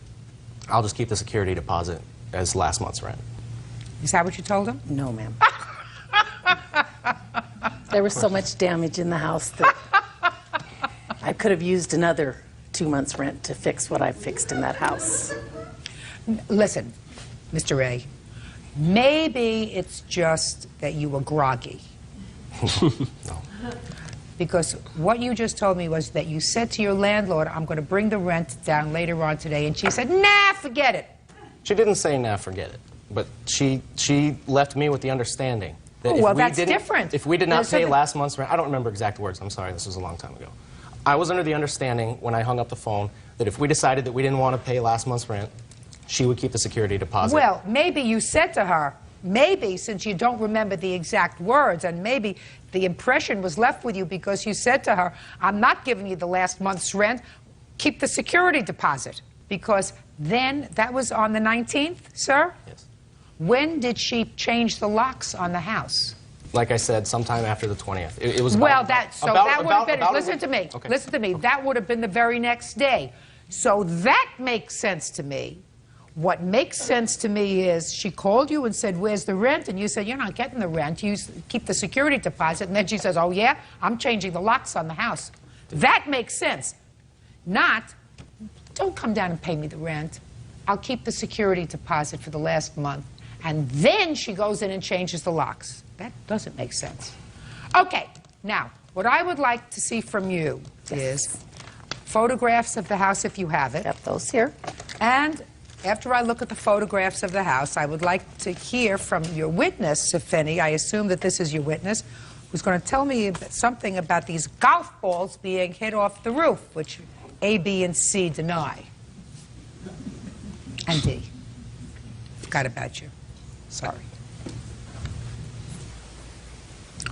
I'll just keep the security deposit as last month's rent. Is that what you told him? No, ma'am. There was so much damage in the house that I could have used another 2 months' rent to fix what I fixed in that house. Listen, Mr. Ray, maybe it's just that you were groggy. No. Because what you just told me was that you said to your landlord, I'm going to bring the rent down later on today, and she said, nah, forget it. She didn't say, nah, forget it. But she left me with the understanding that that's different. If we did not pay last month's rent, I don't remember exact words, I'm sorry, this was a long time ago. I was under the understanding when I hung up the phone that if we decided that we didn't want to pay last month's rent, she would keep the security deposit. Well, maybe you said to her, maybe, since you don't remember the exact words, and maybe the impression was left with you because you said to her, I'm not giving you the last month's rent, keep the security deposit. Because then, that was on the 19th, sir? Yes. When did she change the locks on the house? Like I said, sometime after the 20th. It was that would have been, listen to me, okay. Listen to me, that would have been the very next day. So that makes sense to me. What makes sense to me is she called you and said, where's the rent? And you said, you're not getting the rent. You keep the security deposit. And then she says, oh, yeah? I'm changing the locks on the house. That makes sense. Not, don't come down and pay me the rent. I'll keep the security deposit for the last month. And then she goes in and changes the locks. That doesn't make sense. Okay, now, what I would like to see from you is photographs of the house if you have it. Yep, those here. And after I look at the photographs of the house, I would like to hear from your witness, if any. I assume that this is your witness, who's going to tell me something about these golf balls being hit off the roof, which A, B, and C deny. And D. Forgot about you. Sorry.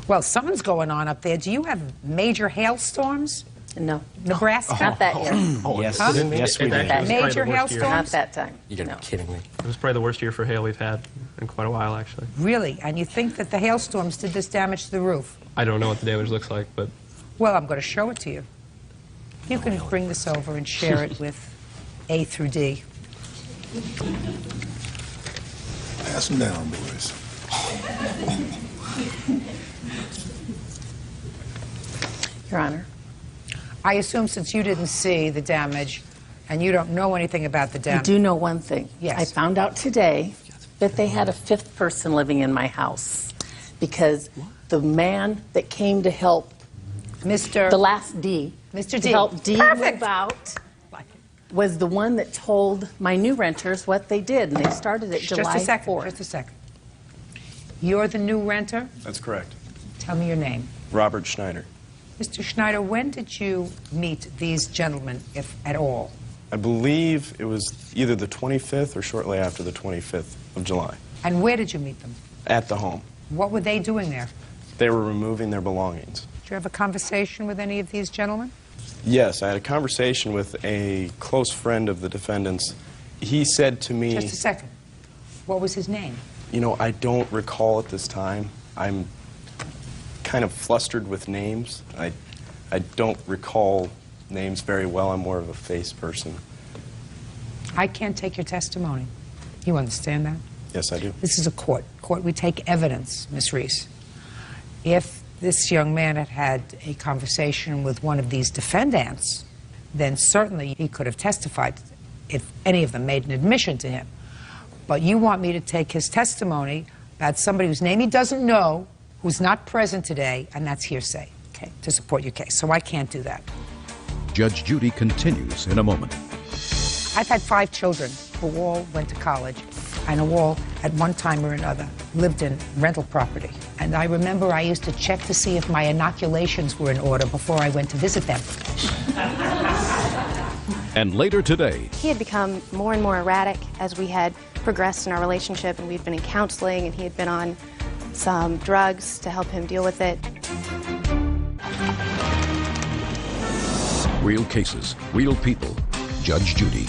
Well, something's going on up there. Do you have major hailstorms? No. Nebraska? Not that year. Yes, Huh? yes, we did. Major hailstorms? Not that time. You gotta be kidding me. It was probably the worst year for hail we've had in quite a while, actually. Really? And you think that the hailstorms did this damage to the roof? I don't know what the damage looks like, but Well, I'm going to show it to you. You can bring this over and share it with A through D. Pass them down, boys. Your Honor. I assume since you didn't see the damage and you don't know anything about the I damage. do know one thing. Yes. I found out today that they had a 5th person living in my house because the man that came to help the last D, Mr. to help D move out, was the one that told my new renters what they did, and they started at July 4th. Just a second. You're the new renter? That's correct. Tell me your name. Robert Schneider. Mr. Schneider, when did you meet these gentlemen, if at all? I believe it was either the 25th or shortly after the 25th of July. And where did you meet them? At the home. What were they doing there? They were removing their belongings. Did you have a conversation with any of these gentlemen? Yes, I had a conversation with a close friend of the defendant's. He said to me... Just a second. What was his name? You know, I don't recall at this time. I'm kind of flustered with names. I don't recall names very well. I'm more of a face person. I can't take your testimony. You understand that? Yes, I do. This is a court. Court, we take evidence, Miss Reese. If this young man had had a conversation with one of these defendants, then certainly he could have testified if any of them made an admission to him. But you want me to take his testimony about somebody whose name he doesn't know, who's not present today, and that's hearsay, okay, to support your case. So I can't do that. Judge Judy continues in a moment. I've had 5 children who all went to college and who all, at one time or another, lived in rental property. And I remember I used to check to see if my inoculations were in order before I went to visit them. And later today, he had become more and more erratic as we had progressed in our relationship, and we'd been in counseling, and he had been on some drugs to help him deal with it. real cases, real people. Judge Judy.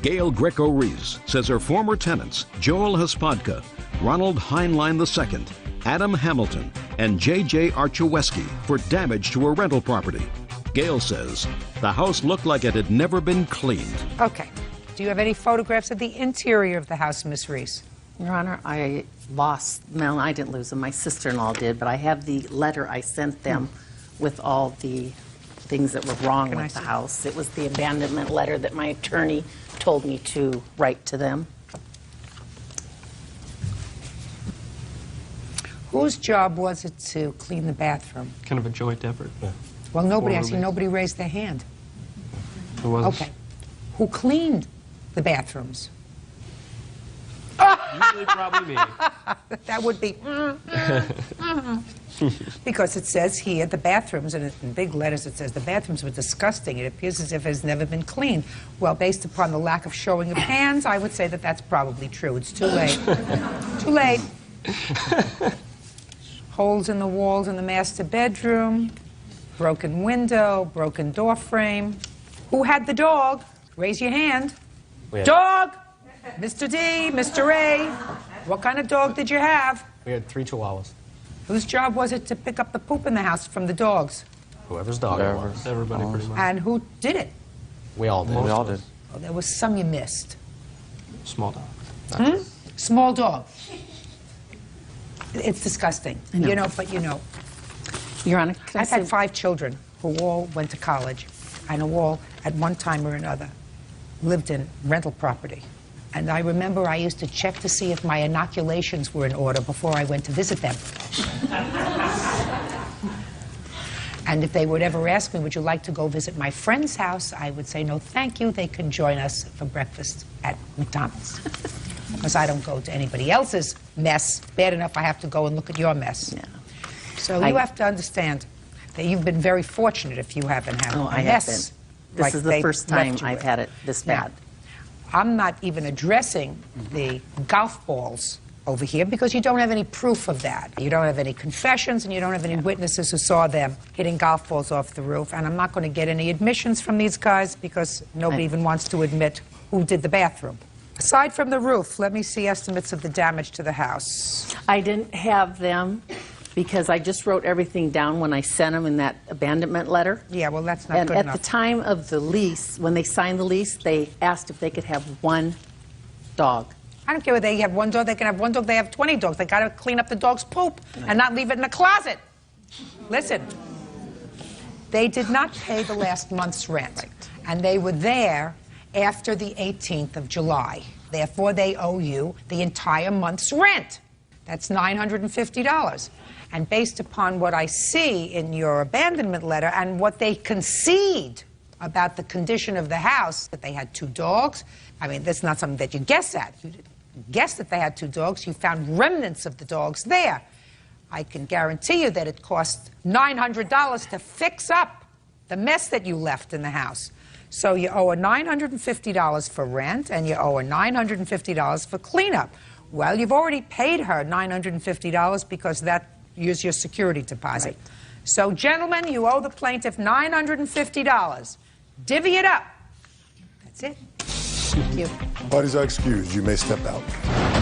Gail Greco-Rees says her former tenants, Joel Hospodka, Ronald Heinlein II, Adam Hamilton, and J.J. Archieweski, for damage to a rental property. Gail says the house looked like it had never been cleaned. Okay. Do you have any photographs of the interior of the house, Miss Reese? Your Honor, I lost, well, I didn't lose them, my sister-in-law did, but I have the letter I sent them with all the things that were wrong with the house. It was the abandonment letter that my attorney told me to write to them. Whose job was it to clean the bathroom? Kind of a joint effort. Yeah. Well, nobody, actually, nobody raised their hand. Who was? Okay. Who cleaned the bathrooms? Usually probably me. That would be... Because it says here, the bathrooms, and in big letters it says, the bathrooms were disgusting. It appears as if it has never been cleaned. Well, based upon the lack of showing of hands, I would say that that's probably true. It's too late. Too late. Holes in the walls in the master bedroom, broken window, broken door frame. Who had the dog? Raise your hand. Dog! Mr. D, Mr. A, what kind of dog did you have? We had 3 chihuahuas. Whose job was it to pick up the poop in the house from the dogs? Whoever's dog it was. Everybody pretty much. And who did it? We all did. We all did. Oh, there was some you missed. Small dog. Small dog. It's disgusting. I know. You know, but you know. Your Honor, I've had 5 children who all went to college and who all, at one time or another, lived in rental property. And I remember I used to check to see if my inoculations were in order before I went to visit them. And if they would ever ask me, would you like to go visit my friend's house, I would say, no, thank you. They can join us for breakfast at McDonald's. Because I don't go to anybody else's mess. Bad enough I have to go and look at your mess. Yeah. So you have to understand that you've been very fortunate if you haven't had a I have mess. been. This is the first time I've had it this bad. I'm not even addressing the golf balls over here because you don't have any proof of that. You don't have any confessions and you don't have any witnesses who saw them hitting golf balls off the roof. And I'm not going to get any admissions from these guys because nobody even wants to admit who did the bathroom. Aside from the roof, let me see estimates of the damage to the house. I didn't have them because I just wrote everything down when I sent them in that abandonment letter. Yeah, well, that's not And good at enough. the time of the lease, when they signed the lease, they asked if they could have 1 dog. I don't care whether they have 1 dog, they can have 1 dog, they have 20 dogs. They got to clean up the dog's poop and not leave it in the closet. Listen, they did not pay the last month's rent, and they were there after the 18th of July. Therefore, they owe you the entire month's rent. That's $950. And based upon what I see in your abandonment letter and what they concede about the condition of the house, that they had 2 dogs, I mean, that's not something that you guess at. You didn't guess that they had 2 dogs. You found remnants of the dogs there. I can guarantee you that it cost $900 to fix up the mess that you left in the house. So you owe her $950 for rent, and you owe her $950 for cleanup. Well, you've already paid her $950 because that is your security deposit. Right. So, gentlemen, you owe the plaintiff $950. Divvy it up. That's it. Thank you. Parties are excused. You may step out.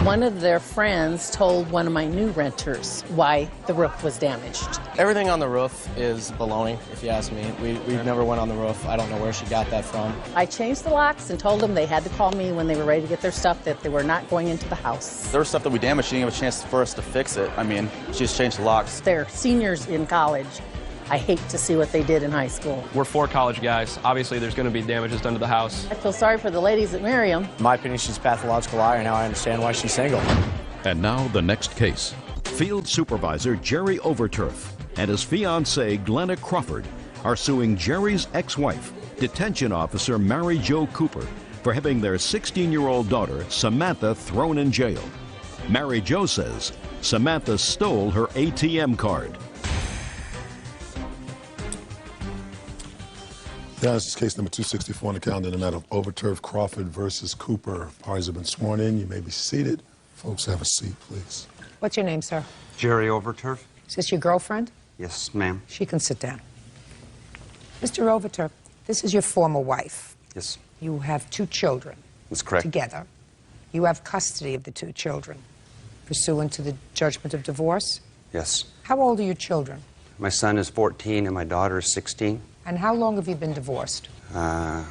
One of their friends told one of my new renters why the roof was damaged. Everything on the roof is baloney, if you ask me. We never went on the roof. I don't know where she got that from. I changed the locks and told them they had to call me when they were ready to get their stuff, that they were not going into the house. There was stuff that we damaged. She didn't have a chance for us to fix it. I mean, she just changed the locks. They're seniors in college. I hate to see what they did in high school. We're 4 college guys. Obviously, there's going to be damages done to the house. I feel sorry for the ladies at Miriam. In my opinion, she's a pathological liar. Now I understand why she's single. And now the next case. Field Supervisor Jerry Overturf and his fiancée Glenna Crawford are suing Jerry's ex-wife, Detention Officer Mary Jo Cooper, for having their 16-year-old daughter, Samantha, thrown in jail. Mary Jo says Samantha stole her ATM card. Yeah, this is case number 264 on the calendar in the matter of Overturf Crawford versus Cooper. Parties have been sworn in. You may be seated. Folks, have a seat, please. What's your name, sir? Jerry Overturf? Is this your girlfriend? Yes, ma'am. She can sit down. Mr. Overturf, this is your former wife. Yes. You have 2 children. That's correct. Together. You have custody of the 2 children, pursuant to the judgment of divorce. Yes. How old are your children? My son is 14 and my daughter is 16. And how long have you been divorced? A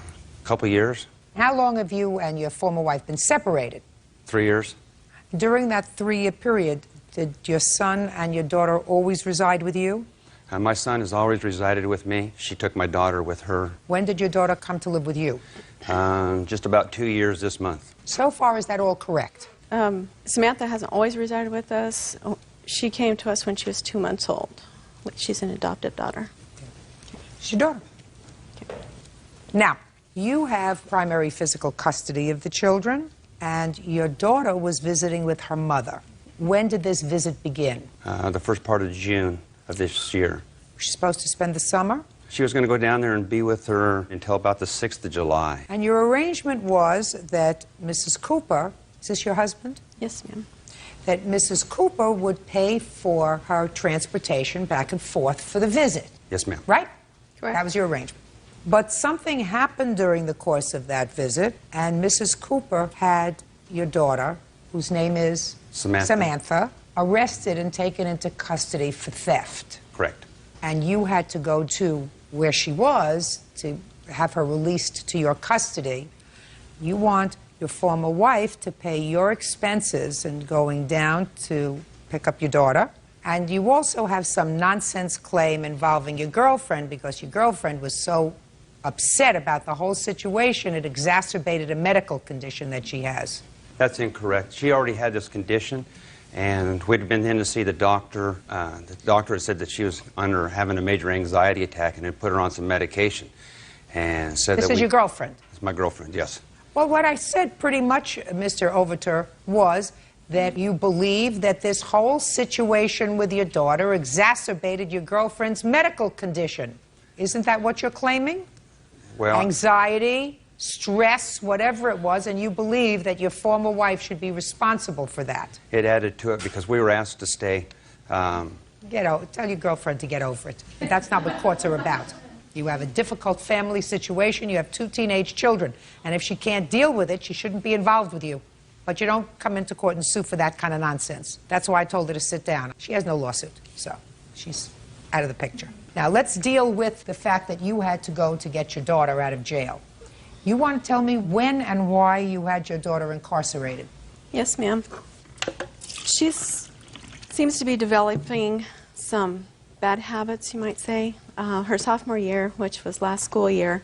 couple years. How long have you and your former wife been separated? 3 years. During that 3-year period, did your son and your daughter always reside with you? My son has always resided with me. She took my daughter with her. When did your daughter come to live with you? Just about 2 years this month. So far, is that all correct? Samantha hasn't always resided with us. She came to us when she was 2 months old. She's an adopted daughter. She's your daughter. Okay. Now, you have primary physical custody of the children, and your daughter was visiting with her mother. When did this visit begin? The first part of June of this year. Was she supposed to spend the summer? She was going to go down there and be with her until about the 6th of July. And your arrangement was that Mrs. Cooper, is this your husband? Yes, ma'am. That Mrs. Cooper would pay for her transportation back and forth for the visit. Yes, ma'am. Right? Correct. That was your arrangement. But something happened during the course of that visit, and Mrs. Cooper had your daughter, whose name is Samantha, arrested and taken into custody for theft. Correct. And you had to go to where she was to have her released to your custody. You want your former wife to pay your expenses in going down to pick up your daughter. And you also have some nonsense claim involving your girlfriend because your girlfriend was so upset about the whole situation, it exacerbated a medical condition that she has. That's incorrect. She already had this condition, and we'd been in to see the doctor. The doctor had said that she was having a major anxiety attack and had put her on some medication. And said This is your girlfriend? It's my girlfriend, yes. Well, what I said pretty much, Mr. Overturf, was that you believe that this whole situation with your daughter exacerbated your girlfriend's medical condition. Isn't that what you're claiming? Well, anxiety, stress, whatever it was, and you believe that your former wife should be responsible for that. It added to it because we were asked to stay. Tell your girlfriend to get over it. But that's not what courts are about. You have a difficult family situation, you have 2 teenage children, and if she can't deal with it, she shouldn't be involved with you. But you don't come into court and sue for that kind of nonsense. That's why I told her to sit down. She has no lawsuit, so she's out of the picture. Now, let's deal with the fact that you had to go to get your daughter out of jail. You want to tell me when and why you had your daughter incarcerated? Yes, ma'am. She seems to be developing some bad habits, you might say. Her sophomore year, which was last school year,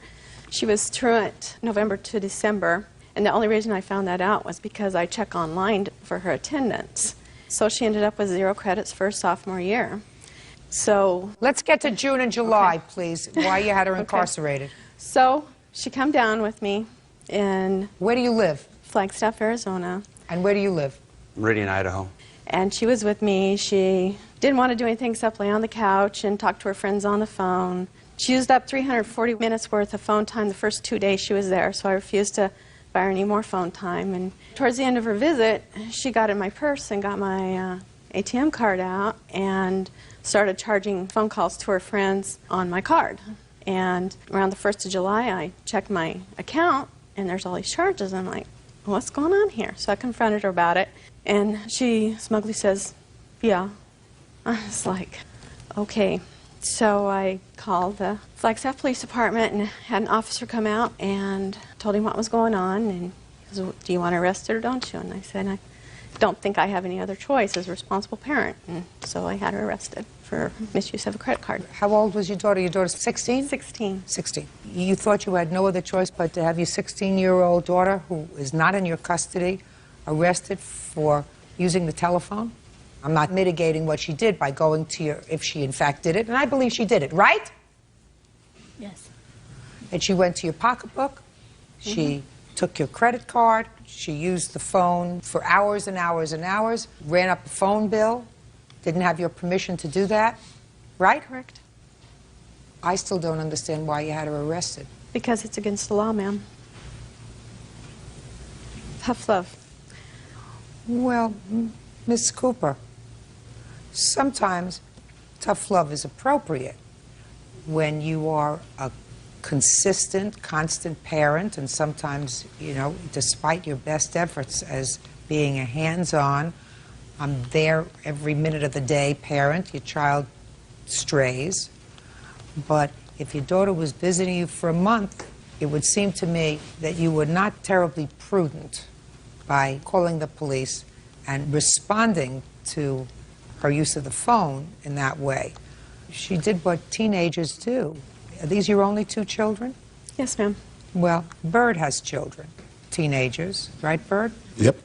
she was truant November to December. And the only reason I found that out was because I checked online for her attendance. So she ended up with 0 credits for her sophomore year. So let's get to June and July, okay. Please. Why you had her Okay. incarcerated? So she come down with me in... Where do you live? Flagstaff, Arizona. And where do you live? Meridian, Idaho. And she was with me. She didn't want to do anything except lay on the couch and talk to her friends on the phone. She used up 340 minutes worth of phone time the first 2 days she was there, so I refused to buy her any more phone time. And towards the end of her visit, she got in my purse and got my ATM card out and started charging phone calls to her friends on my card. And around the 1st of July, I checked my account, and there's all these charges. I'm like, what's going on here? So I confronted her about it, and she smugly says, yeah. I was like, okay. So I called the Flagstaff Police Department and had an officer come out and told him what was going on. And he goes, do you want to arrest her or don't you? And I said, I don't think I have any other choice as a responsible parent. And so I had her arrested for misuse of a credit card. How old was your daughter? Your daughter's 16? 16. 16. You thought you had no other choice but to have your 16-year-old daughter, who is not in your custody, arrested for using the telephone? I'm not mitigating what she did by going to your, if she in fact did it, and I believe she did it, right? Yes. And she went to your pocketbook, she took your credit card, she used the phone for hours and hours and hours, ran up a phone bill, didn't have your permission to do that, right? Correct. I still don't understand why you had her arrested. Because it's against the law, ma'am. Tough love. Well, Miss Cooper, sometimes tough love is appropriate when you are a consistent, constant parent, and sometimes, you know, despite your best efforts as being a hands-on, I'm there every minute of the day parent, your child strays. But if your daughter was visiting you for a month, it would seem to me that you were not terribly prudent by calling the police and responding to her use of the phone in that way. She did what teenagers do. Are these your only 2 children? Yes, ma'am. Well, Bird has children, teenagers, right, Bird? Yep.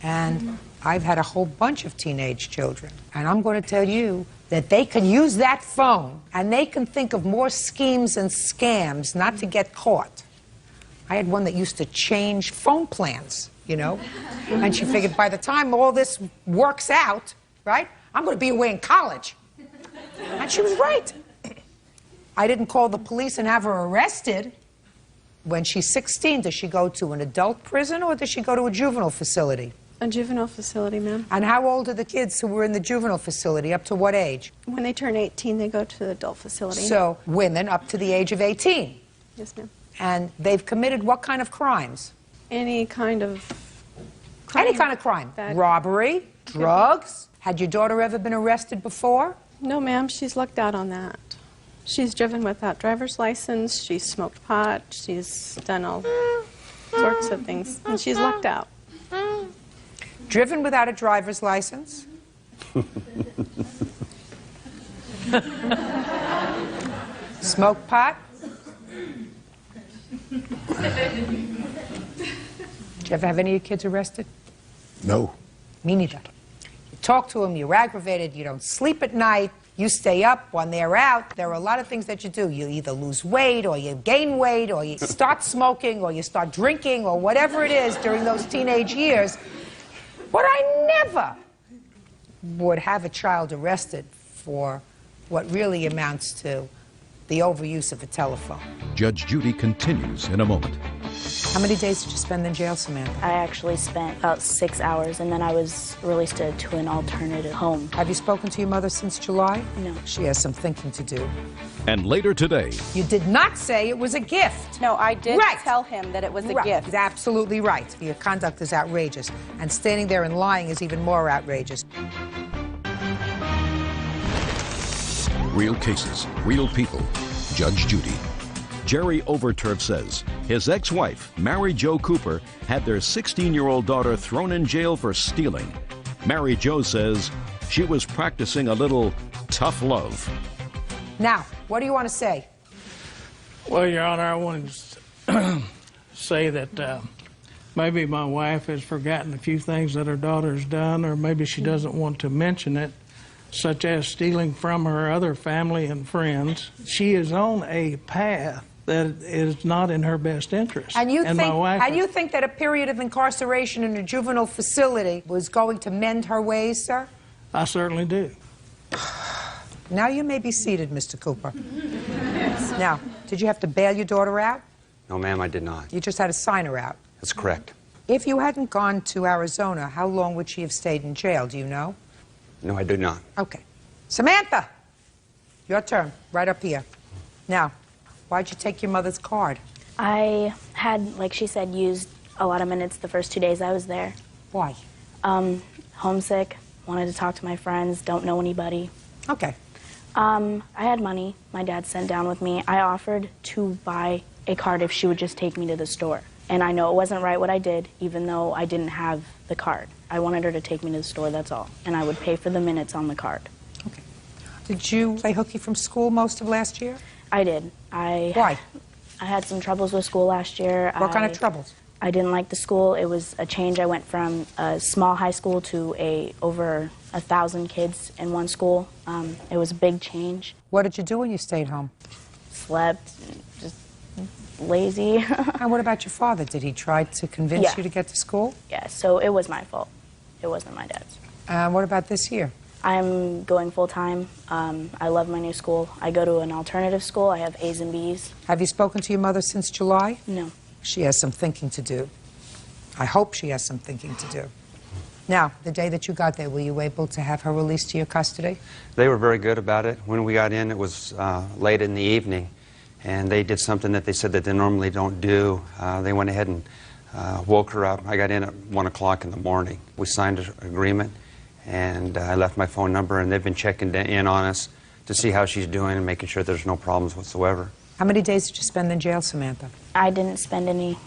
And I've had a whole bunch of teenage children. And I'm going to tell you that they can use that phone and they can think of more schemes and scams not to get caught. I had one that used to change phone plans, you know? And she figured by the time all this works out, right, I'm going to be away in college. And she was right. I didn't call the police and have her arrested. When she's 16, does she go to an adult prison or does she go to a juvenile facility? A juvenile facility, ma'am. And how old are the kids who were in the juvenile facility? Up to what age? When they turn 18, they go to the adult facility. So, women up to the age of 18. Yes, ma'am. And they've committed what kind of crimes? Any kind of crime. Any kind of crime. Robbery, drugs. Had your daughter ever been arrested before? No, ma'am. She's lucked out on that. She's driven without driver's license. She's smoked pot. She's done all sorts of things. And she's lucked out. Driven without a driver's license? Smoke pot? Did you ever have any of your kids arrested? No. Me neither. You talk to them, you're aggravated, you don't sleep at night, you stay up when they're out. There are a lot of things that you do. You either lose weight, or you gain weight, or you start smoking, or you start drinking, or whatever it is during those teenage years. But I never would have a child arrested for what really amounts to the overuse of a telephone. Judge Judy continues in a moment. How many days did you spend in jail, Samantha? I actually spent about 6 hours, and then I was released to an alternative home. Have you spoken to your mother since July? No. She has some thinking to do. And later today, You did not say it was a gift. No, I did Right. tell him that it was a Right. gift. He's absolutely right. Your conduct is outrageous. And standing there and lying is even more outrageous. real cases, real people. Judge Judy. Jerry Overturf says his ex-wife, Mary Jo Cooper, had their 16-year-old daughter thrown in jail for stealing. Mary Jo says she was practicing a little tough love. Now, what do you want to say? Well, Your Honor, I wanted to say that maybe my wife has forgotten a few things that her daughter's done, or maybe she doesn't want to mention it, such as stealing from her other family and friends. She is on a path that is not in her best interest. And you my think that a period of incarceration in a juvenile facility was going to mend her ways, sir? I certainly do. Now you may be seated, Mr. Cooper. Now, did you have to bail your daughter out? No, ma'am, I did not. You just had to sign her out. That's correct. If you hadn't gone to Arizona, how long would she have stayed in jail? Do you know? No, I do not. Okay. Samantha, your turn, right up here. Now, why'd you take your mother's card? I had, like she said, used a lot of minutes the first 2 days I was there. Why? Homesick, wanted to talk to my friends, don't know anybody. Okay. I had money my dad sent down with me. I offered to buy a card if she would just take me to the store. And I know it wasn't right what I did, even though I didn't have the card. I wanted her to take me to the store, that's all. And I would pay for the minutes on the card. Okay. Did you play hooky from school most of last year? I did. Why? I had some troubles with school last year. What kind of troubles? I didn't like the school. It was a change. I went from a small high school to over 1,000 kids in one school. It was a big change. What did you do when you stayed home? Slept, just lazy. And what about your father? Did he try to convince you to get to school? Yeah, so it was my fault. It wasn't my dad's. What about this year? I'm going full-time. I love my new school. I go to an alternative school. I have A's and B's. Have you spoken to your mother since July? No. She has some thinking to do. I hope she has some thinking to do. Now, the day that you got there, were you able to have her released to your custody? They were very good about it. When we got in, it was late in the evening, and they did something that they said that they normally don't do. They went ahead and woke her up. I got in at 1 o'clock in the morning. We signed an agreement, and I left my phone number, and they've been checking in on us to see how she's doing and making sure there's no problems whatsoever. How many days did you spend in jail, Samantha? I didn't spend any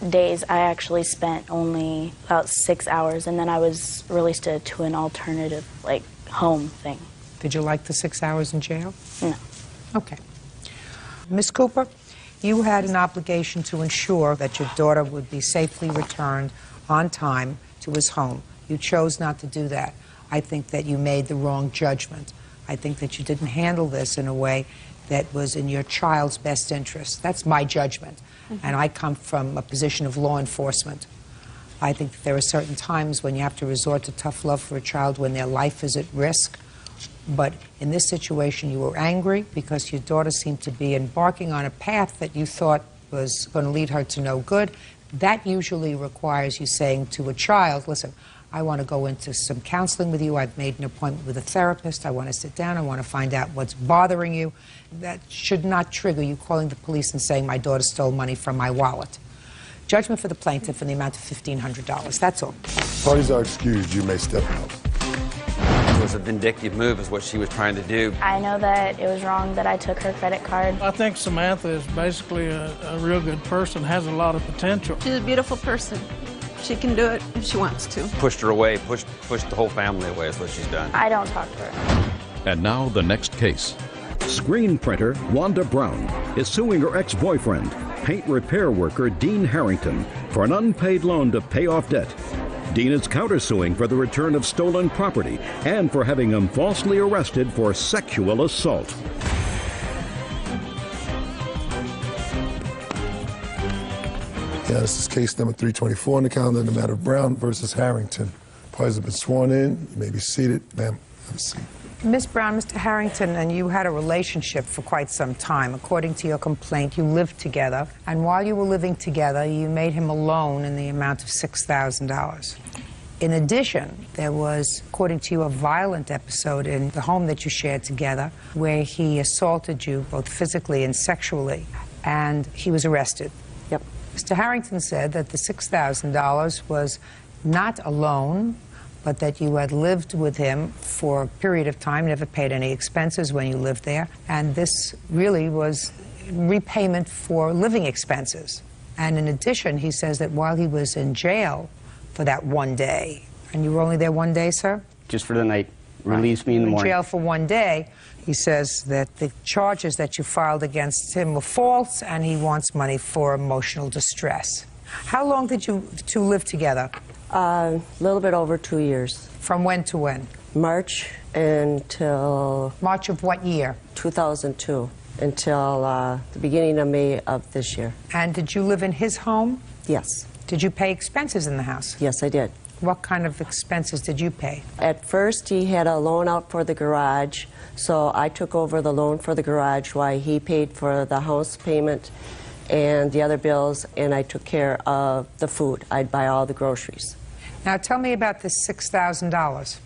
days. I actually spent only about 6 hours, and then I was released to an alternative, like, home thing. Did you like the 6 hours in jail? No. Okay. Miss Cooper, you had an obligation to ensure that your daughter would be safely returned on time to his home. You chose not to do that. I think that you made the wrong judgment. I think that you didn't handle this in a way that was in your child's best interest. That's my judgment. And I come from a position of law enforcement. I think that there are certain times when you have to resort to tough love for a child when their life is at risk. But in this situation, you were angry because your daughter seemed to be embarking on a path that you thought was going to lead her to no good. That usually requires you saying to a child, listen, I want to go into some counseling with you. I've made an appointment with a therapist. I want to sit down. I want to find out what's bothering you. That should not trigger you calling the police and saying my daughter stole money from my wallet. Judgment for the plaintiff in the amount of $1,500. That's all. Parties are excused. You may step out. It was a vindictive move is what she was trying to do. I know that it was wrong that I took her credit card. I think Samantha is basically a real good person, has a lot of potential. She's a beautiful person. She can do it if she wants to. Pushed her away, pushed the whole family away is what she's done. I don't talk to her. And now the next case. Screen printer Wanda Brown is suing her ex-boyfriend, paint repair worker Dean Harrington, for an unpaid loan to pay off debt. Dean is countersuing for the return of stolen property and for having him falsely arrested for sexual assault. Yeah, this is case number 324 on the calendar in the matter of Brown versus Harrington. Parties have been sworn in. You may be seated. Ma'am, have a seat. Miss Brown, Mr. Harrington and you had a relationship for quite some time. According to your complaint, you lived together. And while you were living together, you made him a loan in the amount of $6,000. In addition, there was, according to you, a violent episode in the home that you shared together where he assaulted you both physically and sexually, and he was arrested. Yep. Mr. Harrington said that the $6,000 was not a loan, but that you had lived with him for a period of time, never paid any expenses when you lived there, and this really was repayment for living expenses. And in addition, he says that while he was in jail for that one day, and you were only there one day, sir? Just for the night. Release me in the morning. In jail for one day. He says that the charges that you filed against him were false, and he wants money for emotional distress. How long did you two live together? A little bit over 2 years. From when to when? March until... March of what year? 2002, until the beginning of May of this year. And did you live in his home? Yes. Did you pay expenses in the house? Yes, I did. What kind of expenses did you pay? At first, he had a loan out for the garage, so I took over the loan for the garage while he paid for the house payment and the other bills, and I took care of the food. I'd buy all the groceries. Now tell me about this $6,000.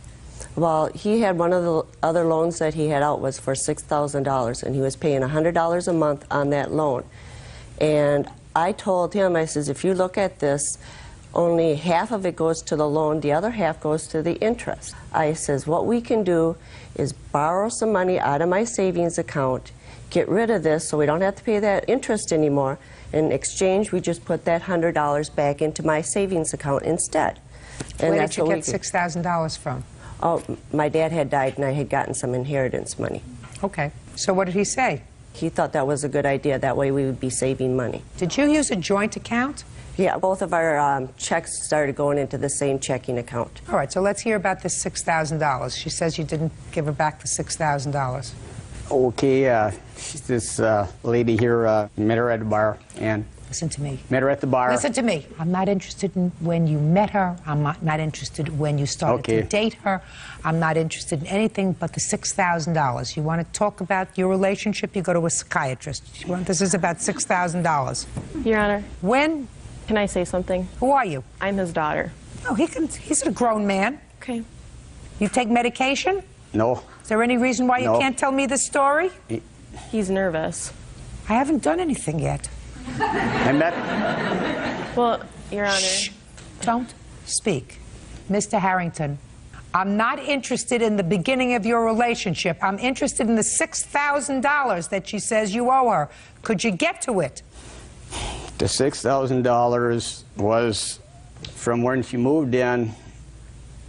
Well, he had one of the other loans that he had out was for $6,000, and he was paying $100 a month on that loan. And I told him, I says, if you look at this, only half of it goes to the loan, the other half goes to the interest. I says, what we can do is borrow some money out of my savings account, get rid of this so we don't have to pay that interest anymore. In exchange, we just put that $100 back into my savings account instead. And Where that's did you what get we $6,000 from? Oh, my dad had died and I had gotten some inheritance money. Okay. So what did he say? He thought that was a good idea. That way we would be saving money. Did you use a joint account? Yeah, both of our checks started going into the same checking account. All right, so let's hear about this $6,000. She says you didn't give her back the $6,000. Okay, she's this lady here, met her at the bar, and... Listen to me. Met her at the bar. Listen to me. I'm not interested in when you met her. I'm not interested when you started to date her. I'm not interested in anything but the $6,000. You want to talk about your relationship, you go to a psychiatrist. This is about $6,000. Your Honor. When? Can I say something? Who are you? I'm his daughter. Oh, he's a grown man. Okay. You take medication? No. Is there any reason why you can't tell me this story? He's nervous. I haven't done anything yet. I met... Well, Your Honor... Shh. Don't speak. Mr. Harrington, I'm not interested in the beginning of your relationship. I'm interested in the $6,000 that she says you owe her. Could you get to it? The $6,000 was from when she moved in,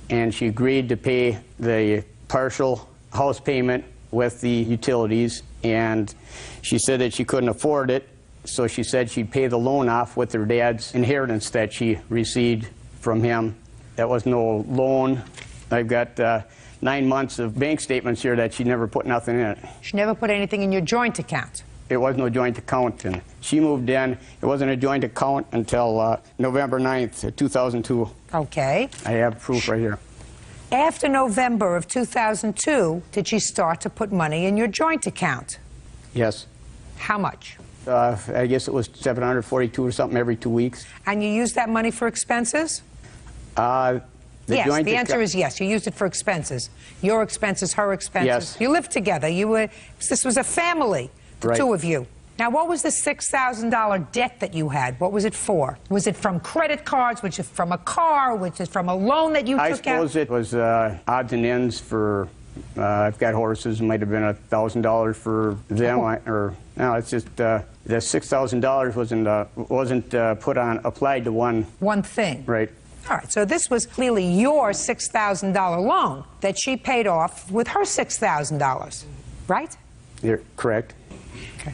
and she agreed to pay the partial house payment with the utilities, and she said that she couldn't afford it, so she said she'd pay the loan off with her dad's inheritance that she received from him. That was no loan. I've got 9 months of bank statements here that she never put nothing in it. She never put anything in your joint account? It was no joint account, and she moved in. It wasn't a joint account until November 9th, 2002. Okay. I have proof right here. After November of 2002, did she start to put money in your joint account? Yes. How much? I guess it was $742 or something every 2 weeks. And you used that money for expenses? Yes, the answer is yes. You used it for expenses. Your expenses, her expenses. Yes. You lived together. This was a family, the two of you. Now, what was the $6,000 debt that you had? What was it for? Was it from credit cards? Was it from a car? Was it from a loan that you took out? I suppose it was odds and ends for, I've got horses. It might have been $1,000 for them. No, it's just the $6,000 wasn't applied to one thing. Right. All right, so this was clearly your $6,000 loan that she paid off with her $6,000, right? You're correct. Okay.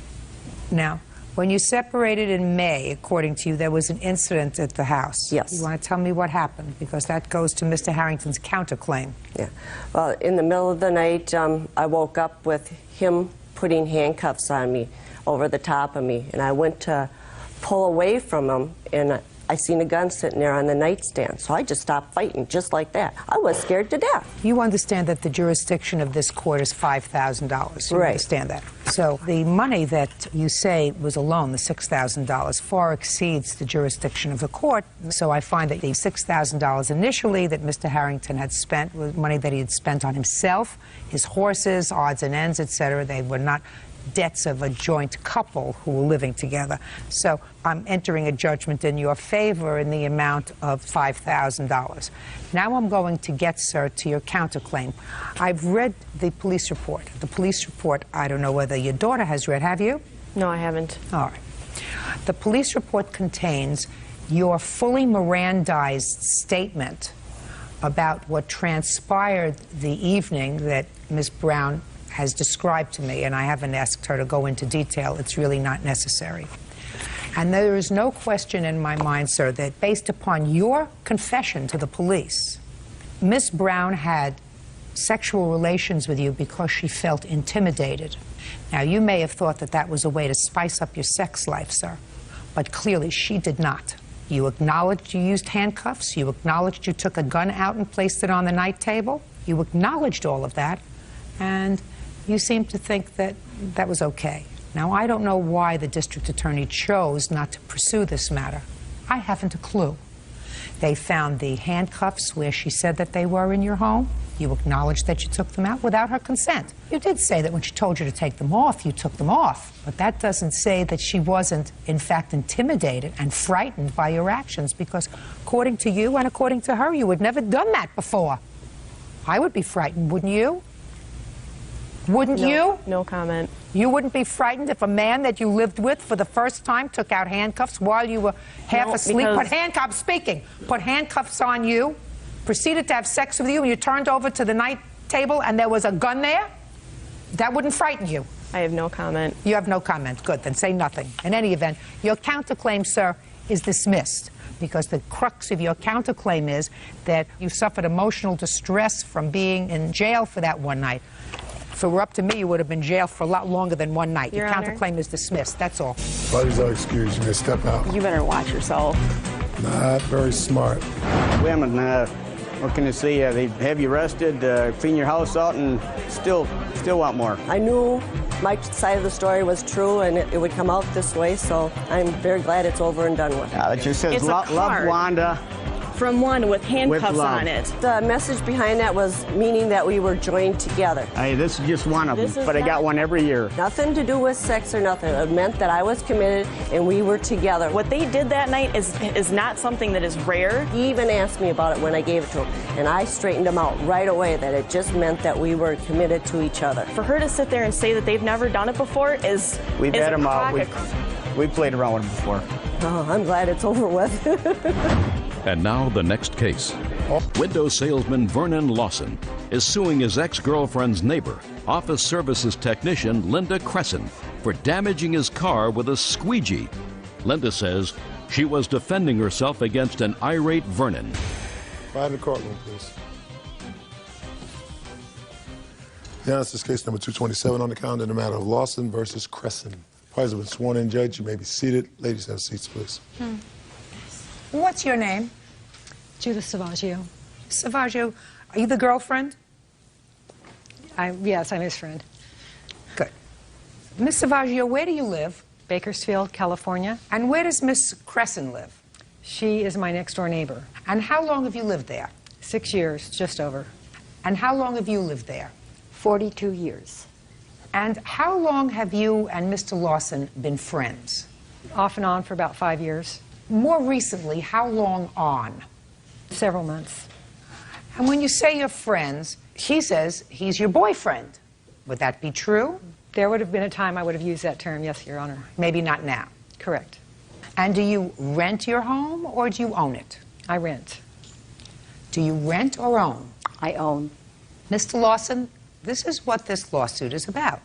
Now, when you separated in May, according to you, there was an incident at the house. Yes. You want to tell me what happened? Because that goes to Mr. Harrington's counterclaim. Yeah. Well, in the middle of the night, I woke up with him putting handcuffs on me over the top of me, and I went to pull away from him, and I seen a gun sitting there on the nightstand, so I just stopped fighting just like that. I was scared to death. You understand that the jurisdiction of this court is $5,000. You understand that. So the money that you say was a loan, the $6,000, far exceeds the jurisdiction of the court. So I find that the $6,000 initially that Mr. Harrington had spent was money that he had spent on himself, his horses, odds and ends, etc. They were not debts of a joint couple who were living together. So I'm entering a judgment in your favor in the amount of $5,000. Now I'm going to get, sir, to your counterclaim. I've read the police report. The police report, I don't know whether your daughter has read. Have you? No, I haven't. All right. The police report contains your fully Mirandized statement about what transpired the evening that Ms. Brown has described to me, and I haven't asked her to go into detail. It's really not necessary. And there is no question in my mind, sir, that based upon your confession to the police, Ms. Brown had sexual relations with you because she felt intimidated. Now, you may have thought that that was a way to spice up your sex life, sir, but clearly she did not. You acknowledged you used handcuffs. You acknowledged you took a gun out and placed it on the night table. You acknowledged all of that, and you seem to think that that was okay. Now, I don't know why the district attorney chose not to pursue this matter. I haven't a clue. They found the handcuffs where she said that they were in your home. You acknowledged that you took them out without her consent. You did say that when she told you to take them off, you took them off. But that doesn't say that she wasn't, in fact, intimidated and frightened by your actions, because according to you and according to her, you had never done that before. I would be frightened, wouldn't you? Wouldn't you? No comment. You wouldn't be frightened if a man that you lived with for the first time took out handcuffs while you were half asleep? Put handcuffs, put handcuffs on you, proceeded to have sex with you, and you turned over to the night table and there was a gun there? That wouldn't frighten you? I have no comment. You have no comment. Good, then say nothing. In any event, your counterclaim, sir, is dismissed, because the crux of your counterclaim is that you suffered emotional distress from being in jail for that one night. If it were up to me, you would have been jailed for a lot longer than one night. Your counterclaim is dismissed. That's all. Parties are excused. You may step out. You better watch yourself. Not very smart. Women, what can I say? They have you arrested, clean your house out, and still want more. I knew my side of the story was true, and it would come out this way, so I'm very glad it's over and done with. It just says, It's a love card. Wanda. From one with handcuffs With love. on it. The message behind that was meaning that we were joined together. Hey, this is just one of them, This is but I got not- one every year. Nothing to do with sex or nothing. It meant that I was committed and we were together. What they did that night is not something that is rare. He even asked me about it when I gave it to him, and I straightened him out right away that it just meant that we were committed to each other. For her to sit there and say that they've never done it before is We've is had a them out. crock We've played around with them before. Oh, I'm glad it's over with. And now the next case. Window salesman Vernon Lawson is suing his ex-girlfriend's neighbor, office services technician Linda Cresson, for damaging his car with a squeegee. Linda says she was defending herself against an irate Vernon. Right in the courtroom, please. Your Honor, this is case number 227 on the calendar in the matter of Lawson versus Cresson. Parties have been sworn in, Judge. You may be seated. Ladies, have seats, please. What's your name? Judith Savaggio. Savaggio, are you the girlfriend? Yes, I'm his friend. Good. Miss Savaggio, where do you live? Bakersfield, California. And where does Miss Cresson live? She is my next-door neighbor. And how long have you lived there? 6 years, just over. And how long have you lived there? 42 years. And how long have you and Mr. Lawson been friends? Off and on for about 5 years. More recently, how long on? Several months. And when you say you're friends, she says he's your boyfriend. Would that be true? There would have been a time I would have used that term, yes, Your Honor. Maybe not now. Correct. And do you rent your home or do you own it? I rent. Do you rent or own? I own. Mr. Lawson, this is what this lawsuit is about.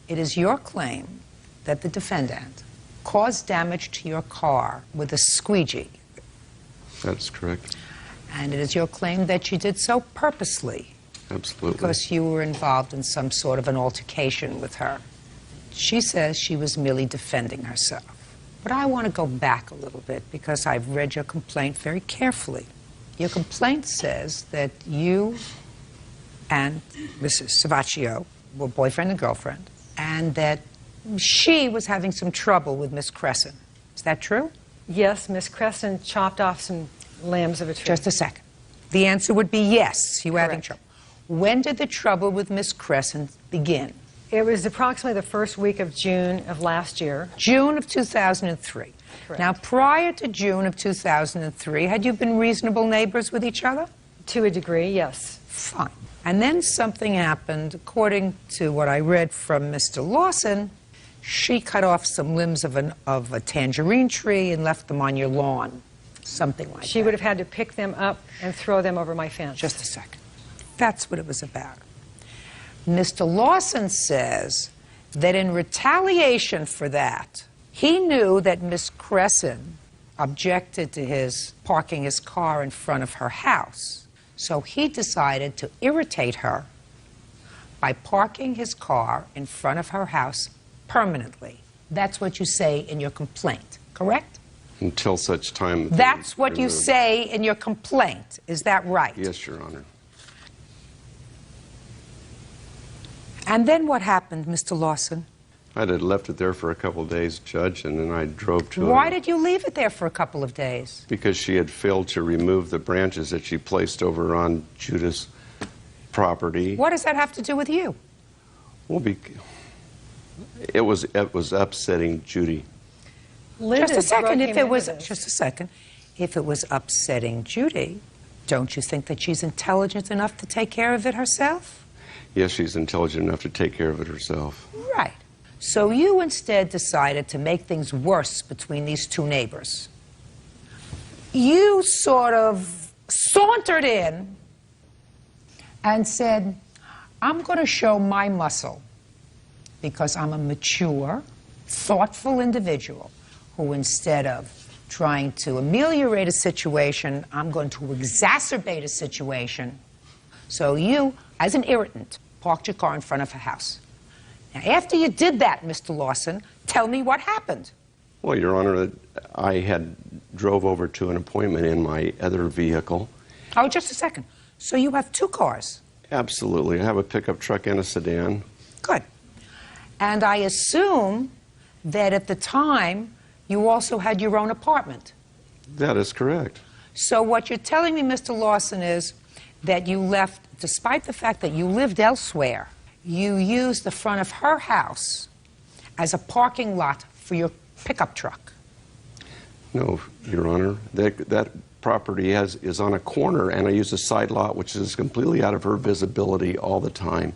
It is your claim that the defendant caused damage to your car with a squeegee. That's correct. And it is your claim that you did so purposely. Absolutely. Because you were involved in some sort of an altercation with her. She says she was merely defending herself. But I want to go back a little bit because I've read your complaint very carefully. Your complaint says that you and Mrs. Savaggio were boyfriend and girlfriend, and that she was having some trouble with Miss Cresson. Is that true? Yes, Miss Cresson chopped off some limbs of a tree. Just a second. The answer would be yes, you were having Correct. trouble. When did the trouble with Miss Cresson begin? It was approximately the first week of June of last year. June of 2003. Correct. Now, prior to June of 2003, had you been reasonable neighbors with each other? To a degree, yes. Fine. And then something happened. According to what I read from Mr. Lawson, she cut off some limbs of a tangerine tree and left them on your lawn. Something like that. She would have had to pick them up and throw them over my fence. Just a second. That's what it was about. Mr. Lawson says that in retaliation for that, he knew that Miss Cresson objected to his parking his car in front of her house. So he decided to irritate her by parking his car in front of her house permanently. That's what you say in your complaint, correct? Until such time. that That's they what you remove- say in your complaint. Is that right? Yes, Your Honor. And then what happened, Mr. Lawson? I had left it there for a couple of days, Judge, and then I drove to Why it did you leave it there for a couple of days? because she had failed to remove the branches that she placed over on Judith's property. What does that have to do with you? Well, it was upsetting Judy. Just a second. If it was just a second, if it was upsetting Judy, don't you think that she's intelligent enough to take care of it herself? Yes, she's intelligent enough to take care of it herself. Right. So you instead decided to make things worse between these two neighbors. You sort of sauntered in and said, I'm going to show my muscle because I'm a mature, thoughtful individual who, instead of trying to ameliorate a situation, I'm going to exacerbate a situation. So you, as an irritant, parked your car in front of her house. Now, after you did that, Mr. Lawson, tell me what happened. Well, Your Honor, I had drove over to an appointment in my other vehicle. Oh, just a second. So you have two cars? Absolutely. I have a pickup truck and a sedan. Good. And I assume that at the time, you also had your own apartment. That is correct. So what you're telling me, Mr. Lawson, is that you left, despite the fact that you lived elsewhere, you used the front of her house as a parking lot for your pickup truck. No, Your Honor. That property is on a corner, and I use a side lot, which is completely out of her visibility all the time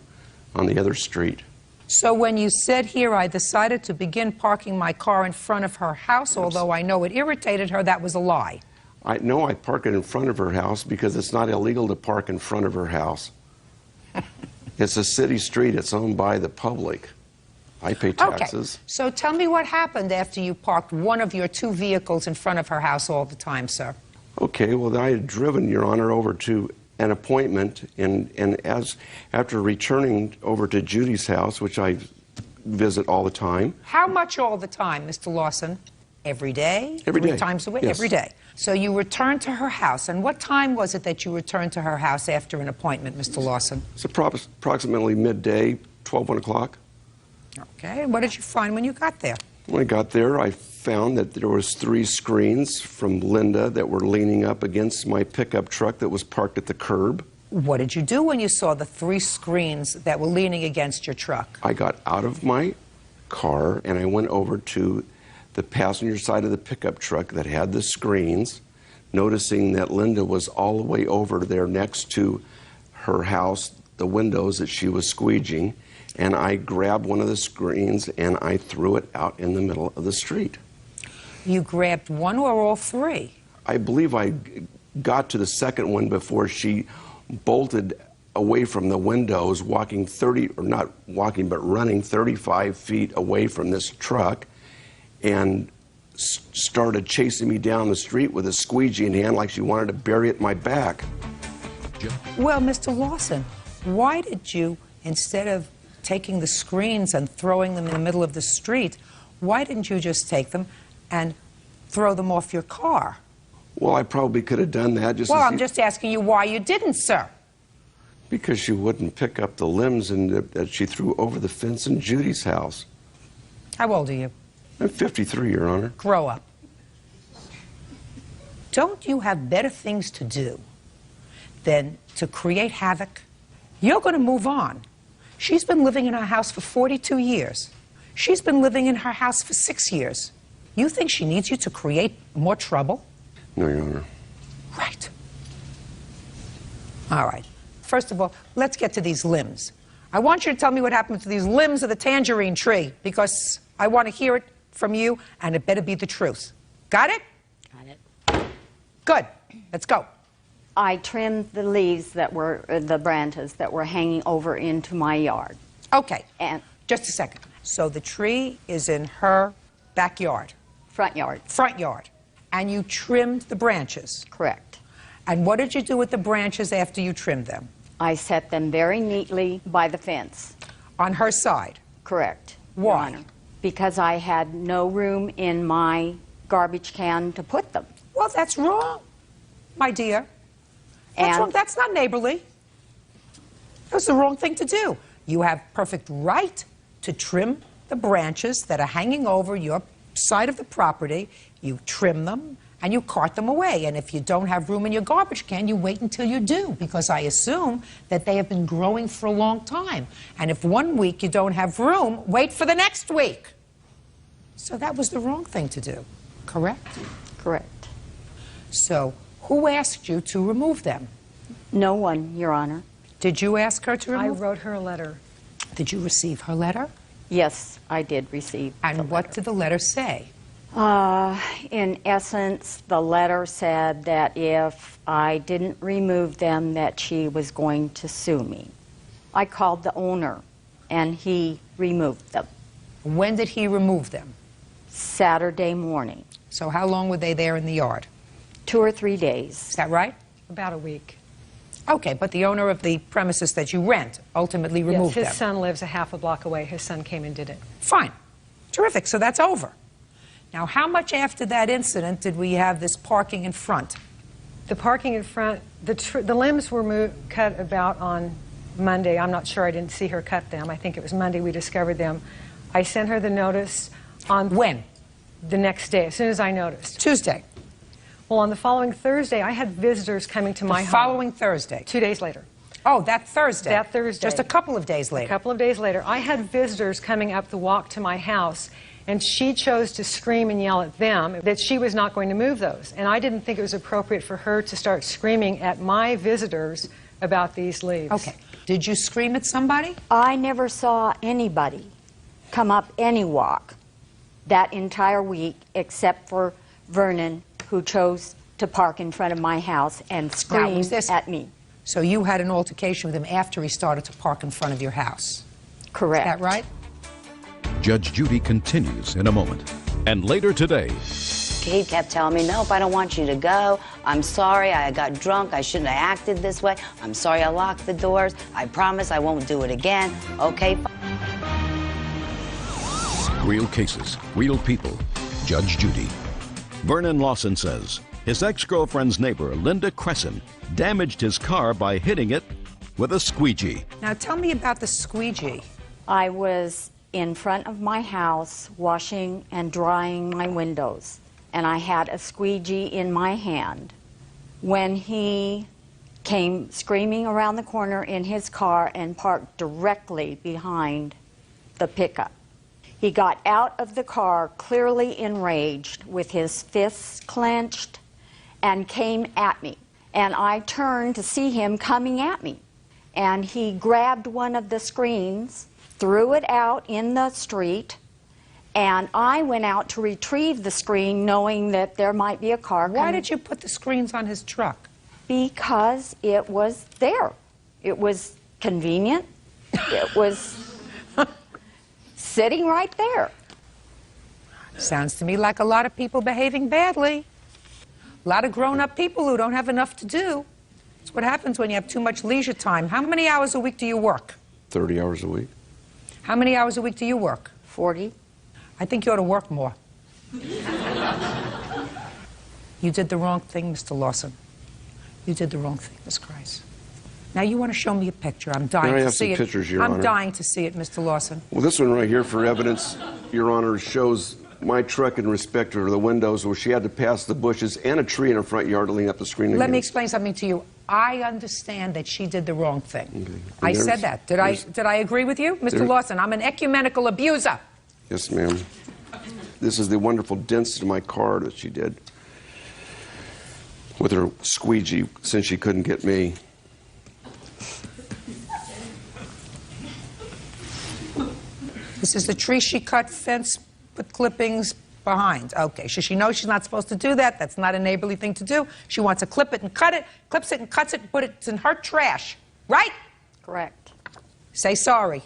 on the other street. So when you said here, I decided to begin parking my car in front of her house, although I know it irritated her, that was a lie. I know I park it in front of her house because it's not illegal to park in front of her house. It's a city street. It's owned by the public. I pay taxes. Okay. So tell me what happened after you parked one of your two vehicles in front of her house all the time, sir. Okay, well, I had driven, Your Honor, over to an appointment, and after returning over to Judy's house, which I visit all the time. How much all the time, Mr. Lawson? Every day? Every day. 3 times a week? Yes. Every day. So you returned to her house. And what time was it that you returned to her house after an appointment, Mr. Lawson? It's approximately midday, 1 o'clock. Okay. What did you find when you got there? When I got there, I found that there was 3 screens from Linda that were leaning up against my pickup truck that was parked at the curb. What did you do when you saw the 3 screens that were leaning against your truck? I got out of my car and I went over to the passenger side of the pickup truck that had the screens, noticing that Linda was all the way over there next to her house, the windows that she was squeegeeing, and I grabbed one of the screens and I threw it out in the middle of the street. You grabbed one or all 3? I believe I got to the second one before she bolted away from the windows, walking 30, or not walking, but running 35 feet away from this truck, and started chasing me down the street with a squeegee in hand like she wanted to bury it in my back. Well, Mr. Lawson, why did you, instead of taking the screens and throwing them in the middle of the street, why didn't you just take them and throw them off your car? Well, I probably could have done that. Well, I'm just asking you why you didn't, sir. Because she wouldn't pick up the limbs that she threw over the fence in Judy's house. How old are you? I'm 53, Your Honor. Grow up. Don't you have better things to do than to create havoc? You're going to move on. She's been living in her house for 42 years. She's been living in her house for 6 years. You think she needs you to create more trouble? No, Your Honor. Right. All right. First of all, let's get to these limbs. I want you to tell me what happened to these limbs of the tangerine tree, because I want to hear it from you, and it better be the truth. Got it? Got it. Good. Let's go. I trimmed the leaves that were, the branches that were hanging over into my yard. Okay. And just a second. So the tree is in her backyard? Front yard. Front yard. And you trimmed the branches? Correct. And what did you do with the branches after you trimmed them? I set them very neatly by the fence. On her side? Correct. Why? Because I had no room in my garbage can to put them. Well, that's wrong, my dear. That's wrong. That's not neighborly. That's the wrong thing to do. You have perfect right to trim the branches that are hanging over your side of the property. You trim them and you cart them away. And if you don't have room in your garbage can, you wait until you do, because I assume that they have been growing for a long time. And if 1 week you don't have room, wait for the next week. So that was the wrong thing to do, correct? Correct. So who asked you to remove them? No one, Your Honor. Did you ask her to remove? I wrote her a letter. Did you receive her letter? Yes, I did receive. And what did the letter say? In essence, the letter said that if I didn't remove them, that she was going to sue me. I called the owner, and he removed them. When did he remove them? Saturday morning. So how long were they there in the yard? 2 or 3 days. Is that right? About a week. Okay, but the owner of the premises that you rent ultimately removed them. Yes, his son lives a half a block away. His son came and did it. Fine. Terrific. So that's over. Now, how much after that incident did we have this parking in front? The parking in front, the limbs were cut about on Monday. I'm not sure. I didn't see her cut them. I think it was Monday we discovered them. I sent her the notice on... When? The next day, as soon as I noticed. Tuesday. Well, on the following Thursday, I had visitors coming to my home. The following Thursday? 2 days later. Oh, that Thursday? That Thursday. Just a couple of days later? A couple of days later. I had visitors coming up the walk to my house, and she chose to scream and yell at them that she was not going to move those. And I didn't think it was appropriate for her to start screaming at my visitors about these leaves. Okay. Did you scream at somebody? I never saw anybody come up any walk that entire week except for Vernon, who chose to park in front of my house and scream at me. So you had an altercation with him after he started to park in front of your house? Correct. Is that right? Judge Judy continues in a moment. And later today... He kept telling me, nope, I don't want you to go. I'm sorry, I got drunk. I shouldn't have acted this way. I'm sorry I locked the doors. I promise I won't do it again. Okay, Real cases, real people. Judge Judy. Vernon Lawson says his ex-girlfriend's neighbor, Linda Cresson, damaged his car by hitting it with a squeegee. Now tell me about the squeegee. I was in front of my house washing and drying my windows, and I had a squeegee in my hand when he came screaming around the corner in his car and parked directly behind the pickup. He got out of the car clearly enraged with his fists clenched and came at me. And I turned to see him coming at me. And he grabbed one of the screens, threw it out in the street, and I went out to retrieve the screen knowing that there might be a car coming. Why did you put the screens on his truck? Because it was there. It was convenient. It was sitting right there. Sounds to me like a lot of people behaving badly. A lot of grown-up people who don't have enough to do. It's what happens when you have too much leisure time. How many hours a week do you work? 30 hours a week. How many hours a week do you work? 40. I think you ought to work more. You did the wrong thing, Mr. Lawson. You did the wrong thing, Miss Grice. Now you want to show me a picture. I'm dying to see it. Pictures, Your I'm Honor. dying to see it, Mr. Lawson. Well, this one right here for evidence, Your Honor, shows my truck in respect to the windows where she had to pass the bushes and a tree in her front yard to lean up the screen. Let me explain something to you. I understand that she did the wrong thing. Okay. I said that. Did I agree with you? Mr. Lawson, I'm an ecumenical abuser. Yes, ma'am. This is the wonderful dents to my car that she did with her squeegee since she couldn't get me. This is the tree she cut, fence, put clippings behind. Okay, so she knows she's not supposed to do that. That's not a neighborly thing to do. She wants to clip it and cut it, clips it and cuts it, and put it in her trash. Right? Correct. Say sorry.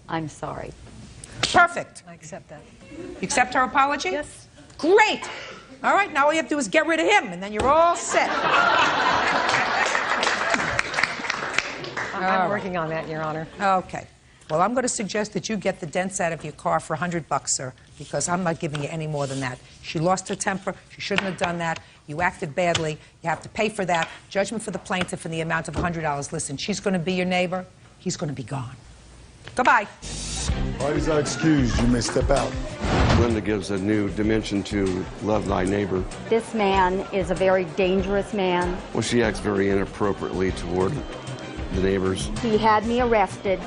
I'm sorry. Perfect. I accept that. You accept her apology? Yes. Great. All right, now all you have to do is get rid of him, and then you're all set. I'm working on that, Your Honor. Okay. Well, I'm going to suggest that you get the dents out of your car for $100, sir, because I'm not giving you any more than that. She lost her temper. She shouldn't have done that. You acted badly. You have to pay for that. Judgment for the plaintiff in the amount of $100. Listen, she's going to be your neighbor. He's going to be gone. Goodbye. Parties are excused. You may step out. Linda gives a new dimension to Love Thy Neighbor. This man is a very dangerous man. Well, she acts very inappropriately toward the neighbors. He had me arrested.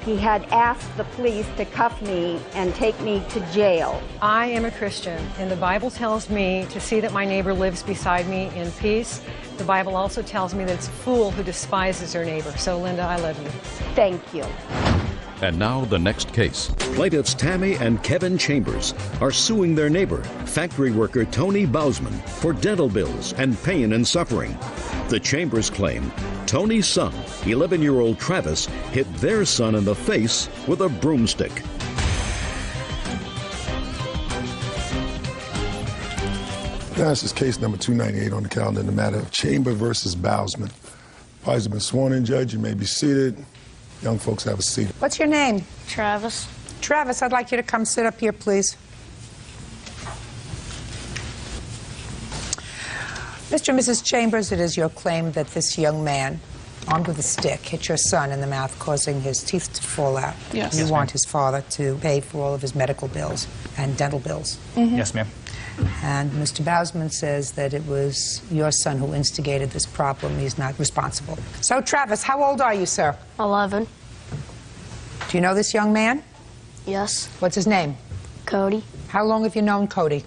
He had asked the police to cuff me and take me to jail. I am a Christian, and the Bible tells me to see that my neighbor lives beside me in peace. The Bible also tells me that it's a fool who despises her neighbor. So, Linda, I love you. Thank you. And now the next case. Plaintiffs Tammy and Kevin Chambers are suing their neighbor, factory worker Tony Bausman, for dental bills and pain and suffering. The Chambers claim Tony's son, 11-year-old Travis, hit their son in the face with a broomstick. Now, this is case number 298 on the calendar in the matter of Chamber versus Bausman. Parties have been sworn in, Judge. You may be seated. Young folks, have a seat. What's your name? Travis. Travis, I'd like you to come sit up here, please. Mr. and Mrs. Chambers, it is your claim that this young man, armed with a stick, hit your son in the mouth, causing his teeth to fall out. Yes. You Yes, want ma'am. his father to pay for all of his medical bills and dental bills. Yes, ma'am. And Mr. Bausman says that it was your son who instigated this problem. He's not responsible. So, Travis, how old are you, sir? 11. Do you know this young man? Yes. What's his name? Cody. How long have you known Cody?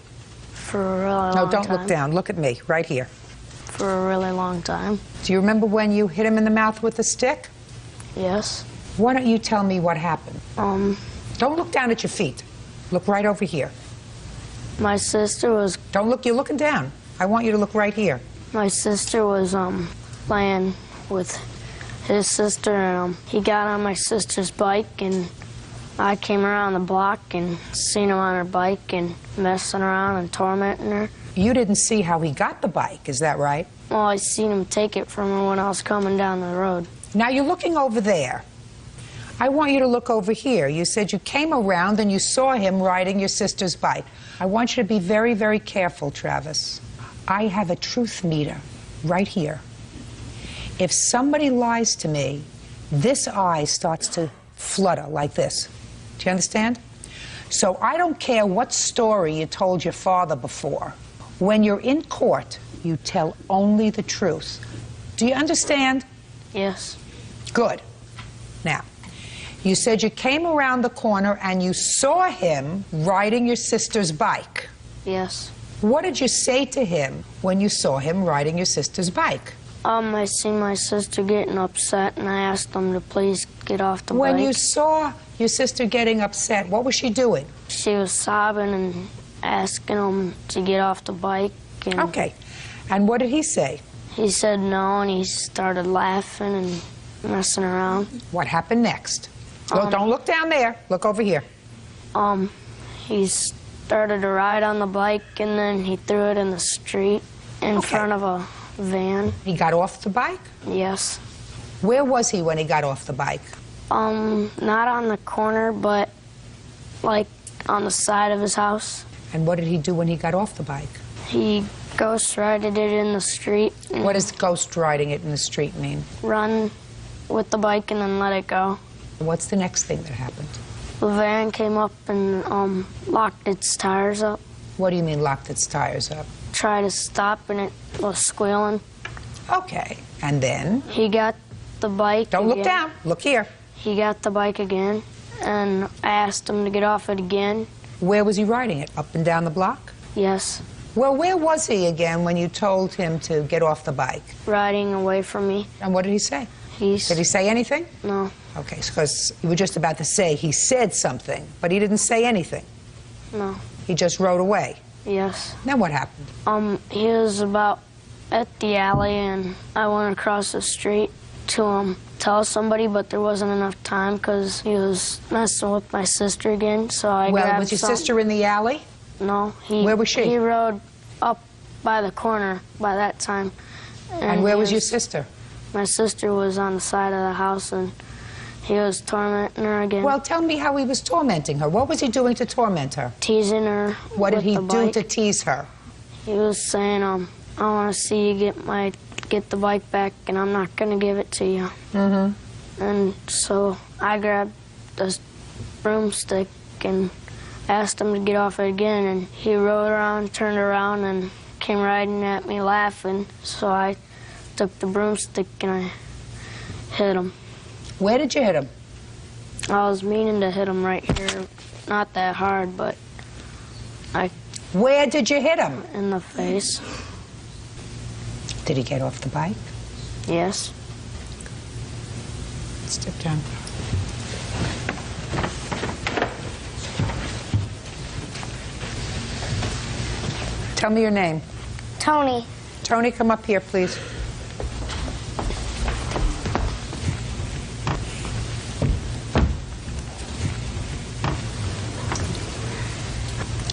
For a really long No, time. don't look down. Look at me, right here. For a really long time. Do you remember when you hit him in the mouth with the stick? Yes. Why don't you tell me what happened? Don't look down at your feet. Look right over here. My sister was... Don't look, you're looking down. I want you to look right here. My sister was playing with his sister, and he got on my sister's bike, and I came around the block and seen him on her bike and messing around and tormenting her. You didn't see how he got the bike, is that right? Well, I seen him take it from her when I was coming down the road. Now you're looking over there. I want you to look over here. You said you came around and you saw him riding your sister's bike. I want you to be very, very careful, Travis. I have a truth meter right here. If somebody lies to me, this eye starts to flutter like this. Do you understand? So I don't care what story you told your father before. When you're in court, you tell only the truth. Do you understand? Yes. Good. Now, you said you came around the corner and you saw him riding your sister's bike. Yes. What did you say to him when you saw him riding your sister's bike? I seen my sister getting upset, and I asked him to please get off the bike. When you saw your sister getting upset, what was she doing? She was sobbing and asking him to get off the bike. And okay. And what did he say? He said no, and he started laughing and messing around. What happened next? Look, don't look down there. Look over here. He started to ride on the bike, and then he threw it in the street in front of a van. He got off the bike? Yes. Where was he when he got off the bike? Not on the corner, but like on the side of his house. And what did he do when he got off the bike? He ghost rided it in the street. What does ghost riding it in the street mean? Run with the bike and then let it go. What's the next thing that happened? The van came up and locked its tires up. What do you mean locked its tires up? Tried to stop and it was squealing. Okay. And then? He got the bike Don't again. look down. Look here. He got the bike again, and I asked him to get off it again. Where was he riding it? Up and down the block? Yes. Well, where was he again when you told him to get off the bike? Riding away from me. And what did he say? Did he say anything? No. Okay, because you were just about to say he said something, but he didn't say anything. No. He just rode away. Yes. Then what happened? He was about at the alley, and I went across the street to tell somebody, but there wasn't enough time because he was messing with my sister again, so I grabbed was your something. sister in the alley? No. Where was she? He rode up by the corner by that time. And where was your sister? My sister was on the side of the house, and he was tormenting her again. Well, tell me how he was tormenting her. What was he doing to torment her? Teasing her. What did with he the do bike. to tease her? He was saying, I want to see you get the bike back, and I'm not going to give it to you. Mm-hmm. And so I grabbed this broomstick and asked him to get off it again, and he rode around, turned around, and came riding at me laughing. So I took the broomstick and I hit him. Where did you hit him? I was meaning to hit him right here. Not that hard, but I... Where did you hit him? In the face. Did he get off the bike? Yes. Step down. Tell me your name. Tony. Tony, come up here, please.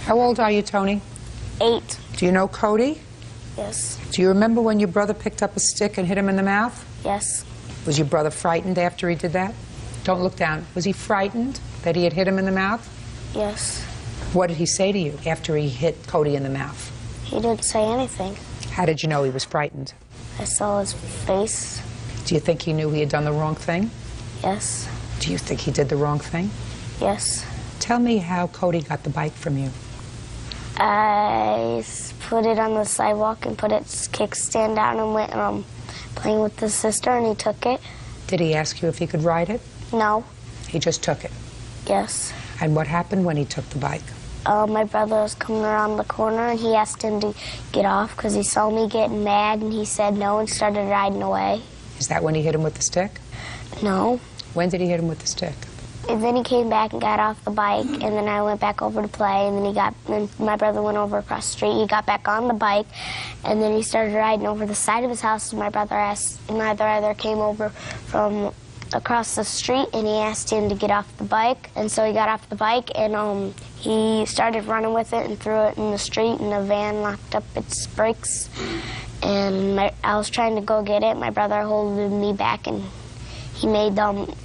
How old are you, Tony? 8. Do you know Cody? Yes. Do you remember when your brother picked up a stick and hit him in the mouth? Yes. Was your brother frightened after he did that? Don't look down. Was he frightened that he had hit him in the mouth? Yes. What did he say to you after he hit Cody in the mouth? He didn't say anything. How did you know he was frightened? I saw his face. Do you think he knew he had done the wrong thing? Yes. Do you think he did the wrong thing? Yes. Tell me how Cody got the bike from you. I put it on the sidewalk and put its kickstand down and went playing with his sister, and he took it. Did he ask you if he could ride it? No. He just took it? Yes. And what happened when he took the bike? My brother was coming around the corner, and he asked him to get off because he saw me getting mad, and he said no and started riding away. Is that when he hit him with the stick? No. When did he hit him with the stick? And then he came back and got off the bike, and then I went back over to play, and then my brother went over across the street. He got back on the bike, and then he started riding over the side of his house, and my brother came over from across the street, and he asked him to get off the bike, and so he got off the bike, and he started running with it and threw it in the street, and the van locked up its brakes, and I was trying to go get it. My brother holded me back, and he made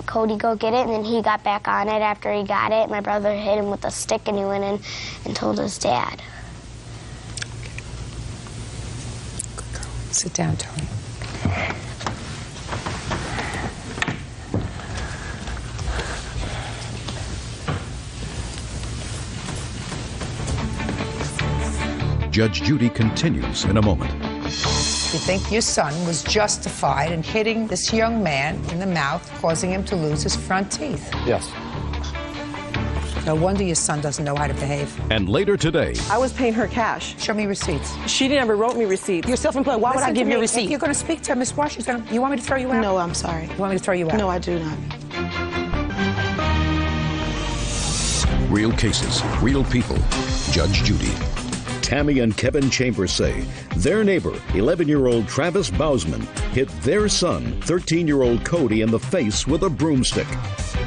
Cody go get it, and then he got back on it after he got it. My brother hit him with a stick, and he went in and told his dad. Good girl. Sit down, Tony. Judge Judy continues in a moment. You think your son was justified in hitting this young man in the mouth, causing him to lose his front teeth? Yes. No wonder your son doesn't know how to behave. And later today, I was paying her cash. Show me receipts. She never wrote me receipts. You're self-employed. Why would I give you a receipt? If you're going to speak to Miss Wash, you want me to throw you out? No, I'm sorry. You want me to throw you out? No, I do not. real cases, real people. Judge Judy. Tammy and Kevin Chambers say their neighbor, 11-year-old Travis Bousman, hit their son, 13-year-old Cody, in the face with a broomstick.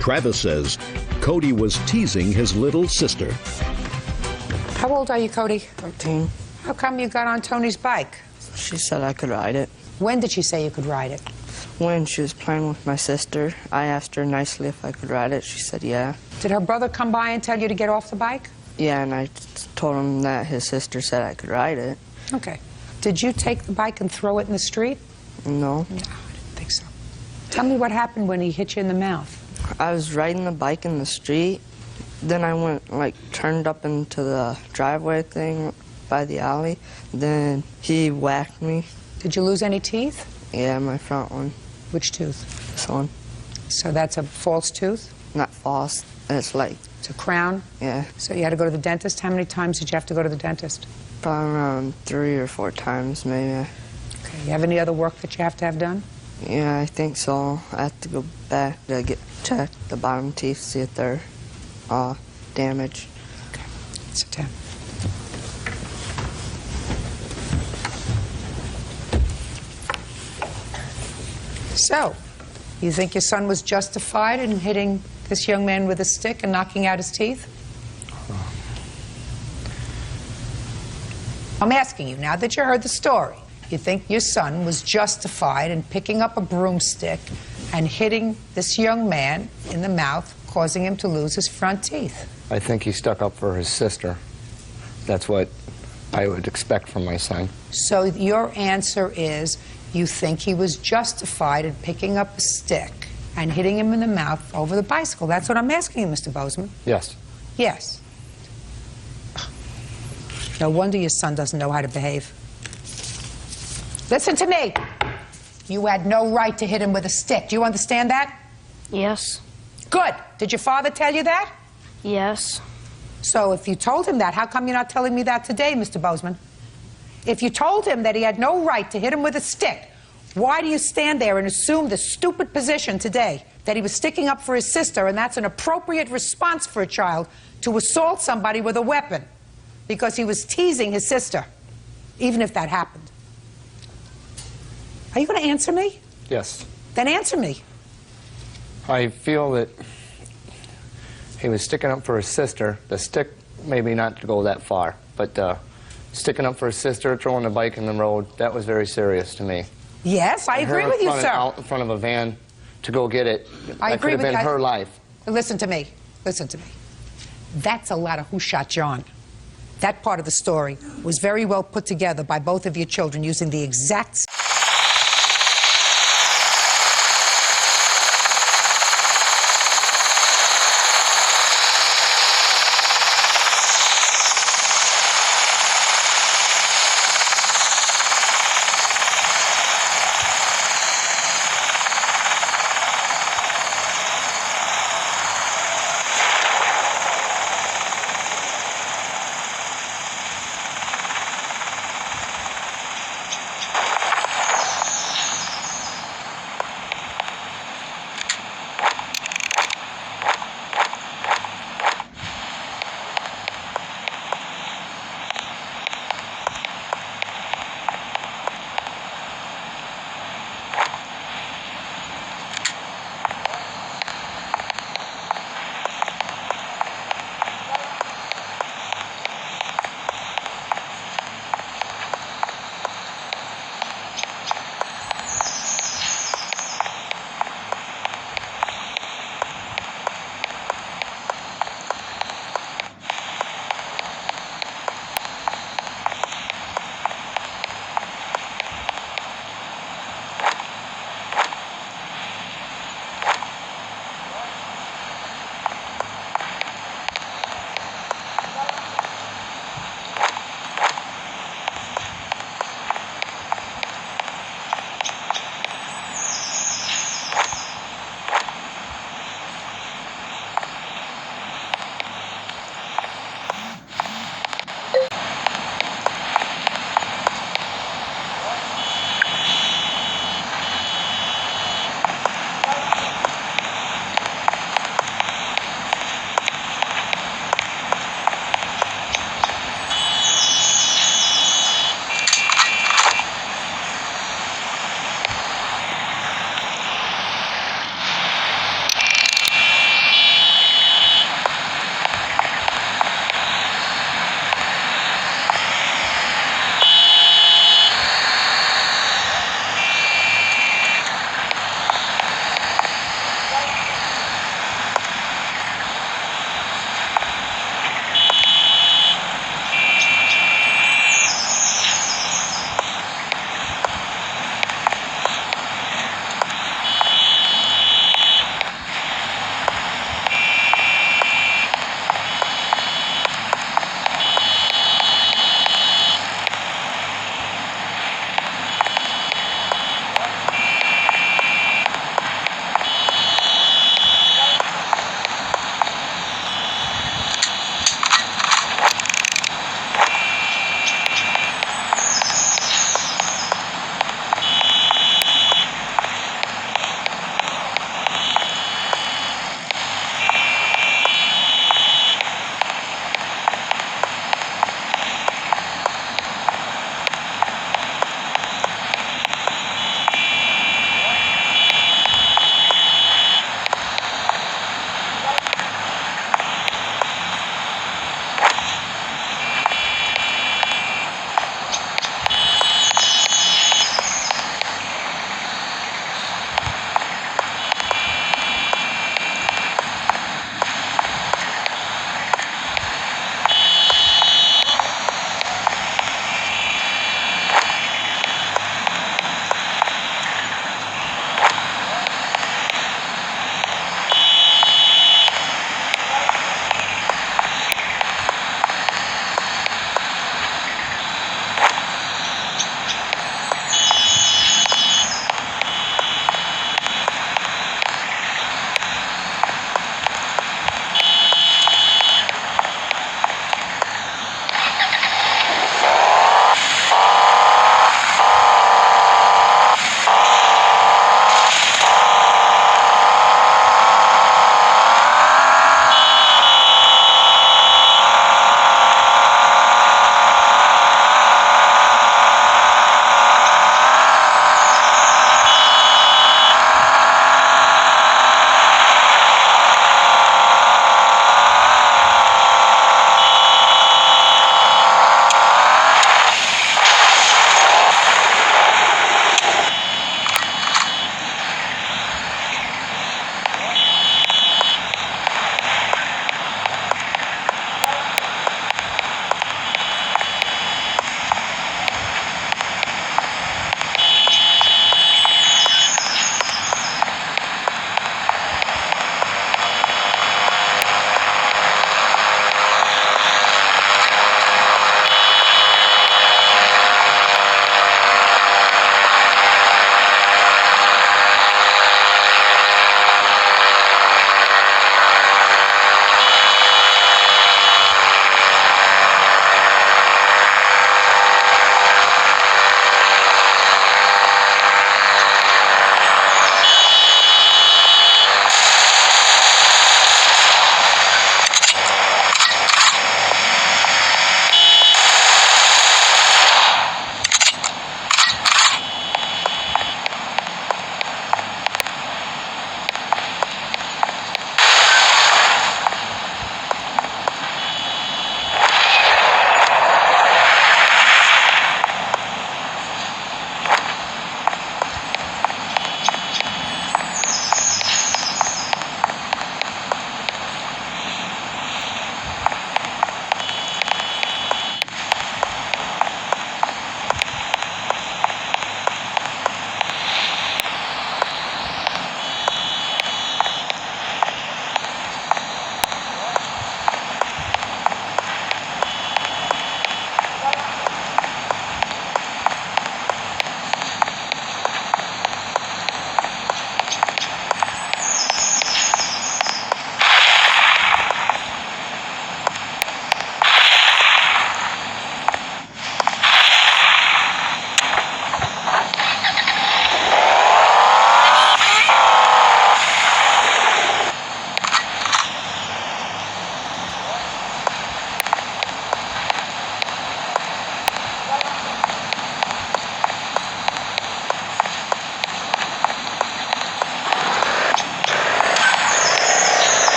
Travis says Cody was teasing his little sister. How old are you, Cody? 13. How come you got on Tony's bike? She said I could ride it. When did she say you could ride it? When she was playing with my sister. I asked her nicely if I could ride it. She said yeah. Did her brother come by and tell you to get off the bike? Yeah, and I told him that his sister said I could ride it. Okay. Did you take the bike and throw it in the street? No. No, I didn't think so. Tell me what happened when he hit you in the mouth. I was riding the bike in the street. Then I went, turned up into the driveway thing by the alley. Then he whacked me. Did you lose any teeth? Yeah, my front one. Which tooth? This one. So that's a false tooth? Not false. It's It's a crown? Yeah. So you had to go to the dentist? How many times did you have to go to the dentist? Probably around 3 or 4 times, maybe. Okay. You have any other work that you have to have done? Yeah, I think so. I have to go back to get checked the bottom teeth, see if they're damaged. Okay. Sit down. So, you think your son was justified in hitting this young man with a stick and knocking out his teeth? I'm asking you, now that you heard the story, you think your son was justified in picking up a broomstick and hitting this young man in the mouth, causing him to lose his front teeth? I think he stuck up for his sister. That's what I would expect from my son. So your answer is you think he was justified in picking up a stick and hitting him in the mouth over the bicycle. That's what I'm asking you, Mr. Bozeman. Yes. Yes. No wonder your son doesn't know how to behave. Listen to me. You had no right to hit him with a stick. Do you understand that? Yes. Good. Did your father tell you that? Yes. So if you told him that, how come you're not telling me that today, Mr. Bozeman? If you told him that he had no right to hit him with a stick, why do you stand there and assume the stupid position today that he was sticking up for his sister, and that's an appropriate response for a child to assault somebody with a weapon because he was teasing his sister, even if that happened? Are you going to answer me? Yes. Then answer me. I feel that he was sticking up for his sister. The stick, maybe not to go that far, but sticking up for his sister, throwing the bike in the road, that was very serious to me. Yes, I agree with you, sir. Out in front of a van to go get it, I that could have been her life. Listen to me. Listen to me. That's a lot of who shot John. That part of the story was very well put together by both of your children using the exact...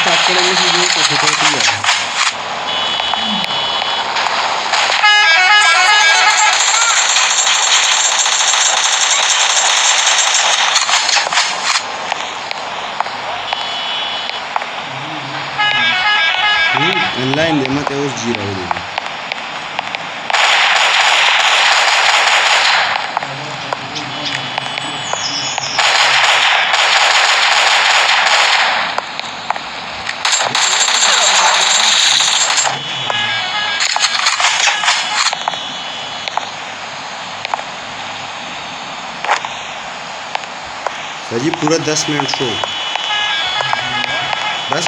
start करेंगे video तो फिर हो जाएगा। Online deh mah terus jirau dulu. Sir ji पूरा 10 minute show बस।